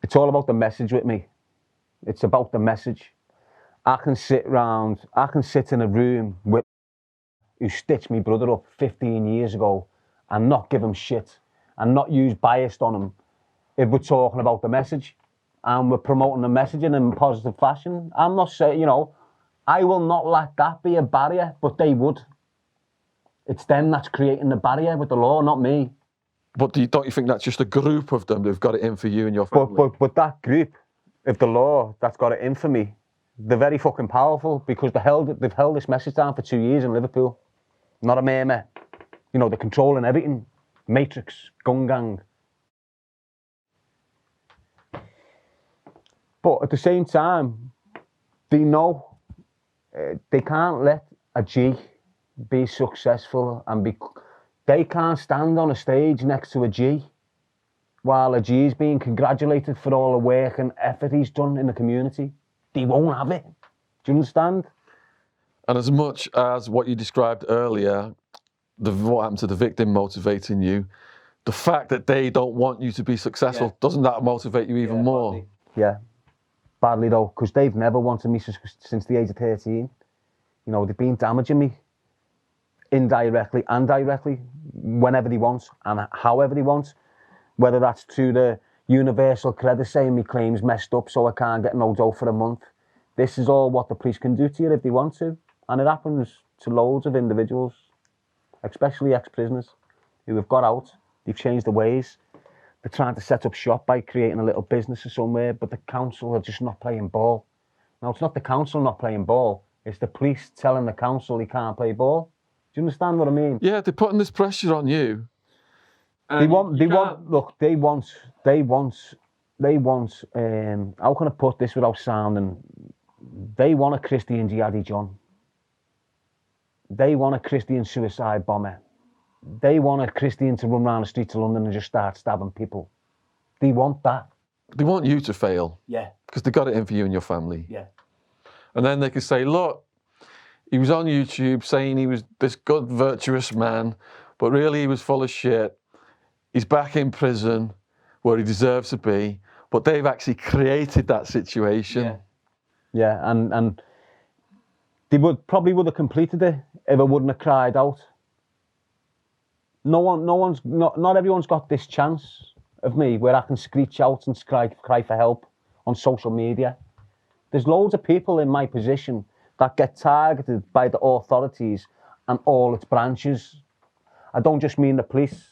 it's all about the message with me. It's about the message. I can sit in a room with who stitched my brother up 15 years ago and not give him shit and not use bias on him if we're talking about the message and we're promoting the messaging in a positive fashion. I'm not saying, you know, I will not let that be a barrier, but they would. It's them that's creating the barrier with the law, not me. But don't you think that's just a group of them that've got it in for you and your family? But that group, if the law that's got it in for me, they're very fucking powerful because they've held this message down for 2 years in Liverpool. Not a murmur. You know, they're controlling everything. Matrix, gun gang. But at the same time, they know they can't let a G be successful and be... They can't stand on a stage next to a G while a G is being congratulated for all the work and effort he's done in the community. They won't have it. Do you understand? And as much as what you described earlier, what happened to the victim motivating you, the fact that they don't want you to be successful, doesn't that motivate you even more? Badly. Yeah, badly though, because they've never wanted me since the age of 13. You know, they've been damaging me indirectly and directly, whenever they want and however they want. Whether that's to the universal credit saying my claim's messed up so I can't get no dough for a month. This is all what the police can do to you if they want to. And it happens to loads of individuals, especially ex-prisoners, who have got out, they've changed their ways. They're trying to set up shop by creating a little business or somewhere, but the council are just not playing ball. Now, it's not the council not playing ball, it's the police telling the council he can't play ball. Do you understand what I mean? Yeah, they're putting this pressure on you. They want, how can I put this without sounding, they want a Christian jihadi John. They want a Christian suicide bomber. They want a Christian to run around the streets of London and just start stabbing people. They want that. They want you to fail. Yeah. Because they got it in for you and your family. Yeah. And then they can say, look, he was on YouTube saying he was this good, virtuous man, but really he was full of shit. He's back in prison where he deserves to be, but they've actually created that situation. Yeah, and they probably would have completed it if I wouldn't have cried out. Not everyone's got this chance of me where I can screech out and cry for help on social media. There's loads of people in my position that get targeted by the authorities and all its branches. I don't just mean the police.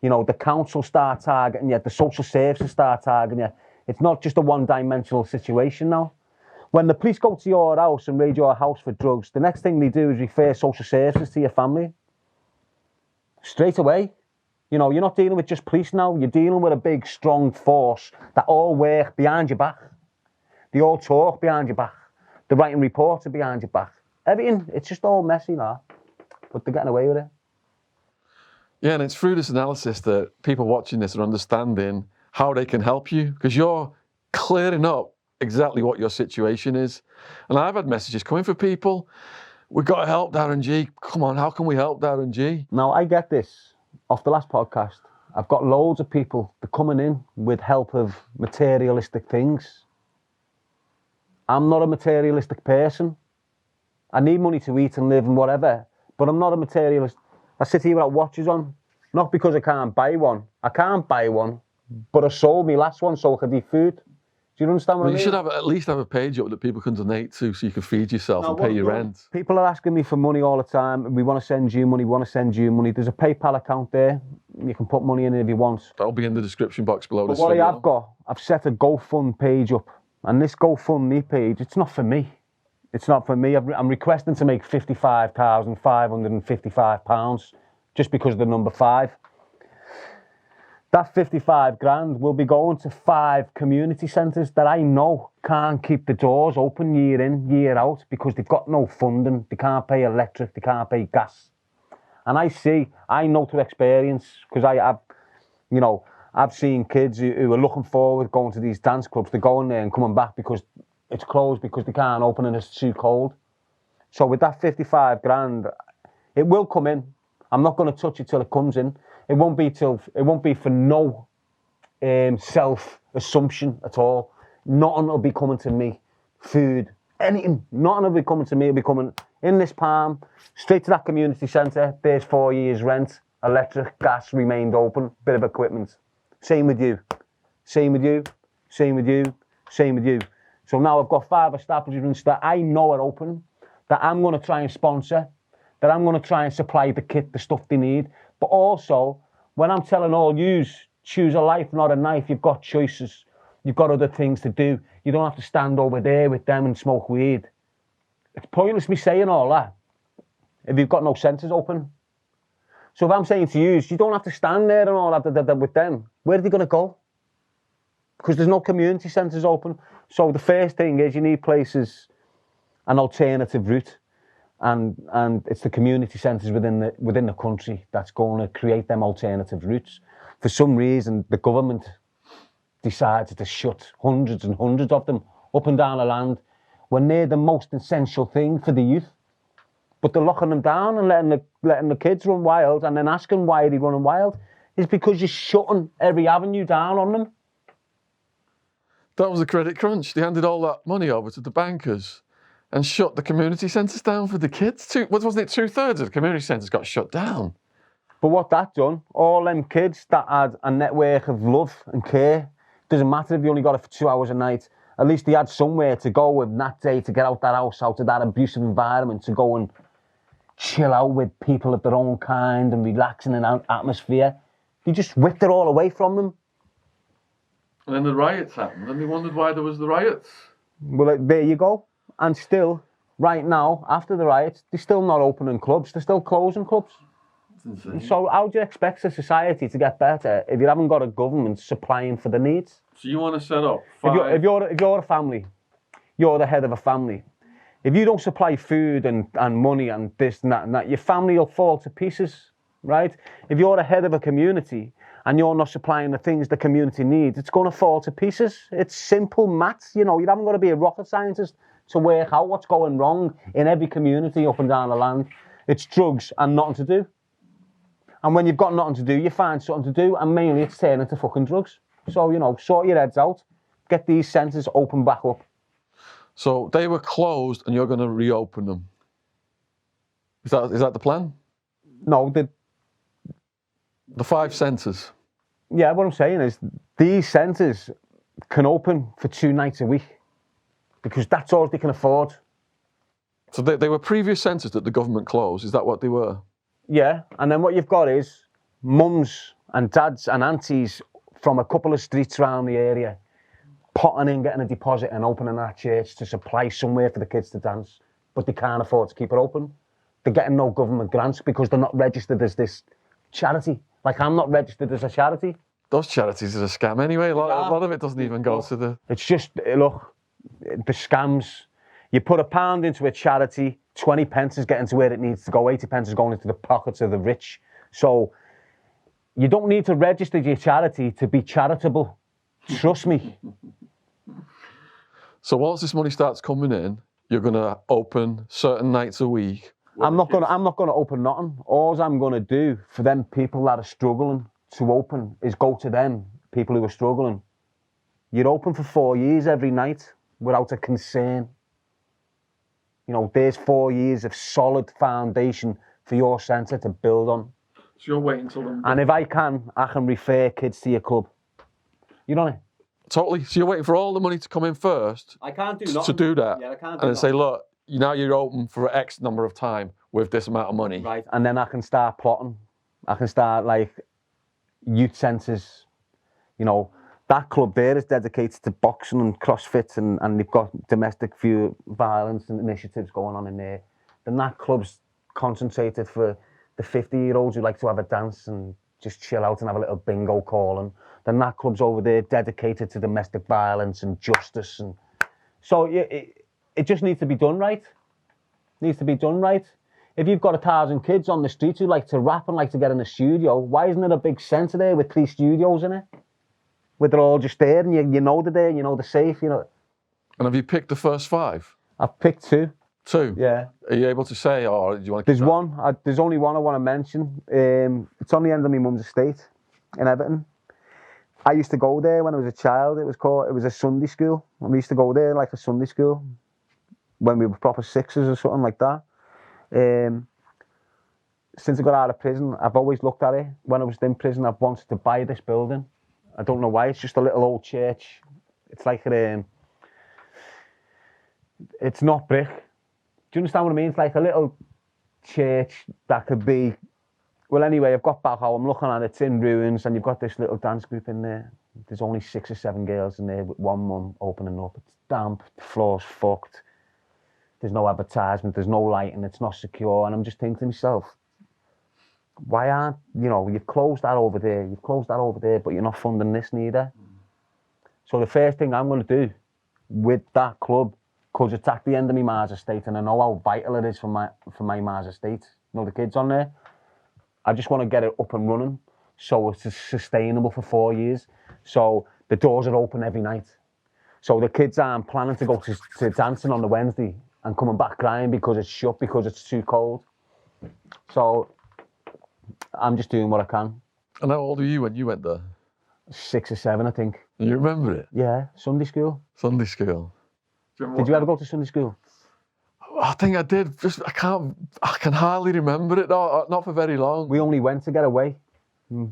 You know, the council start targeting you, the social services start targeting you. It's not just a one-dimensional situation now. When the police go to your house and raid your house for drugs, the next thing they do is refer social services to your family. Straight away. You know, you're not dealing with just police now. You're dealing with a big, strong force that all work behind your back. They all talk behind your back. They're writing reports behind your back. Everything, it's just all messy now. But they're getting away with it. Yeah, and it's through this analysis that people watching this are understanding how they can help you, because you're clearing up exactly what your situation is. And I've had messages coming for people. We've got to help Darren G. Come on, how can we help Darren G? Now, I get this off the last podcast. I've got loads of people that are coming in with help of materialistic things. I'm not a materialistic person. I need money to eat and live and whatever, but I'm not a materialist. I sit here without watches on, not because I can't buy one. I can't buy one, but I sold my last one so I could eat food. Do you understand what I mean? You should have at least have a page up that people can donate to so you can feed yourself and pay your rent. People are asking me for money all the time. We want to send you money, we want to send you money. There's a PayPal account there. You can put money in it if you want. That'll be in the description box below this video. But what I have got, I've set a GoFund page up. And this GoFundMe page, it's not for me. It's not for me. I'm requesting to make £55,555 just because of the number 5. That 55 grand will be going to 5 community centres that I know can't keep the doors open year in, year out because they've got no funding. They can't pay electric, they can't pay gas. And I know to experience, because I've seen kids who are looking forward going to these dance clubs. They're going there and coming back because it's closed because they can't open and it's too cold. So with that 55 grand, it will come in. I'm not going to touch it till it comes in. It won't be for no self-assumption at all. Nothing will be coming to me. Food, anything. Nothing will be coming to me. It'll be coming in this palm, straight to that community centre. There's 4 years rent, electric, gas remained open, bit of equipment. Same with you. Same with you. Same with you. Same with you. So now I've got 5 establishments that I know are open, that I'm going to try and sponsor, that I'm going to try and supply the kit, the stuff they need. But also, when I'm telling all yous, choose a life, not a knife, you've got choices. You've got other things to do. You don't have to stand over there with them and smoke weed. It's pointless me saying all that if you've got no centres open. So if I'm saying to yous, you don't have to stand there and all that with them. Where are they going to go? Because there's no community centres open. So the first thing is you need places, an alternative route. And it's the community centres within the country that's going to create them alternative routes. For some reason, the government decided to shut hundreds and hundreds of them up and down the land when they're the most essential thing for the youth. But they're locking them down and letting the kids run wild and then asking why they're running wild. It's because you're shutting every avenue down on them. That was a credit crunch. They handed all that money over to the bankers and shut the community centres down for the kids. Wasn't it 2/3 of the community centres got shut down? But what that done, all them kids that had a network of love and care, doesn't matter if you only got it for 2 hours a night, at least they had somewhere to go with that day to get out that house, out of that abusive environment, to go and chill out with people of their own kind and relax in an atmosphere. They just whipped it all away from them. And then the riots happened, and they wondered why there was the riots. Well, there you go. And still, right now, after the riots, they're still not opening clubs. They're still closing clubs. That's insane. So how do you expect a society to get better if you haven't got a government supplying for the needs? So you want to set up 5... If you're a family, you're the head of a family. If you don't supply food and money and this and that, your family will fall to pieces, right? If you're the head of a community and you're not supplying the things the community needs, it's going to fall to pieces. It's simple maths, you haven't got to be a rocket scientist to work out what's going wrong in every community up and down the land. It's drugs and nothing to do. And when you've got nothing to do, you find something to do, and mainly it's turning to fucking drugs. So, sort your heads out, get these centres open back up. So they were closed and you're going to reopen them. Is that the plan? No, the 5 centres. Yeah, what I'm saying is these centres can open for 2 nights a week because that's all they can afford. So they were previous centres that the government closed. Is that what they were? Yeah, and then what you've got is mums and dads and aunties from a couple of streets around the area potting in, getting a deposit and opening that church to supply somewhere for the kids to dance, but they can't afford to keep it open. They're getting no government grants because they're not registered as this charity. Like, I'm not registered as a charity. Those charities are a scam anyway. A lot of it doesn't even go to the... It's just, look, the scams. You put £1 into a charity, 20 pence is getting to where it needs to go, 80 pence is going into the pockets of the rich. So you don't need to register your charity to be charitable. Trust me. So once this money starts coming in, you're going to open certain nights a week. I'm not gonna open nothing. All I'm gonna do for them people that are struggling to open is go to them, people who are struggling. You're open for 4 years every night without a concern. You know, there's 4 years of solid foundation for your centre to build on. So you're waiting till them... And if I can refer kids to your club. You know what? Totally. So you're waiting for all the money to come in first. I can't do to nothing. do that. Yeah, I can't do and then nothing. say, look, now you're open for X number of time with this amount of money. Right. And then I can start plotting. I can start like youth centres. You know, that club there is dedicated to boxing and CrossFit and they've got domestic violence and initiatives going on in there. Then that club's concentrated for the 50-year-olds who like to have a dance and just chill out and have a little bingo calling. Then that club's over there dedicated to domestic violence and justice. And so it just needs to be done right. Needs to be done right. If you've got 1,000 kids on the street who like to rap and like to get in a studio, why isn't there a big centre there with 3 studios in it? Where they're all just there and you know they're there, you know they're safe, you know. And have you picked the first 5? I've picked 2. 2? Yeah. Are you able to say, or do you want to... There's only one I want to mention. It's on the end of my mum's estate in Everton. I used to go there when I was a child. It was a Sunday school. And we used to go there like a Sunday school when we were proper 6s or something like that. Since I got out of prison, I've always looked at it. When I was in prison, I've wanted to buy this building. I don't know why. It's just a little old church. It's like it's not brick. Do you understand what I mean? It's like a little church that could be... Well, anyway, I've got back how I'm looking at it. It's in ruins, and you've got this little dance group in there. There's only 6 or 7 girls in there with one mum opening up. It's damp, the floor's fucked. There's no advertisement, there's no lighting, it's not secure. And I'm just thinking to myself, why aren't, you know, you've closed that over there, but you're not funding this neither. So the first thing I'm going to do with that club, because it's at the end of my Mars estate, and I know how vital it is for my Mars estate. You know, the kids on there. I just want to get it up and running so it's sustainable for 4 years. So the doors are open every night. So the kids aren't planning to go to dancing on the Wednesday and coming back crying because it's shut, because it's too cold. So I'm just doing what I can. And how old were you when you went there? 6 or 7, I think. And you remember it? Yeah, Sunday school. Sunday school. Did you ever go to Sunday school? I think I did. I can hardly remember it. No, not for very long. We only went to get away. Do you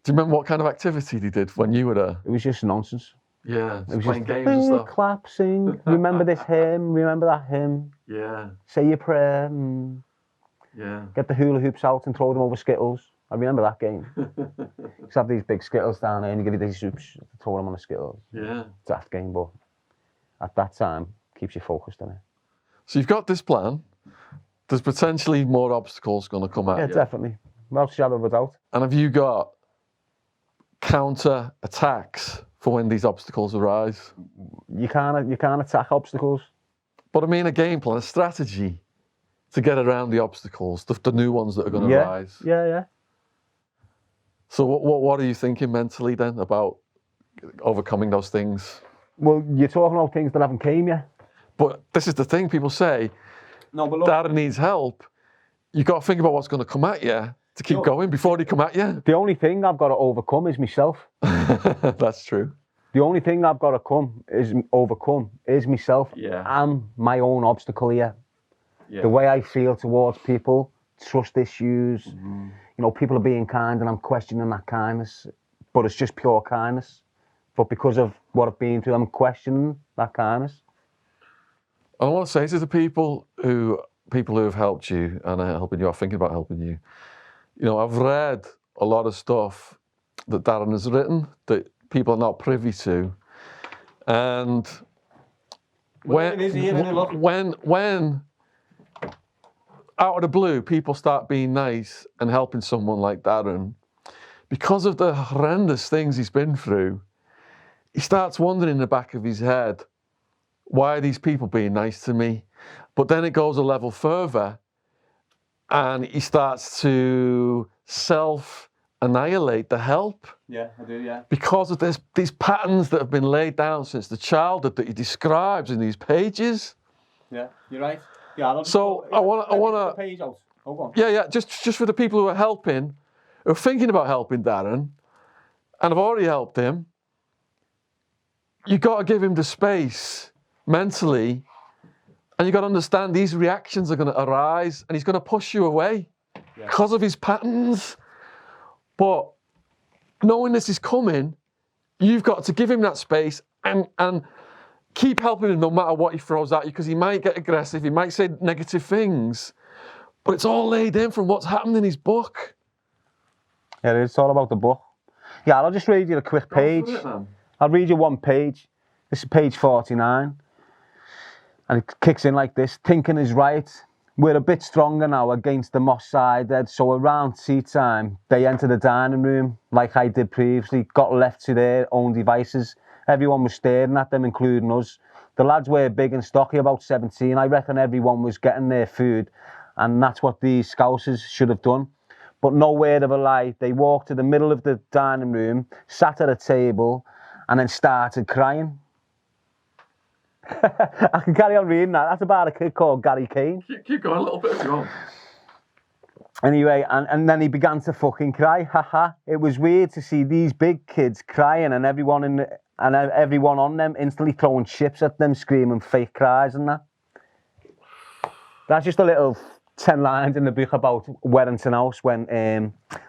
remember what kind of activity they did when you were there? It was just nonsense. Yeah, It was playing just games and stuff. clap, sing. Remember this hymn? Remember that hymn? Yeah, Say your prayer. yeah. Get the hula hoops out and throw them over Skittles. I remember that game. Just have these big Skittles down there and you give you these hoops, throw them on the Skittles. Yeah. Daft game, but at that time, keeps you focused on it. So you've got this plan. There's potentially more obstacles going to come at you. Yeah, definitely. Without a shadow of a doubt. And have you got counter attacks for when these obstacles arise? You can't attack obstacles. But I mean a game plan, a strategy to get around the obstacles, the new ones that are going to rise. Yeah. So what are you thinking mentally then about overcoming those things? Well, you're talking about things that haven't came yet. But this is the thing, people say, No, but look, Darren needs help. You've got to think about what's going to come at you to keep going before they come at you. the only thing I've got to overcome is myself. That's true. The only thing I've got to overcome is myself. Yeah. I'm my own obstacle here. Yeah. The way I feel towards people, trust issues. You know, people are being kind and I'm questioning that kindness, but it's just pure kindness. But because of what I've been through, I'm questioning that kindness. And I want to say to the people people who have helped you and are helping you, or thinking about helping you, I've read a lot of stuff that Darren has written that people are not privy to, and when out of the blue people start being nice and helping someone like Darren, because of the horrendous things he's been through, he starts wondering in the back of his head, why are these people being nice to me? But then it goes a level further and he starts to self-annihilate the help. Yeah, I do, yeah. Because of these patterns that have been laid down since the childhood that he describes in these pages. Yeah, you're right. Yeah, so I want to. Page out. Hold on. Yeah. Just for the people who are helping, who are thinking about helping Darren, and have already helped him. You got to give him the space mentally, and you got to understand these reactions are going to arise, and he's going to push you away because of his patterns. But knowing this is coming, you've got to give him that space and keep helping him no matter what he throws at you, because he might get aggressive, he might say negative things, but it's all laid in from what's happened in his book. Yeah, it's all about the book. Yeah, I'll just read you a quick page. I'll read you one page. This is page 49. And it kicks in like this. Thinking is right. We're a bit stronger now against the Moss side, so around tea time, they enter the dining room, like I did previously, got left to their own devices. Everyone was staring at them, including us. The lads were big and stocky, about 17. I reckon everyone was getting their food, and that's what these Scousers should have done. But no word of a lie, they walked to the middle of the dining room, sat at a table, and then started crying. I can carry on reading that. That's about a kid called Gary Kane. Keep going a little bit if you want. Anyway, and then he began to fucking cry. Haha. It was weird to see these big kids crying and everyone on them instantly throwing chips at them, screaming fake cries and that. That's just a little 10 lines in the book about Warrington House when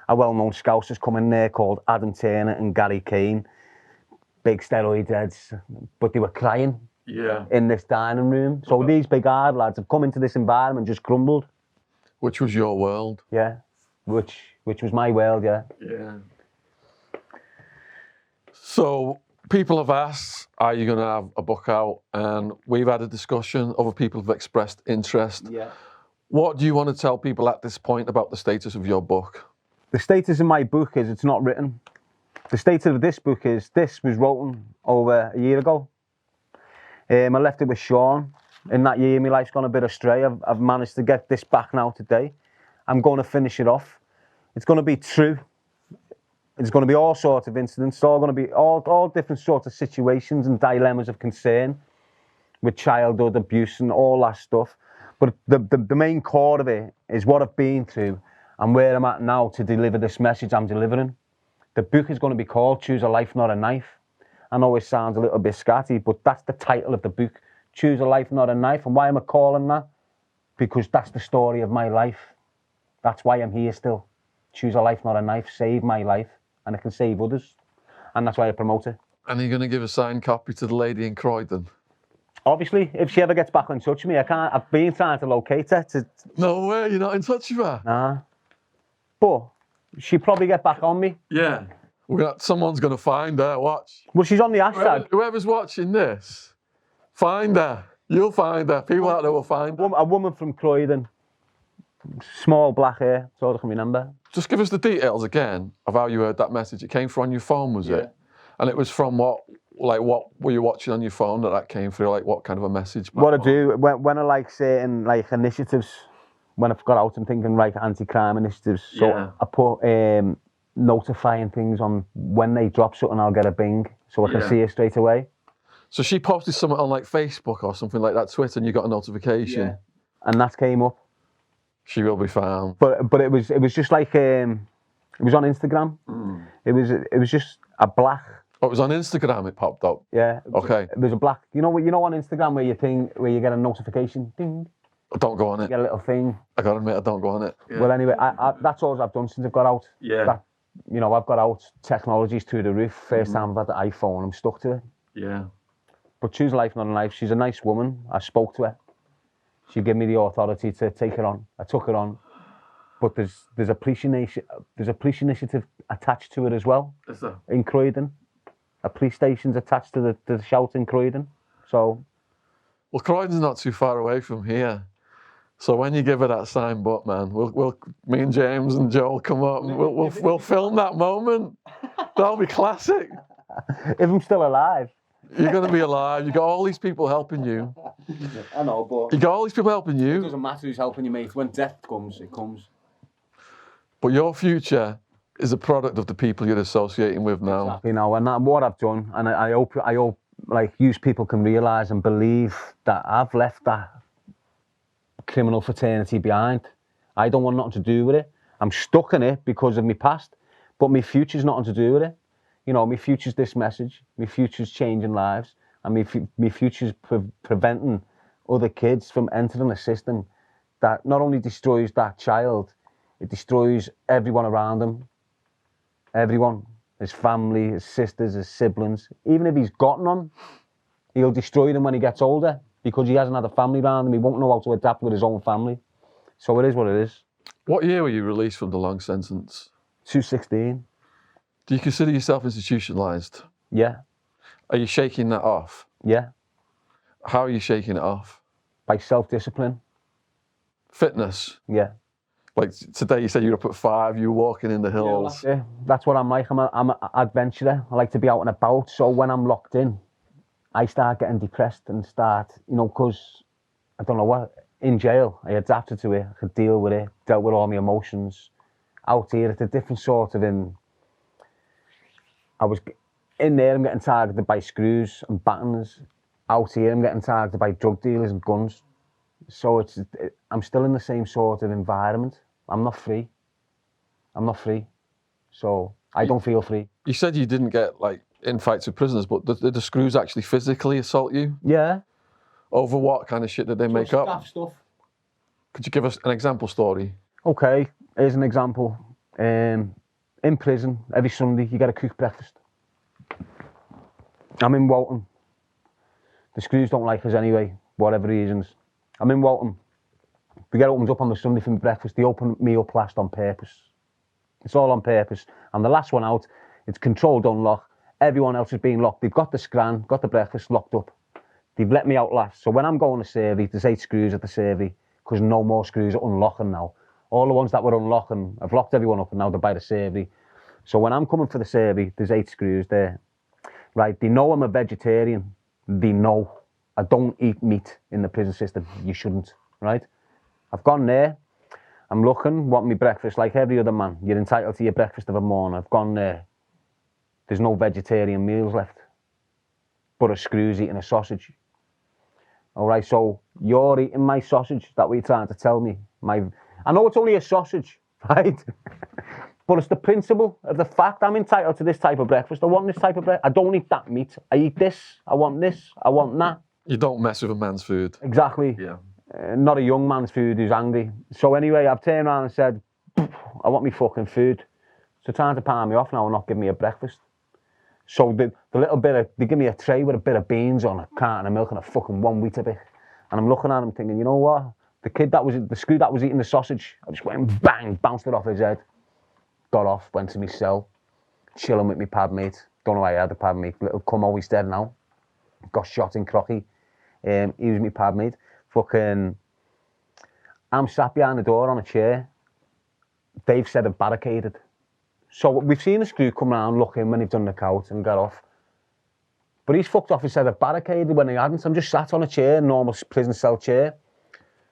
a well-known Scousers come in there called Adam Turner and Gary Kane. Big steroid heads, but they were crying. Yeah. In this dining room. So these big hard lads have come into this environment and just crumbled. Which was your world. Yeah. Which was my world, yeah. Yeah. So people have asked, are you going to have a book out? And we've had a discussion. Other people have expressed interest. Yeah. What do you want to tell people at this point about the status of your book? The status of my book is it's not written. The status of this book is this was written over a year ago. I left it with Sean. In that year, my life's gone a bit astray. I've managed to get this back now today. I'm going to finish it off. It's going to be true. It's going to be all sorts of incidents. It's all going to be all different sorts of situations and dilemmas of concern with childhood abuse and all that stuff. But the main core of it is what I've been through and where I'm at now to deliver this message I'm delivering. The book is going to be called Choose a Life, Not a Knife. I know it sounds a little bit scatty, but that's the title of the book. Choose a Life, Not a Knife. And why am I calling that? Because that's the story of my life. That's why I'm here still. Choose a life, not a knife. Save my life. And it can save others. And that's why I promote it. And are you going to give a signed copy to the lady in Croydon? Obviously, if she ever gets back in touch with me, I've been trying to locate her. No way, you're not in touch with her? Nah. But she'll probably get back on me. Yeah. Someone's going to find her, watch. Well, she's on the hashtag. Whoever's watching this, find her. You'll find her. People out there will find her. A woman from Croydon. Small black hair, that's all I can remember. Just give us the details again of how you heard that message. It came from on your phone, was it? And it was from what were you watching on your phone that came through? Like what kind of a message? What I do, when I like certain like initiatives, when I've got out, I'm thinking like anti-crime initiatives. So I put notifying things on when they drop something, I'll get a bing so I can see it straight away. So she posted something on like Facebook or something like that, Twitter, and you got a notification. Yeah. And that came up. She will be found. But it was just like it was on Instagram. It was just a black. Oh, it was on Instagram. It popped up. Yeah. Okay. It was a black. You know on Instagram where you get a notification, ding. I don't go on it. You get a little thing. I gotta admit, I don't go on it. Yeah. Well, anyway, I that's all I've done since I've got out. Yeah. I've got out. Technology's through the roof. First time I've had the iPhone, I'm stuck to it. Yeah. But Choose Life, Not a Knife. She's a nice woman. I spoke to her. She gave me the authority to take it on. I took it on. But there's a police initiative attached to it as well. Is there? In Croydon. A police station's attached to the shout in Croydon. So. Well, Croydon's not too far away from here. So when you give her that signed book, man, me and James and Joel come up and we'll film that moment. That'll be classic. If I'm still alive. You're going to be alive. You got all these people helping you. I know, but you got all these people helping you. It doesn't matter who's helping you, mate. When death comes, it comes. But your future is a product of the people you're associating with now. Exactly. Now, and that's what I've done, and I hope like you people can realise and believe that I've left that criminal fraternity behind. I don't want nothing to do with it. I'm stuck in it because of my past, but my future's nothing to do with it. You know, my future's this message. My future's changing lives, and my future's preventing other kids from entering a system that not only destroys that child, it destroys everyone around him. Everyone, his family, his sisters, his siblings. Even if he's got none, he'll destroy them when he gets older because he hasn't had a family around him. He won't know how to adapt with his own family. So it is what it is. What year were you released from the long sentence? 2016. Do you consider yourself institutionalised? Yeah. Are you shaking that off? Yeah. How are you shaking it off? By self-discipline. Fitness? Yeah. Like today you said you were up at 5, you were walking in the hills. Yeah, that's what I'm like. I'm an adventurer. I like to be out and about. So when I'm locked in, I start getting depressed and start, because I don't know what, in jail, I adapted to it. I could deal with it, dealt with all my emotions. Out here, it's a different sort of I was in there, I'm getting targeted by screws and battens. Out here, I'm getting targeted by drug dealers and guns. So I'm still in the same sort of environment. I'm not free. So I don't feel free. You said you didn't get like in fights with prisoners, but did the screws actually physically assault you? Yeah. Over what kind of shit did they make up? Daft stuff. Could you give us an example story? Okay, here's an example. In prison, every Sunday you get a cooked breakfast. I'm in Walton. The screws don't like us anyway, whatever reasons. I'm in Walton. We get opened up on the Sunday for breakfast. They open me up last on purpose. It's all on purpose. I'm the last one out. It's controlled unlock. Everyone else is being locked. They've got the scran, got the breakfast locked up. They've let me out last. So when I'm going to survey, there's 8 screws at the survey because no more screws are unlocking now. All the ones that were unlocking, I've locked everyone up and now they're by the survey. So when I'm coming for the survey, there's 8 screws there. Right, they know I'm a vegetarian. They know I don't eat meat in the prison system. You shouldn't, right? I've gone there. I'm looking, want my breakfast like every other man. You're entitled to your breakfast of a morning. I've gone there. There's no vegetarian meals left. But a screw's eating a sausage. All right, so you're eating my sausage. Is that what you're trying to tell me? I know it's only a sausage, right? But it's the principle of the fact I'm entitled to this type of breakfast. I want this type of breakfast. I don't eat that meat. I eat this. I want this. I want that. You don't mess with a man's food. Exactly. Yeah. Not a young man's food who's angry. So anyway, I've turned around and said, I want me fucking food. So trying to palm me off now and not give me a breakfast. So the little bit of, they give me a tray with a bit of beans on, a carton of milk and a fucking 1 Weetabix. And I'm looking at him thinking, you know what? The screw that was eating the sausage, I just went bang, bounced it off his head. Got off, went to my cell, chilling with my pad mate. Don't know why I had a pad mate. Little Cummo, he's dead now. Got shot in Crocky. He was my pad mate. Fucking, I'm sat behind the door on a chair. They've said I've barricaded. So we've seen the screw come round, look in when they've done the count and got off. But he's fucked off and said I've barricaded when he hadn't. I'm just sat on a chair, normal prison cell chair.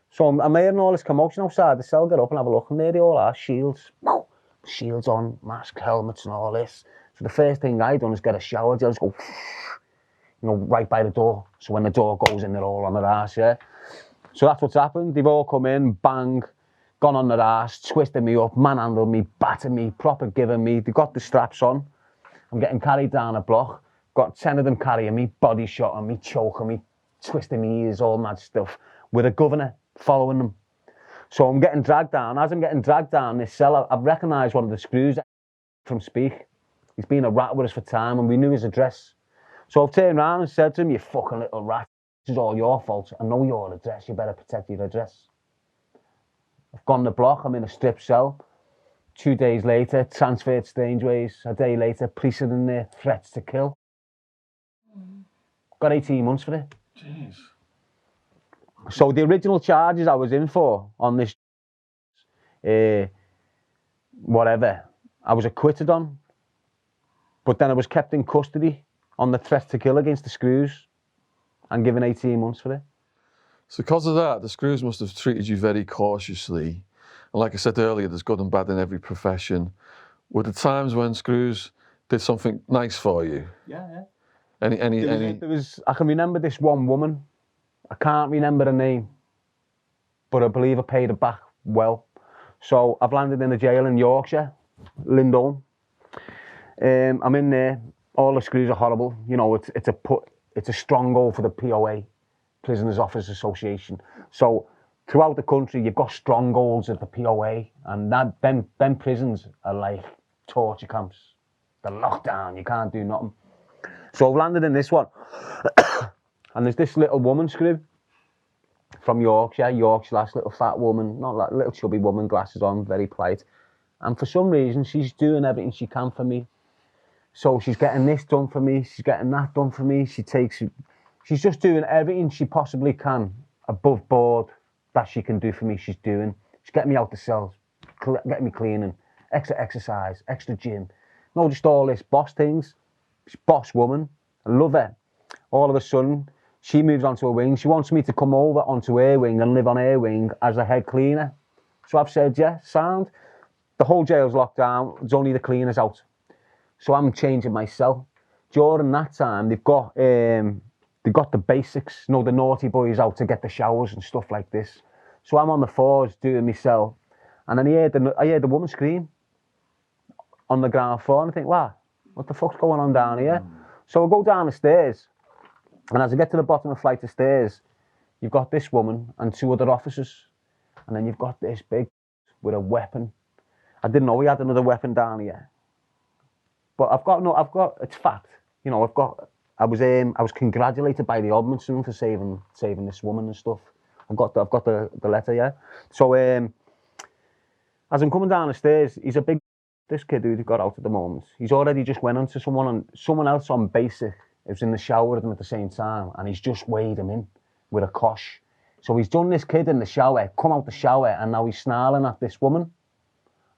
So I'm hearing all this commotion outside the cell, get up and have a look, and there they all are, shields. Shields on, mask, helmets and all this. So the first thing I done is get a shower, just go, right by the door. So when the door goes in, they're all on their arse, yeah? So that's what's happened. They've all come in, bang, gone on their arse, twisted me up, manhandled me, battered me, proper giving me. They got the straps on. I'm getting carried down a block. Got 10 of them carrying me, body shot on me, choking me, twisting me ears, all mad stuff, with a governor following them. So I'm getting dragged down. As I'm getting dragged down this cell, I've recognised one of the screws from Speak. He's been a rat with us for time and we knew his address. So I've turned around and said to him, you fucking little rat. This is all your fault. I know your address. You better protect your address. I've gone the block. I'm in a strip cell. 2 days later, transferred Strangeways. A day later, police are in there, threats to kill. Got 18 months for it. Jeez. So the original charges I was in for on this, whatever, I was acquitted on. But then I was kept in custody on the threat to kill against the Screws and given 18 months for it. So because of that, the Screws must have treated you very cautiously. And like I said earlier, there's good and bad in every profession. Were there times when Screws did something nice for you? Yeah. Any? I can remember this one woman. I can't remember her name, but I believe I paid her back well. So I've landed in a jail in Yorkshire, Lindholm. I'm in there. All the Screws are horrible. You know, it's a stronghold for the POA, Prisoners Officers Association. So throughout the country, you've got strongholds at the POA, and them prisons are like torture camps. They're locked down. You can't do nothing. So I've landed in this one, and there's this little woman Screw from Yorkshire lass, little fat woman, not like little chubby woman, glasses on, very polite. And for some reason, she's doing everything she can for me. So she's getting this done for me, she's getting that done for me. She's just doing everything she possibly can above board that she can do for me. She's getting me out the cells, getting me cleaning, extra exercise, extra gym. No, just all this boss things. She's boss woman. I love her. All of a sudden, she moves onto her wing. She wants me to come over onto her wing and live on her wing as a head cleaner. So I've said, yeah, sound. The whole jail's locked down. There's only the cleaners out. So I'm changing my cell. During that time, they've got the basics, the naughty boys out to get the showers and stuff like this. So I'm on the floors doing my cell, and then I heard the woman scream on the ground floor, and I think, wow, what the fuck's going on down here? So I go down the stairs, and as I get to the bottom of the flight of stairs, you've got this woman and 2 other officers, and then you've got this big with a weapon. I didn't know he had another weapon down here. But it's fact. You know, I was congratulated by the ombudsman for saving this woman and stuff. I've got the letter, yeah. So as I'm coming down the stairs, this kid who got out at the moment, he's already just went onto someone else on basic. It was in the shower with him at the same time, and he's just weighed him in with a kosh. So he's done this kid in the shower, come out the shower, and now he's snarling at this woman.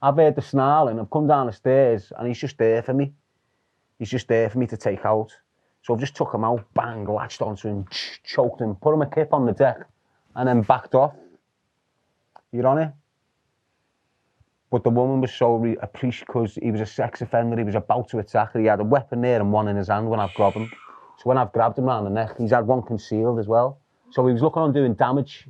I've heard the snarling, I've come down the stairs, and he's just there for me. He's just there for me to take out. So I've just took him out, bang, latched onto him, choked him, put him a kip on the deck, and then backed off. You're on it? But the woman was so appreciative because he was a sex offender, he was about to attack her. He had a weapon there and one in his hand when I've grabbed him. So when I've grabbed him around the neck, he's had one concealed as well. So he was looking on doing damage.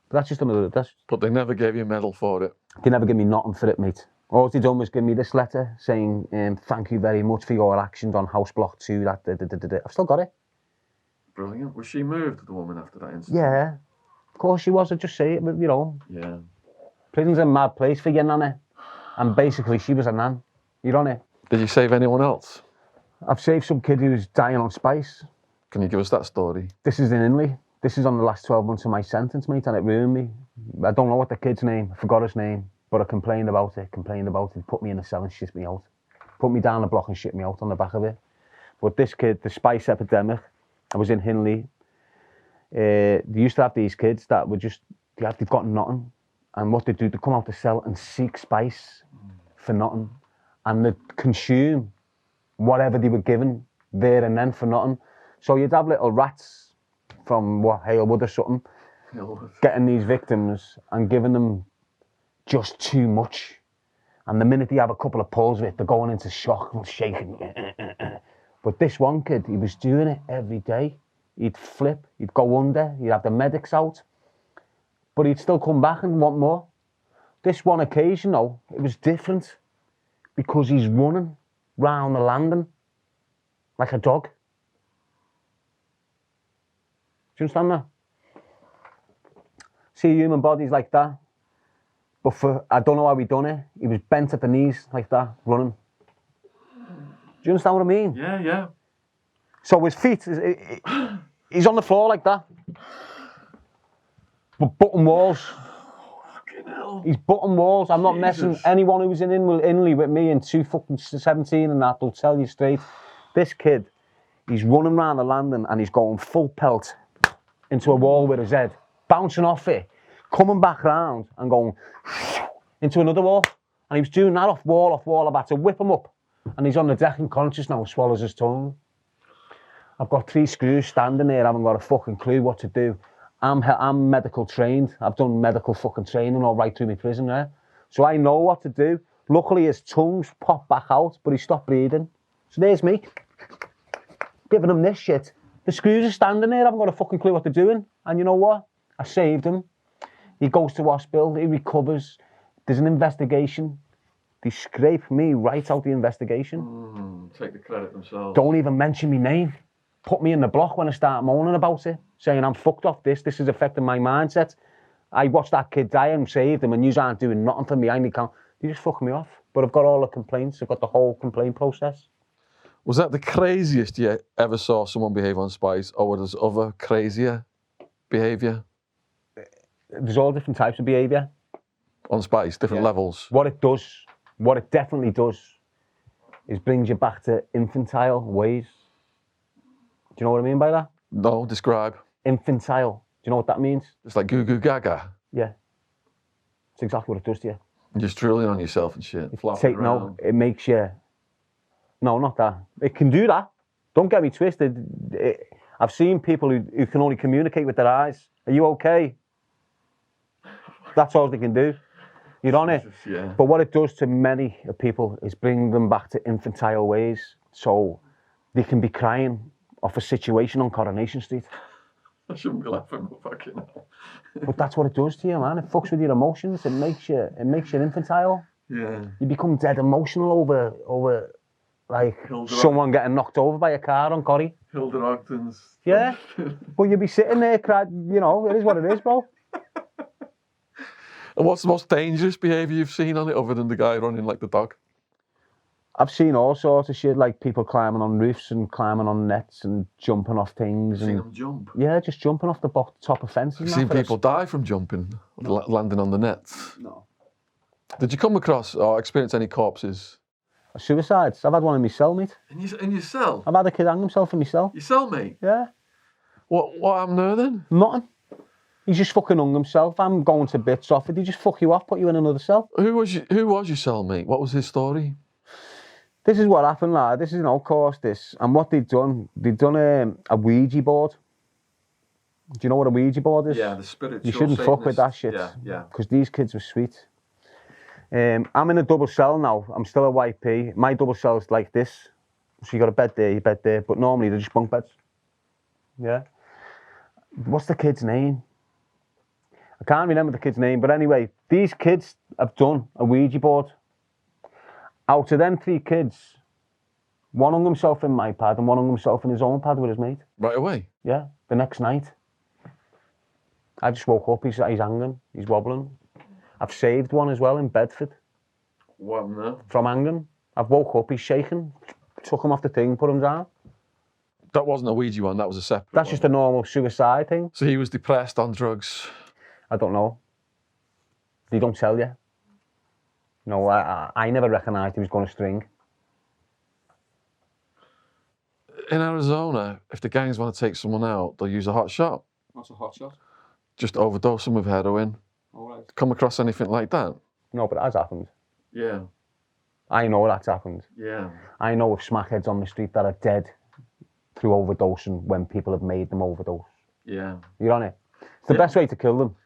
But that's just another... But they never gave you a medal for it. They never gave me nothing for it, mate. All they done was give me this letter saying, thank you very much for your actions on House Block 2. I've still got it. Brilliant. Was she moved, the woman, after that incident? Yeah. Of course she was. I just say it, but you know. Yeah. Prison's a mad place for your nanny. And basically, she was a nan. You're on it. Did you save anyone else? I've saved some kid who was dying on spice. Can you give us that story? This is in Inley. This is on the last 12 months of my sentence, mate, and it ruined me. I don't know what the kid's name, I forgot his name, but I complained about it, put me in a cell and shit me out. Put me down the block and shit me out on the back of it. But this kid, the spice epidemic, I was in Hinley. They used to have these kids that were just, they've got nothing. And what they do, they come out the cell and seek spice for nothing. And they consume whatever they were given there and then for nothing. So you'd have little rats from Halewood or something, getting these victims and giving them just too much. And the minute they have a couple of pulls of it, they're going into shock and shaking. But this one kid, he was doing it every day. He'd flip, he'd go under, he'd have the medics out, but he'd still come back and want more. This one occasion, though, it was different because he's running round the landing like a dog. Do you understand that? See, human bodies like that. But I don't know how he done it. He was bent at the knees like that, running. Do you understand what I mean? Yeah. So his feet, He's on the floor like that. But button walls. Fucking hell. He's button walls. I'm not messing. Jesus. Anyone who was in Inley with me in 2017 and that will tell you straight. This kid, he's running around the landing and he's going full pelt into a wall with his head, bouncing off it, coming back round and going into another wall. And he was doing that off wall. I've had to whip him up. And he's on the deck unconscious now, swallows his tongue. I've got 3 screws standing there, I haven't got a fucking clue what to do. I'm medical trained. I've done medical fucking training all right through my prison there. So I know what to do. Luckily his tongue's popped back out, but he stopped breathing. So there's me, giving him this shit. The screws are standing there, I haven't got a fucking clue what they're doing. And you know what? I saved him. He goes to hospital, he recovers. There's an investigation. They scrape me right out the investigation. Take the credit themselves. Don't even mention my name. Put me in the block when I start moaning about it, saying I'm fucked off this is affecting my mindset. I watched that kid die and saved him and you aren't doing nothing for me. They just fuck me off. But I've got all the complaints, I've got the whole complaint process. Was that the craziest you ever saw someone behave on Spice, or was there other crazier behaviour? There's all different types of behaviour. On Spice, different levels? What it definitely does, is brings you back to infantile ways. Do you know what I mean by that? No, describe. Infantile. Do you know what that means? It's like goo goo gaga. Yeah. It's exactly what it does to you. You're just drooling on yourself and shit. Flopping around. It makes you... No, not that. It can do that. Don't get me twisted. I've seen people who can only communicate with their eyes. Are you okay? That's all they can do. You're on it. Yeah. But what it does to many people is bring them back to infantile ways. So they can be crying off a situation on Coronation Street. I shouldn't be laughing, but fucking hell. But that's what it does to you, man. It fucks with your emotions. It makes you infantile. Yeah. You become dead emotional over like Hilda someone getting knocked over by a car on Corrie. Hilda Ogden's. Yeah. But you'll be sitting there crying, you know, it is what it is, bro. And what's the most dangerous behaviour you've seen on it, other than the guy running like the dog? I've seen all sorts of shit, like people climbing on roofs and climbing on nets and jumping off things. Seen them jump? Yeah, just jumping off the top of fences. I've seen people die from jumping, landing on the nets. No. Did you come across or experience any corpses? Suicides. I've had one in my cell, mate. In your cell? I've had a kid hang himself in my cell. Your cellmate? Yeah. What happened there then? Nothing. He just fucking hung himself. I'm going to bits off it. He just fuck you off, put you in another cell. Who was your cellmate? What was his story? This is what happened, lad. This is an old course, this. And what they'd done a Ouija board. Do you know what a Ouija board is? Yeah, the spiritual You shouldn't fuck with that shit. Yeah. Because these kids were sweet. I'm in a double cell now. I'm still a YP. My double cell's like this. So you got a bed there, your bed there. But normally they're just bunk beds. Yeah. What's the kid's name? I can't remember the kid's name. But anyway, these kids have done a Ouija board. Out of them 3 kids, one hung himself in my pad and one hung himself in his own pad with his mate. Right away? Yeah, the next night. I just woke up, he's hanging, he's wobbling. I've saved one as well in Bedford. What now? From hanging. I've woke up, he's shaking, took him off the thing, put him down. That wasn't a Ouija one, that was a separate That's one. just a normal suicide thing. So he was depressed on drugs? I don't know. They don't tell you. No, I never recognised he was going to string. In Arizona, if the gangs want to take someone out, they'll use a hot shot. What's a hot shot? Just overdose them with heroin. All right. Come across anything like that? No, but it has happened. Yeah. I know that's happened. Yeah. I know of smackheads on the street that are dead through overdosing when people have made them overdose. Yeah. You're on it. It's the best way to kill them.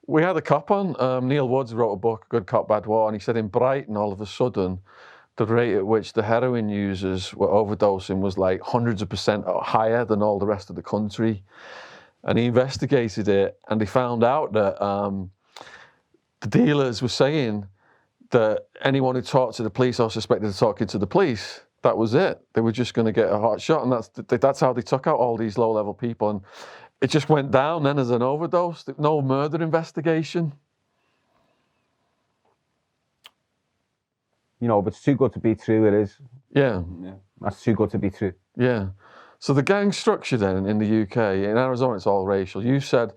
We had a cop on, Neil Woods wrote a book, Good Cop, Bad War, and he said in Brighton, all of a sudden, the rate at which the heroin users were overdosing was like hundreds of % higher than all the rest of the country. And he investigated it, and he found out that the dealers were saying that anyone who talked to the police or suspected of talking to the police, that was it. They were just going to get a hot shot, and that's how they took out all these low-level people. And it just went down then as an overdose. No murder investigation. You know, but it's too good to be true, it is. Yeah. Yeah. That's too good to be true. Yeah. So the gang structure then in the UK, in Arizona, it's all racial. You said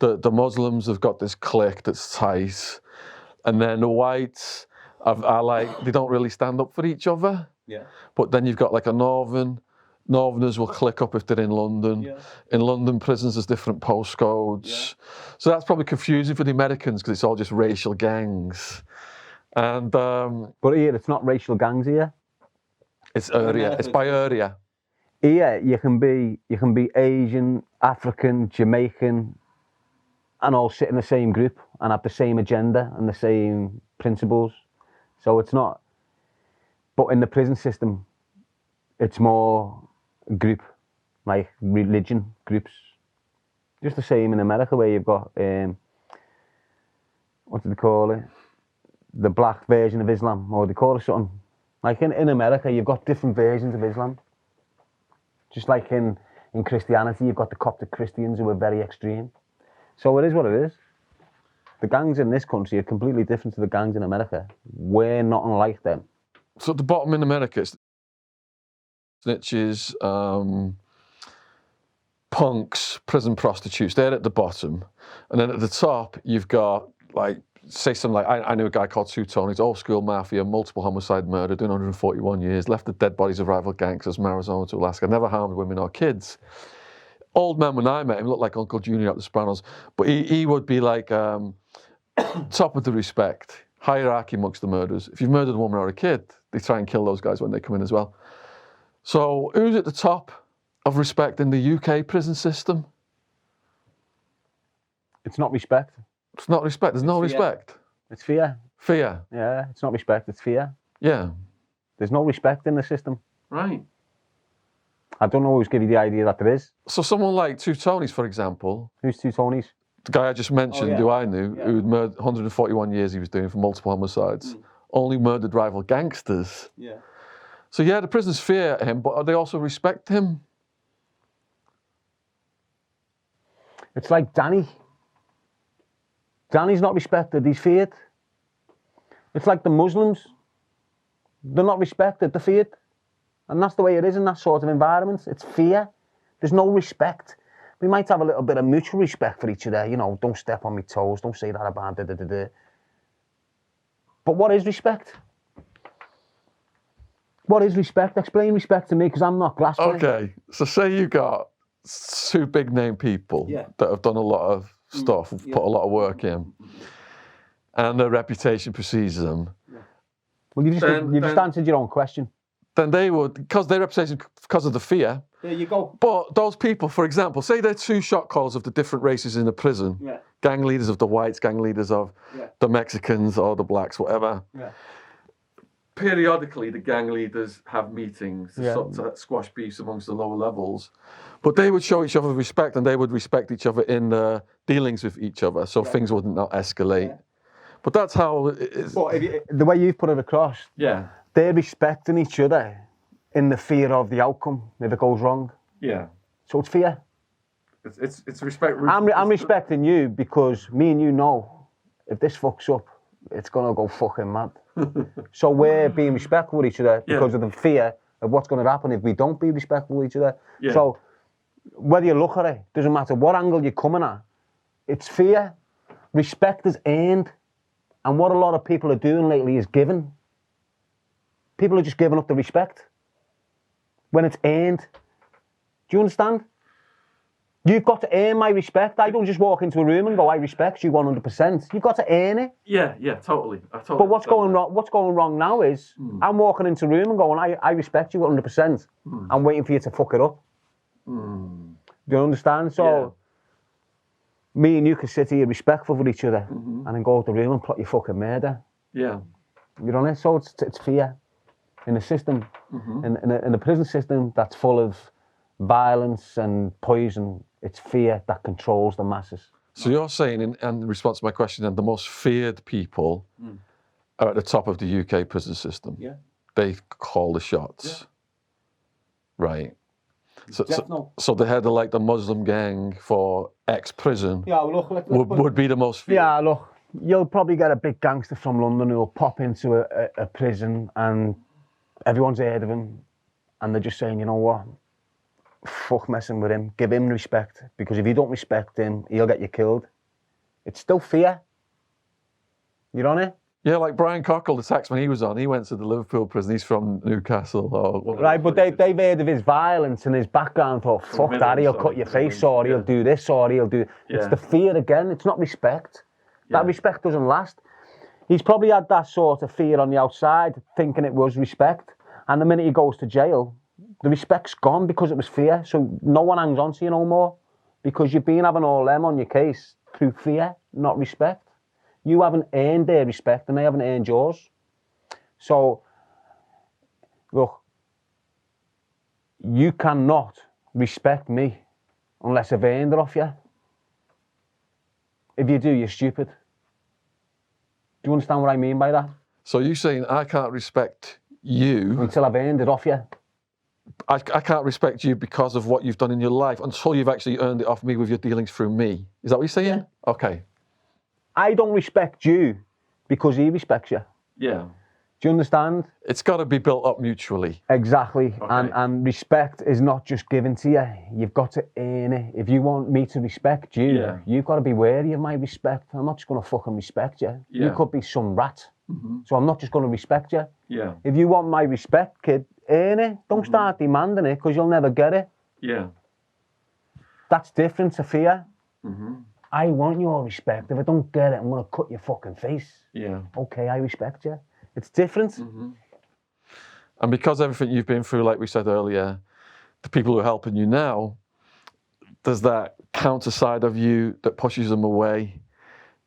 that the Muslims have got this clique that's tight, and then the whites are like, they don't really stand up for each other. Yeah. But then you've got like a Northerners will click up if they're in London. Yeah. In London prisons, there's different postcodes. Yeah. So that's probably confusing for the Americans because it's all just racial gangs. And But here, it's not racial gangs here. it's area. It's by area. Here, you can be Asian, African, Jamaican, and all sit in the same group and have the same agenda and the same principles. So it's not. But in the prison system, it's more group, like religion groups. Just the same in America, where you've got what do they call it? The black version of Islam, or they call it something. Like in America, you've got different versions of Islam. Just like in Christianity, you've got the Coptic Christians who are very extreme. So it is what it is. The gangs in this country are completely different to the gangs in America. We're not unlike them. So at the bottom in America, it's snitches, punks, prison prostitutes. They're at the bottom. And then at the top, you've got, like, say something like, I knew a guy called Two Tonys, old school mafia, multiple homicide murder, doing 141 years, left the dead bodies of rival gangsters from Arizona to Alaska, never harmed women or kids. Old man, when I met him, looked like Uncle Junior at the Sopranos, but he would be like top of the respect, hierarchy amongst the murderers. If you've murdered a woman or a kid, they try and kill those guys when they come in as well. So who's at the top of respect in the UK prison system? It's not respect. It's not respect. There's no fear. respect. It's fear. Fear. Yeah, it's not respect, it's fear. Yeah. There's no respect in the system. Right. I don't always give you the idea that there is. So someone like Two Tonys, for example, Who's Two Tonys? the guy I just mentioned, yeah. who I knew, Yeah. who had murdered 141 years he was doing for multiple homicides, only murdered rival gangsters. Yeah. So yeah, the prisoners fear him, but they also respect him. It's like Danny. Danny's not respected, he's feared. It's like the Muslims. They're not respected, they're feared. And that's the way it is in that sort of environment. It's fear. There's no respect. We might have a little bit of mutual respect for each other, you know, don't step on my toes, don't say that about da. But what is respect? What is respect? Explain respect to me, because I'm not grasping it. Okay, so say you got two big name people Yeah. that have done a lot of stuff, put a lot of work in, and their reputation precedes them. Well, you just answered your own question. Then they would, because their reputation, because of the fear. There you go. But those people, for example, say they're two shot callers of the different races in the prison, Yeah. gang leaders of the whites, gang leaders of the Mexicans or the blacks, whatever. Yeah. Periodically, the gang leaders have meetings to Yeah. sort of squash beefs amongst the lower levels. But they would show each other respect, and they would respect each other in their dealings with each other, so things wouldn't not escalate. Yeah. But that's how it is. But if you, The way you've put it across, Yeah, they're respecting each other in the fear of the outcome if it goes wrong. yeah. So it's fear. It's respect. I'm respecting you because me and you know if this fucks up, it's gonna go fucking mad. So we're being respectful with each other because of the fear of what's gonna happen if we don't be respectful with each other. Yeah. So whether you look at it, doesn't matter what angle you're coming at, it's fear. Respect is earned. And what a lot of people are doing lately is giving. People are just giving up the respect when it's earned. Do you understand? You've got to earn my respect. I don't just walk into a room and go, I respect you 100%. You've got to earn it. Yeah, totally. But what's going wrong? What's going wrong now is I'm walking into a room and going, I respect you 100%. I'm waiting for you to fuck it up. Do you understand? So me and you can sit here respectful for each other and then go to the room and plot your fucking murder. Yeah. You know, so it's fear in the system, in the prison system that's full of violence and poison. It's fear that controls the masses. So you're saying, in response to my question, then the most feared people are at the top of the UK prison system. Yeah. They call the shots. Right. So the head of like the Muslim gang for ex-prison yeah, well, look, would be the most feared. Yeah, look, you'll probably get a big gangster from London who'll pop into a prison and everyone's heard of him and they're just saying, you know what, fuck messing with him. Give him respect, because if you don't respect him, he'll get you killed. It's still fear. You on it? Yeah, like Brian Cockle, the taxman he was on, he went to the Liverpool prison. He's from Newcastle. Right, but they've heard of his violence and his background. Thought, fuck that, he'll cut your face, or he'll do this, or he'll do... It's the fear again, it's not respect. That respect doesn't last. He's probably had that sort of fear on the outside, thinking it was respect. And the minute he goes to jail, the respect's gone because it was fear. So no one hangs on to you no more, because you've been having all them on your case through fear, not respect. You haven't earned their respect and they haven't earned yours. So, look, you cannot respect me unless I've earned it off you. If you do, you're stupid. Do you understand what I mean by that? So you're saying I can't respect you... Until I've earned it off you. I can't respect you because of what you've done in your life until you've actually earned it off me with your dealings through me. Is that what you're saying? Yeah. Okay. I don't respect you because he respects you. Yeah. Do you understand? It's got to be built up mutually. Exactly. Okay. And respect is not just given to you. You've got to earn it. If you want me to respect you, you've got to be wary of my respect. I'm not just going to fucking respect you. Yeah. You could be some rat. So I'm not just going to respect you. Yeah. If you want my respect, kid, earn it. Don't start demanding it, because you'll never get it. Yeah. That's different to fear. I want your respect. If I don't get it, I'm going to cut your fucking face. Yeah. Okay, I respect you. It's different. And because everything you've been through, like we said earlier, the people who are helping you now, there's that counter side of you that pushes them away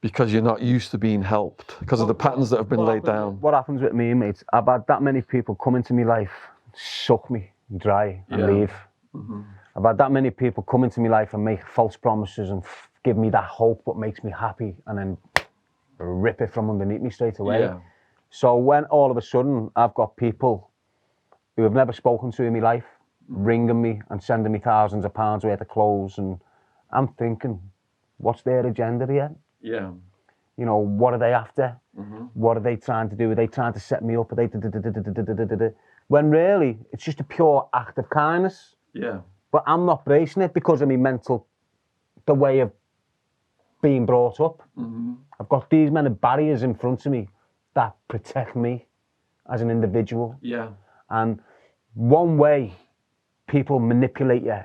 because you're not used to being helped, because of the patterns that have been laid down. What happens with me, mates, I've had that many people come into my life, suck me dry and leave. I've had that many people come into my life and make false promises and give me that hope what makes me happy, and then rip it from underneath me straight away. Yeah. So when all of a sudden I've got people who have never spoken to in my life ringing me and sending me thousands of pounds worth of clothes, and I'm thinking, what's their agenda here? Yeah. You know, what are they after? What are they trying to do? Are they trying to set me up? Are they... When really, it's just a pure act of kindness. Yeah. But I'm not bracing it because of my mental, the way of being brought up. I've got these many barriers in front of me that protect me as an individual. Yeah. And one way people manipulate you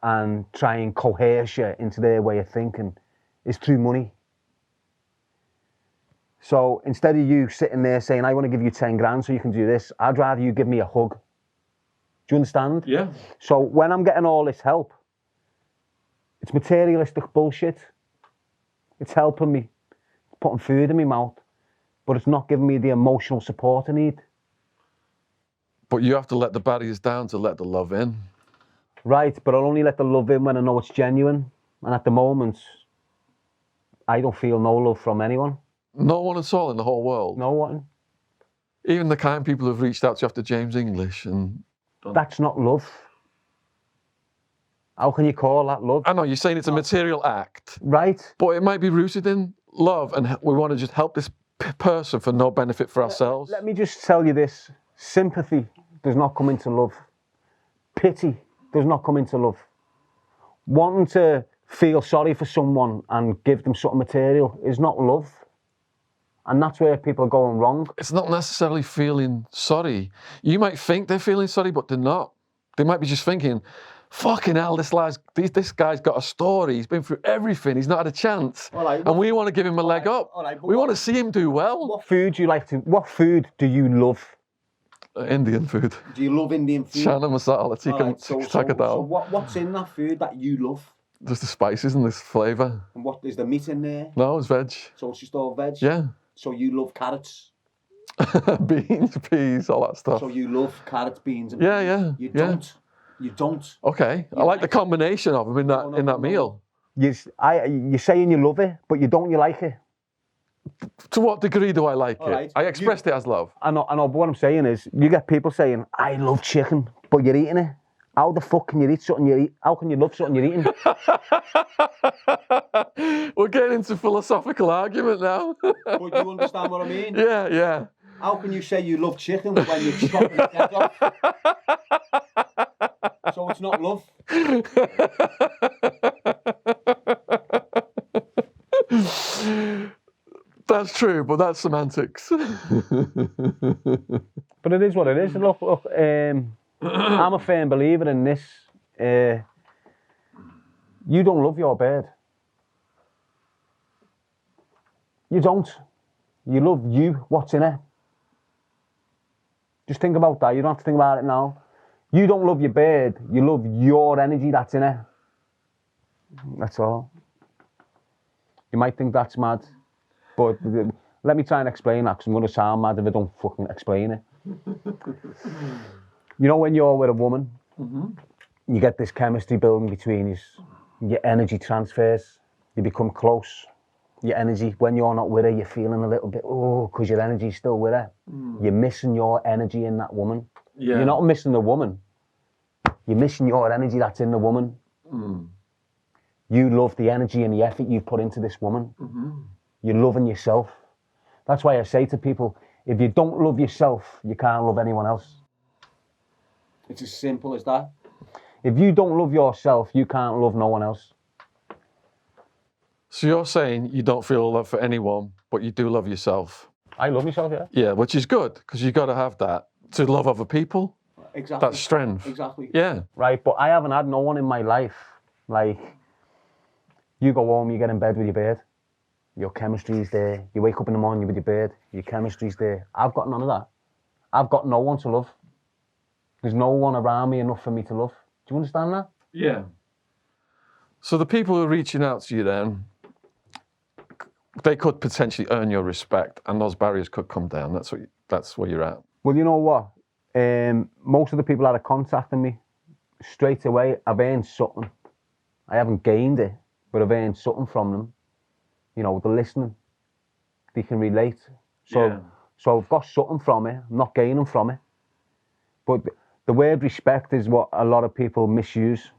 and try and coerce you into their way of thinking is through money. So instead of you sitting there saying, I want to give you 10 grand so you can do this, I'd rather you give me a hug. Do you understand? Yeah. So when I'm getting all this help, it's materialistic bullshit. It's helping me, it's putting food in my mouth, but it's not giving me the emotional support I need. But you have to let the barriers down to let the love in. Right, but I'll only let the love in when I know it's genuine. And at the moment, I don't feel no love from anyone. No one at all in the whole world. No one. Even the kind people who've reached out to you after James English and... That's not love. How can you call that love? I know, you're saying it's a material act. Right. But it might be rooted in love, and we want to just help this person for no benefit for ourselves. Let me just tell you this. Sympathy does not come into love. Pity does not come into love. Wanting to feel sorry for someone and give them something material is not love. And that's where people are going wrong. It's not necessarily feeling sorry. You might think they're feeling sorry, but they're not. They might be just thinking, fucking hell, this guy's got a story. He's been through everything. He's not had a chance. Right, and we want to give him a leg up. We want to see him do well. What food do you love? Indian food. Do you love Indian food? Chana masala, So what's in that food that you love? Just the spices and this flavour. And what is the meat in there? No, it's veg. So it's just all veg? Yeah. So you love carrots? Beans, peas, all that stuff. So you love carrots, beans and Yeah, peas? yeah. You yeah. don't? You don't? Okay. I like the combination of them in that meal. You're saying you love it, but you like it. To what degree do I like it? right. I expressed it as love. I know, but what I'm saying is, you get people saying, I love chicken, but you're eating it. How the fuck can you eat something you eat? How can you love something you're eating? We're getting into philosophical argument now. But you understand what I mean? Yeah. How can you say you love chicken when you're chopping its head off? So it's not love. That's true, but that's semantics. But it is what it is. Look, I'm a firm believer in this. You don't love your bird. You don't. You love you, what's in it. Just think about that. You don't have to think about it now. You don't love your bird. You love your energy that's in it. That's all. You might think that's mad, but let me try and explain that, because I'm going to sound mad if I don't fucking explain it. You know, when you're with a woman, you get this chemistry building between you. Your energy transfers. You become close. Your energy, when you're not with her, you're feeling a little bit, because your energy's still with her. You're missing your energy in that woman. Yeah. You're not missing the woman. You're missing your energy that's in the woman. You love the energy and the effort you put into this woman. You're loving yourself. That's why I say to people, if you don't love yourself, you can't love anyone else. It's as simple as that. If you don't love yourself, you can't love no one else. So you're saying you don't feel love for anyone, but you do love yourself? I love myself, yeah. Yeah, which is good, because you've got to have that to love other people. Exactly. That's strength. Exactly. Yeah. Right, but I haven't had no one in my life. Like, you go home, you get in bed with your bird. Your chemistry's there. You wake up in the morning with your bird. Your chemistry's there. I've got none of that. I've got no one to love. There's no one around me enough for me to love. Do you understand that? Yeah. So the people who are reaching out to you then, they could potentially earn your respect, and those barriers could come down. That's where you're at. Well, you know what? Most of the people that are contacting me, straight away, I've earned something. I haven't gained it, but I've earned something from them. You know, they're listening. They can relate. So I've got something from it. I'm not gaining from it. But the word respect is what a lot of people misuse.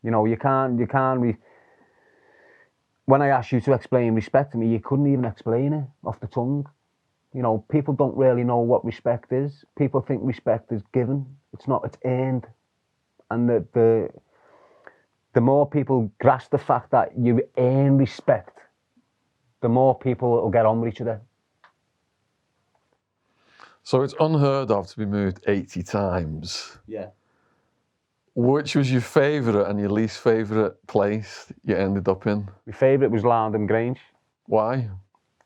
You know, you can't when I asked you to explain respect to me, you couldn't even explain it off the tongue. You know, people don't really know what respect is. People think respect is given. It's not, it's earned. And the more people grasp the fact that you earn respect, the more people will get on with each other. So it's unheard of to be moved 80 times. Yeah. Which was your favourite and your least favourite place you ended up in? My favourite was Landon Grange. Why?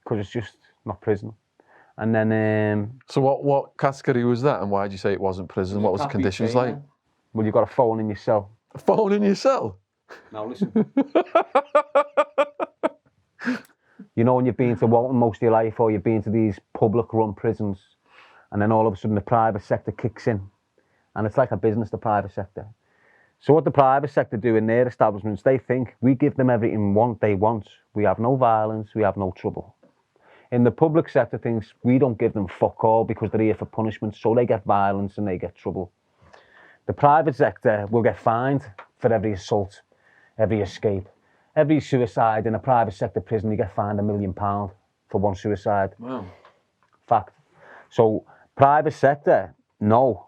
Because it's just not prison. And then... So what category was that, and why did you say it wasn't prison? What was the conditions like? Well, you've got a phone in your cell. A phone in your cell? Now listen. You know, when you've been to Walton most of your life, or you've been to these public-run prisons, and then all of a sudden the private sector kicks in. And it's like a business, the private sector. So what the private sector do in their establishments, they think we give them everything they want. We have no violence, we have no trouble. In the public sector things, we don't give them fuck all because they're here for punishment, so they get violence and they get trouble. The private sector will get fined for every assault, every escape. Every suicide in a private sector prison, you get fined £1 million for one suicide. Wow. Fact. So private sector, no.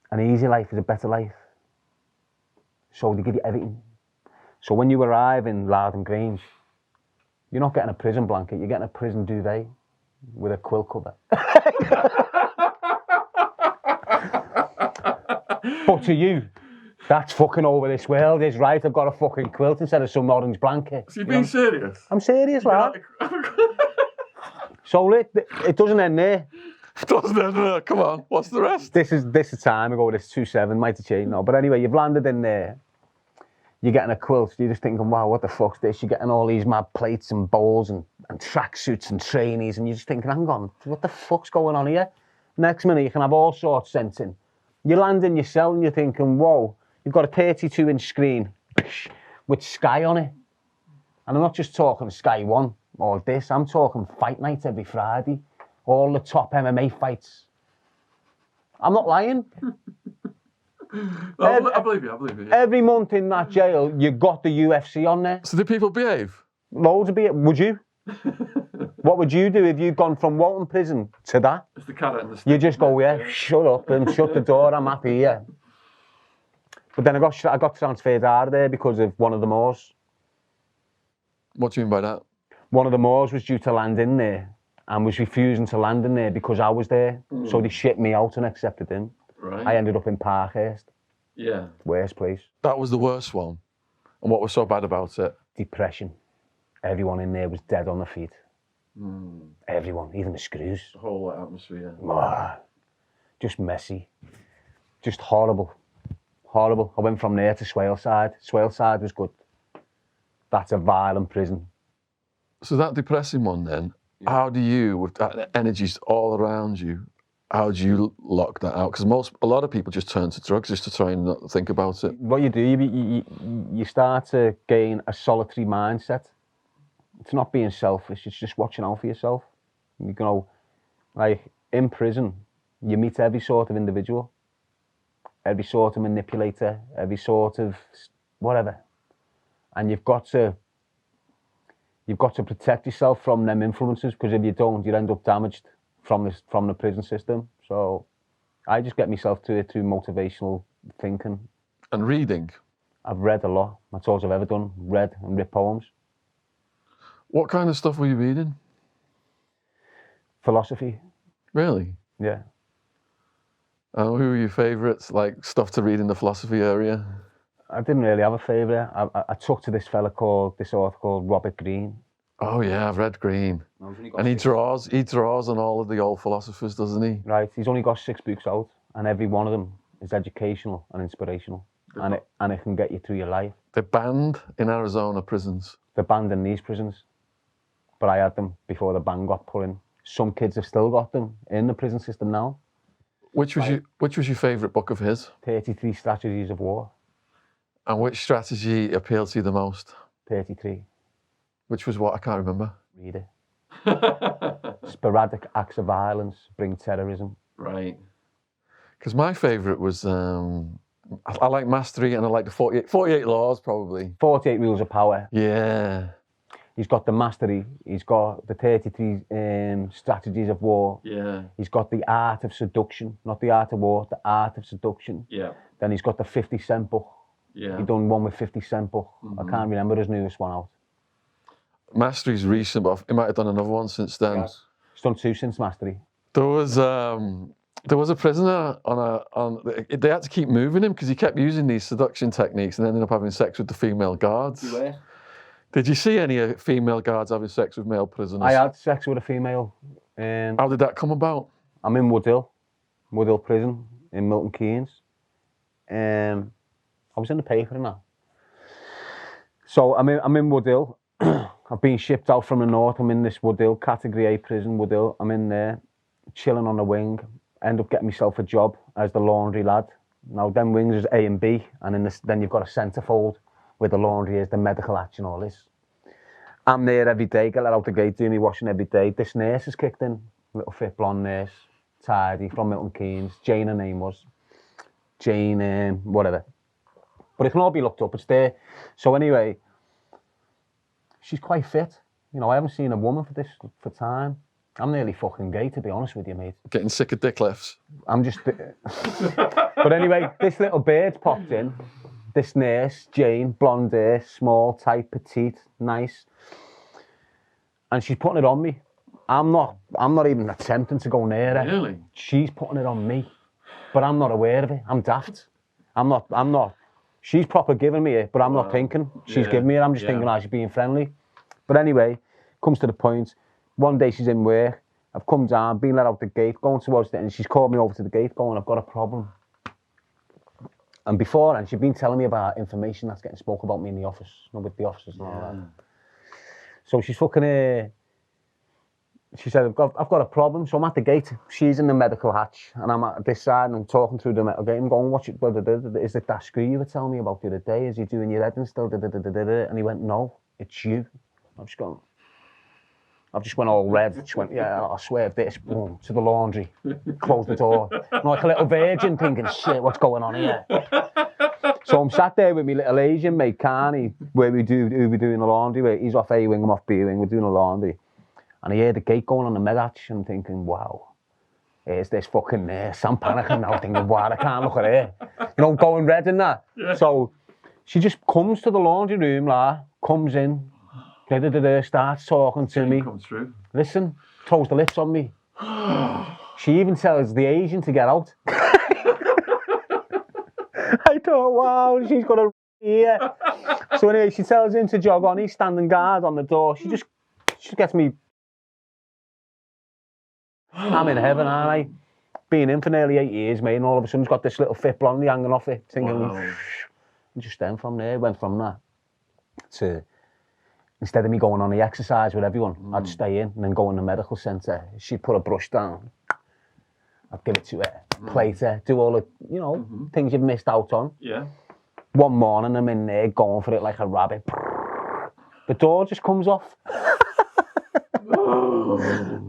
An easy life is a better life. So they give you everything. So when you arrive in Loudon Grange, you're not getting a prison blanket, you're getting a prison duvet with a quilt cover. But to you, that's fucking over this world, is right? I've got a fucking quilt instead of some orange blanket. So you're being serious? I'm serious, lad. So it doesn't end there. Doesn't end there. Come on, what's the rest? This is time ago, this 2-7, might have changed now. But anyway, you've landed in there. You're getting a quilt, you're just thinking, wow, what the fuck's this? You're getting all these mad plates and bowls and tracksuits and trainees, and you're just thinking, hang on, what the fuck's going on here? Next minute, you can have all sorts sent in. You land in your cell and you're thinking, whoa, you've got a 32-inch screen with Sky on it. And I'm not just talking Sky 1 or this, I'm talking fight night every Friday. All the top MMA fights. I'm not lying. I believe you. Every month in that jail, you got the UFC on there. So do people behave? Loads of it. Would you? What would you do if you'd gone from Walton Prison to that? It's the carrot and the stick. You just go, yeah, shut up and shut the door, I'm happy, yeah. But then I got transferred out of there because of one of the Moors. What do you mean by that? One of the Moors was due to land in there and was refusing to land in there because I was there. So they shipped me out and accepted him. Right. I ended up in Parkhurst. Yeah. Worst place. That was the worst one. And what was so bad about it? Depression. Everyone in there was dead on their feet. Everyone, even the screws. The whole atmosphere. Just messy. Just horrible. Horrible. I went from there to Swaleside. Swaleside was good. That's a violent prison. So that depressing one then, how do you, with that energy's all around you, how do you lock that out? Because a lot of people just turn to drugs just to try and not think about it. What you do, you start to gain a solitary mindset. It's not being selfish, it's just watching out for yourself. You know, like in prison, you meet every sort of individual, every sort of manipulator, every sort of whatever. And you've got to protect yourself from them influences, because if you don't, you end up damaged from the prison system. So I just get myself to it through motivational thinking. And reading? I've read a lot. That's all I've ever done, read and writ poems. What kind of stuff were you reading? Philosophy. Really? Yeah. Who were your favourites, like stuff to read in the philosophy area? I didn't really have a favourite. I took to this author called Robert Greene. Oh yeah, I've read Greene. And he draws on all of the old philosophers, doesn't he? Right, he's only got 6 books out, and every one of them is educational and inspirational, and it can get you through your life. They're banned in Arizona prisons. They're banned in these prisons, but I had them before the ban got put in. Some kids have still got them in the prison system now. Which was your favourite book of his? 33 Strategies of War. And which strategy appealed to you the most? 33. Which was what? I can't remember. Read it. Sporadic acts of violence bring terrorism. Right. Because my favourite was, I like Mastery, and I like the 48 Laws, probably. 48 Rules of Power. Yeah. He's got the Mastery. He's got the 33 Strategies of War. Yeah. He's got the Art of Seduction, not the Art of War, the Art of Seduction. Yeah. Then he's got the 50 Cent book. Yeah. He done one with 50 Cent book. I can't remember his newest one out. Mastery's recent, but he might have done another one since then. Yes. He's done 2 since Mastery. There was a prisoner they had to keep moving him because he kept using these seduction techniques and ended up having sex with the female guards. You were? Did you see any female guards having sex with male prisoners? I had sex with a female. How did that come about? I'm in Woodhill Prison in Milton Keynes. I was in the paper and that. So I'm in Woodhill. I've been shipped out from the north. I'm in this Woodhill, Category A prison, Woodhill. I'm in there, chilling on the wing. End up getting myself a job as the laundry lad. Now, them wings is A and B, and then you've got a centrefold where the laundry is, the medical action, all this. I'm there every day, get let out the gate, doing me washing every day. This nurse has kicked in, little fit blonde nurse, tidy, from Milton Keynes. Jane, her name was. Jane, whatever. But it can all be looked up, it's there. So anyway, she's quite fit. You know, I haven't seen a woman for time. I'm nearly fucking gay, to be honest with you, mate. Getting sick of dick lifts. I'm just... But anyway, this little bird popped in. This nurse, Jane, blonde hair, small, tight, petite, nice. And she's putting it on me. I'm not even attempting to go near her. Really? She's putting it on me. But I'm not aware of it. I'm daft. I'm not. She's proper giving me it, but I'm not thinking she's giving me it. I'm just thinking, she's being friendly. But anyway, comes to the point. One day she's in work. I've come down, been let out the gate, going towards the end. She's called me over to the gate going, I've got a problem. And beforehand, she'd been telling me about information that's getting spoke about me in the office, with the officers and all that. So she's fucking... she said, I've got a problem. So I'm at the gate. She's in the medical hatch, and I'm at this side, and I'm talking through the metal gate. I'm going, is it that screw you were telling me about the other day? Is he doing your head and still? And he went, no, it's you. I've just went all red. She went, yeah, I swear, this, boom, to the laundry. Closed the door. I'm like a little virgin thinking, shit, what's going on here? So I'm sat there with my little Asian mate, Carney, who we doing the laundry with. He's off A wing, I'm off B wing, we're doing the laundry. And I hear the gate going on the med hatch and thinking, wow. here's this fucking Sam panicking now, thinking, why I can't look at her. You know, going red and that. Yeah. So she just comes to the laundry room, like, comes in, starts talking to me. Comes through. Listen, throws the lips on me. She even tells the Asian to get out. I thought, wow, she's got a here. So anyway, she tells him to jog on. He's standing guard on the door. She gets me. I'm in heaven, aren't I? Been in for nearly 8 years, mate, and all of a sudden she's got this little fit blondie hanging off it. Thinking, wow. And just then from there, went from that to, instead of me going on the exercise with everyone, I'd stay in and then go in the medical centre. She'd put a brush down. I'd give it to her, plate her, do all the, you know, things you've missed out on. Yeah. One morning, I'm in there going for it like a rabbit. The door just comes off.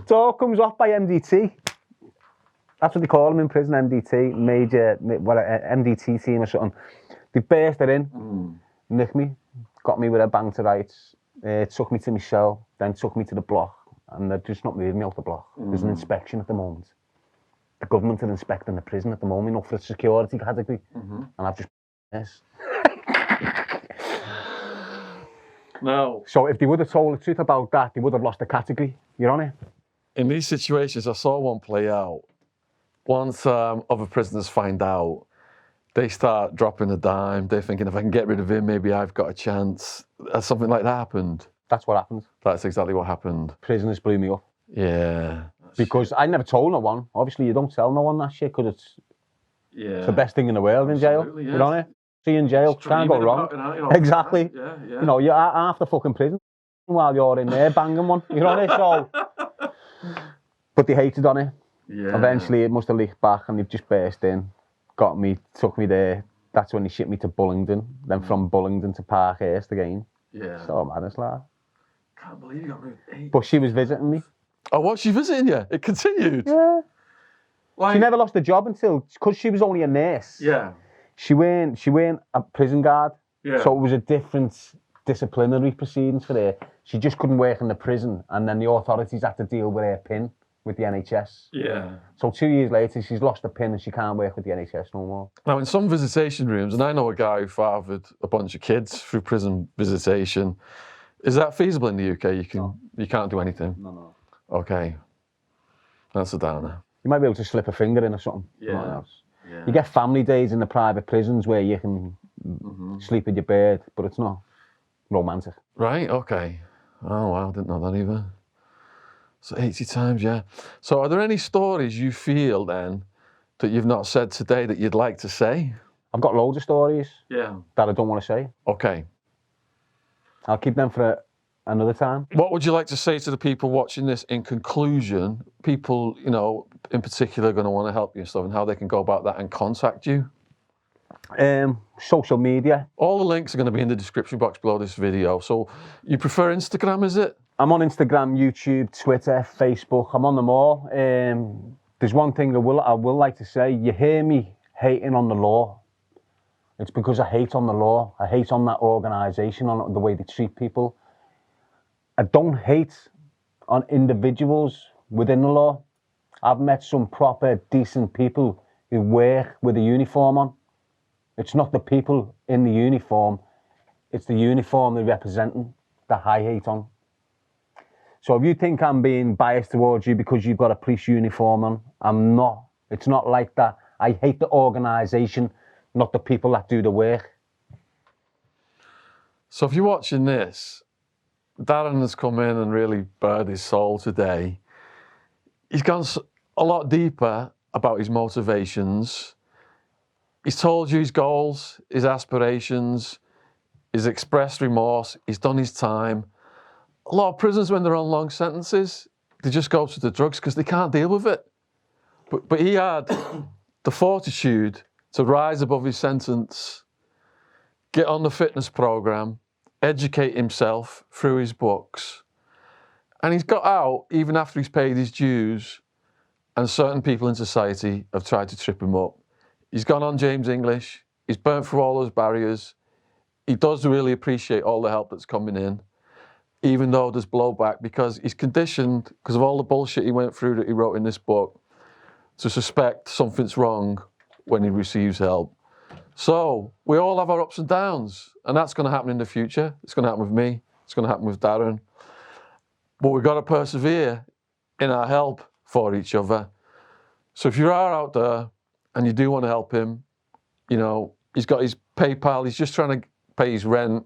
Door comes off by MDT. That's what they call them in prison, MDT, MDT team or something. They burst it in, nicked me, got me with a bang to rights, took me to my cell, then took me to the block, and they're just not moving me out the block. There's an inspection at the moment. The government are inspecting the prison at the moment, you know, for a security category, and I've just this. No. So if they would have told the truth about that, they would have lost the category. You're on it. In these situations, I saw one play out. Once other prisoners find out, they start dropping a dime. They're thinking, if I can get rid of him, maybe I've got a chance. Something like that happened. That's what happened. That's exactly what happened. Prisoners blew me up. Yeah. Because I never told no one. Obviously, you don't tell no one that shit because it's the best thing in the world in jail. Yes. You know it? See you in jail, can't go wrong. Exactly. Yeah. You know, you're half the fucking prison while you're in there banging one. You know what I mean? So, but they hated on it. Yeah. Eventually, it must have leaked back, and they've just burst in, got me, took me there. That's when they shipped me to Bullingdon. Then from Bullingdon to Parkhurst again. Yeah. So man, it's like. Can't believe you got rid of 8. But she was visiting me. Oh, was she visiting you? It continued. Yeah. Like, she never lost a job until, because she was only a nurse. Yeah. She weren't a prison guard. Yeah. So it was a different disciplinary proceedings for her. She just couldn't work in the prison, and then the authorities had to deal with her PIN with the NHS. Yeah. So 2 years later, she's lost the PIN and she can't work with the NHS no more. Now, in some visitation rooms, and I know a guy who fathered a bunch of kids through prison visitation. Is that feasible in the UK? You can't do anything. No. Okay. That's a downer. You might be able to slip a finger in or something. Yeah. You get family days in the private prisons where you can sleep with your bed, but it's not romantic. Right, okay. Oh, wow, I didn't know that either. So 80 times, yeah. So are there any stories you feel then that you've not said today that you'd like to say? I've got loads of stories that I don't want to say. Okay. I'll keep them for another time. What would you like to say to the people watching this in conclusion? People, you know, in particular are going to want to help you and stuff, and how they can go about that and contact you? Social media. All the links are going to be in the description box below this video. So you prefer Instagram, is it? I'm on Instagram, YouTube, Twitter, Facebook. I'm on them all. There's one thing I will like to say. You hear me hating on the law. It's because I hate on the law. I hate on that organisation, on the way they treat people. I don't hate on individuals within the law. I've met some proper, decent people who work with a uniform on. It's not the people in the uniform, it's the uniform they're representing that I hate on. So if you think I'm being biased towards you because you've got a police uniform on, I'm not. It's not like that. I hate the organisation, not the people that do the work. So if you're watching this, Darren has come in and really bared his soul today. He's gone a lot deeper about his motivations. He's told you his goals, his aspirations, he's expressed remorse, he's done his time. A lot of prisoners, when they're on long sentences, they just go to the drugs because they can't deal with it. But he had the fortitude to rise above his sentence, get on the fitness program, educate himself through his books. And he's got out even after he's paid his dues, and certain people in society have tried to trip him up. He's gone on James English, he's burnt through all those barriers. He does really appreciate all the help that's coming in, even though there's blowback, because he's conditioned, because of all the bullshit he went through that he wrote in this book, to suspect something's wrong when he receives help. So we all have our ups and downs, and that's going to happen in the future. It's going to happen with me. It's going to happen with Darren. But we've got to persevere in our help for each other. So if you are out there and you do want to help him, you know, he's got his PayPal, he's just trying to pay his rent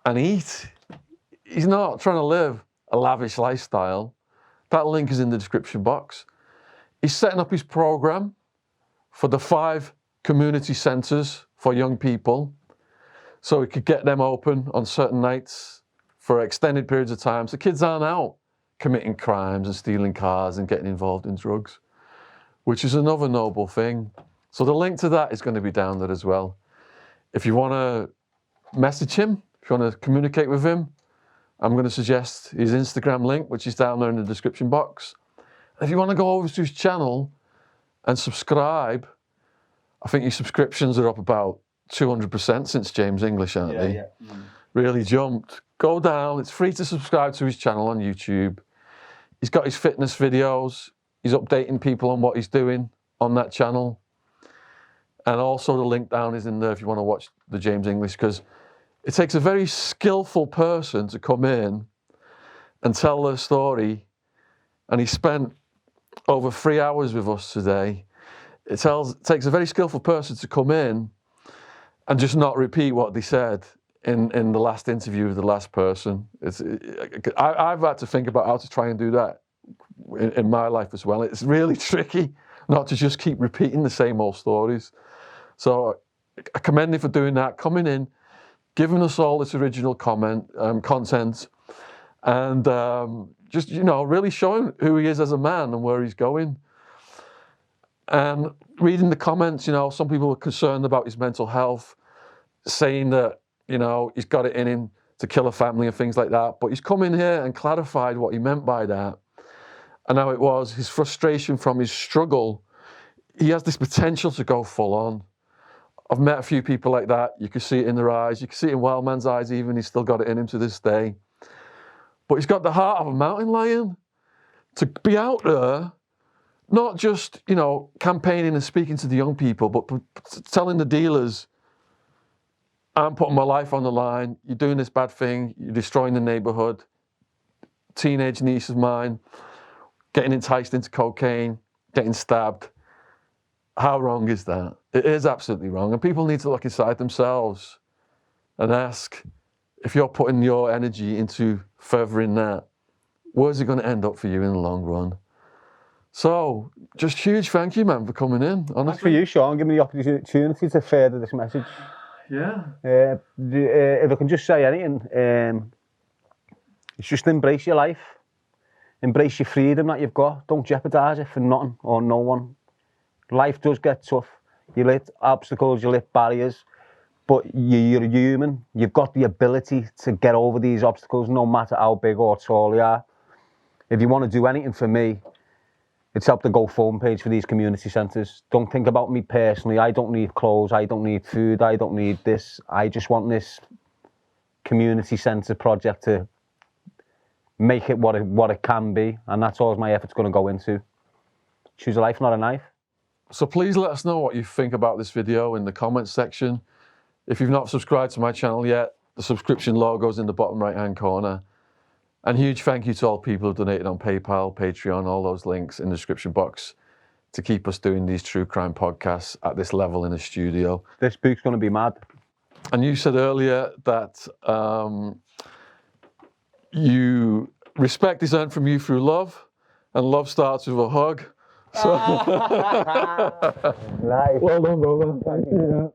and eat. He's not trying to live a lavish lifestyle. That link is in the description box. He's setting up his program for the 5 community centres for young people, so he could get them open on certain nights for extended periods of time, so kids aren't out committing crimes and stealing cars and getting involved in drugs, which is another noble thing. So the link to that is going to be down there as well. If you want to message him, if you want to communicate with him, I'm going to suggest his Instagram link, which is down there in the description box. And if you want to go over to his channel and subscribe, I think his subscriptions are up about 200% since James English, aren't they? Yeah. Mm. Really jumped. Go down. It's free to subscribe to his channel on YouTube. He's got his fitness videos. He's updating people on what he's doing on that channel. And also the link down is in there if you want to watch the James English, because it takes a very skillful person to come in and tell their story. And he spent over 3 hours with us today. It takes a very skillful person to come in and just not repeat what they said in the last interview with the last person. I've had to think about how to try and do that in my life as well. It's really tricky not to just keep repeating the same old stories. So I commend him for doing that, coming in, giving us all this original content, and just, you know, really showing who he is as a man and where he's going. And reading the comments, you know, some people were concerned about his mental health, saying that, you know, he's got it in him to kill a family and things like that. But he's come in here and clarified what he meant by that, and how it was his frustration from his struggle. He has this potential to go full on. I've met a few people like that. You can see it in their eyes. You can see it in Wildman's eyes even. He's still got it in him to this day. But he's got the heart of a mountain lion. To be out there, not just, you know, campaigning and speaking to the young people, but telling the dealers, I'm putting my life on the line. You're doing this bad thing. You're destroying the neighborhood. Teenage niece of mine getting enticed into cocaine, getting stabbed. How wrong is that? It is absolutely wrong. And people need to look inside themselves and ask, if you're putting your energy into furthering that, where's it going to end up for you in the long run? So, just huge thank you, man, for coming in. Honestly. Thanks for you, Sean, giving me the opportunity to further this message. Yeah. If I can just say anything, it's just embrace your life. Embrace your freedom that you've got. Don't jeopardise it for nothing or no one. Life does get tough. You hit obstacles, you hit barriers, but you're human. You've got the ability to get over these obstacles, no matter how big or tall you are. If you want to do anything for me, it's help the GoFundMe page for these community centres. Don't think about me personally. I don't need clothes. I don't need food. I don't need this. I just want this community centre project to make it what it can be, and that's all my effort's going to go into. Choose a life, not a knife. So please let us know what you think about this video in the comments section. If you've not subscribed to my channel yet, the subscription logo's in the bottom right-hand corner. And huge thank you to all people who donated on PayPal, Patreon, all those links in the description box to keep us doing these true crime podcasts at this level in the studio. This book's going to be mad. And you said earlier that respect is earned from you through love, and love starts with a hug. So, Nice. well done, brother. Thank you.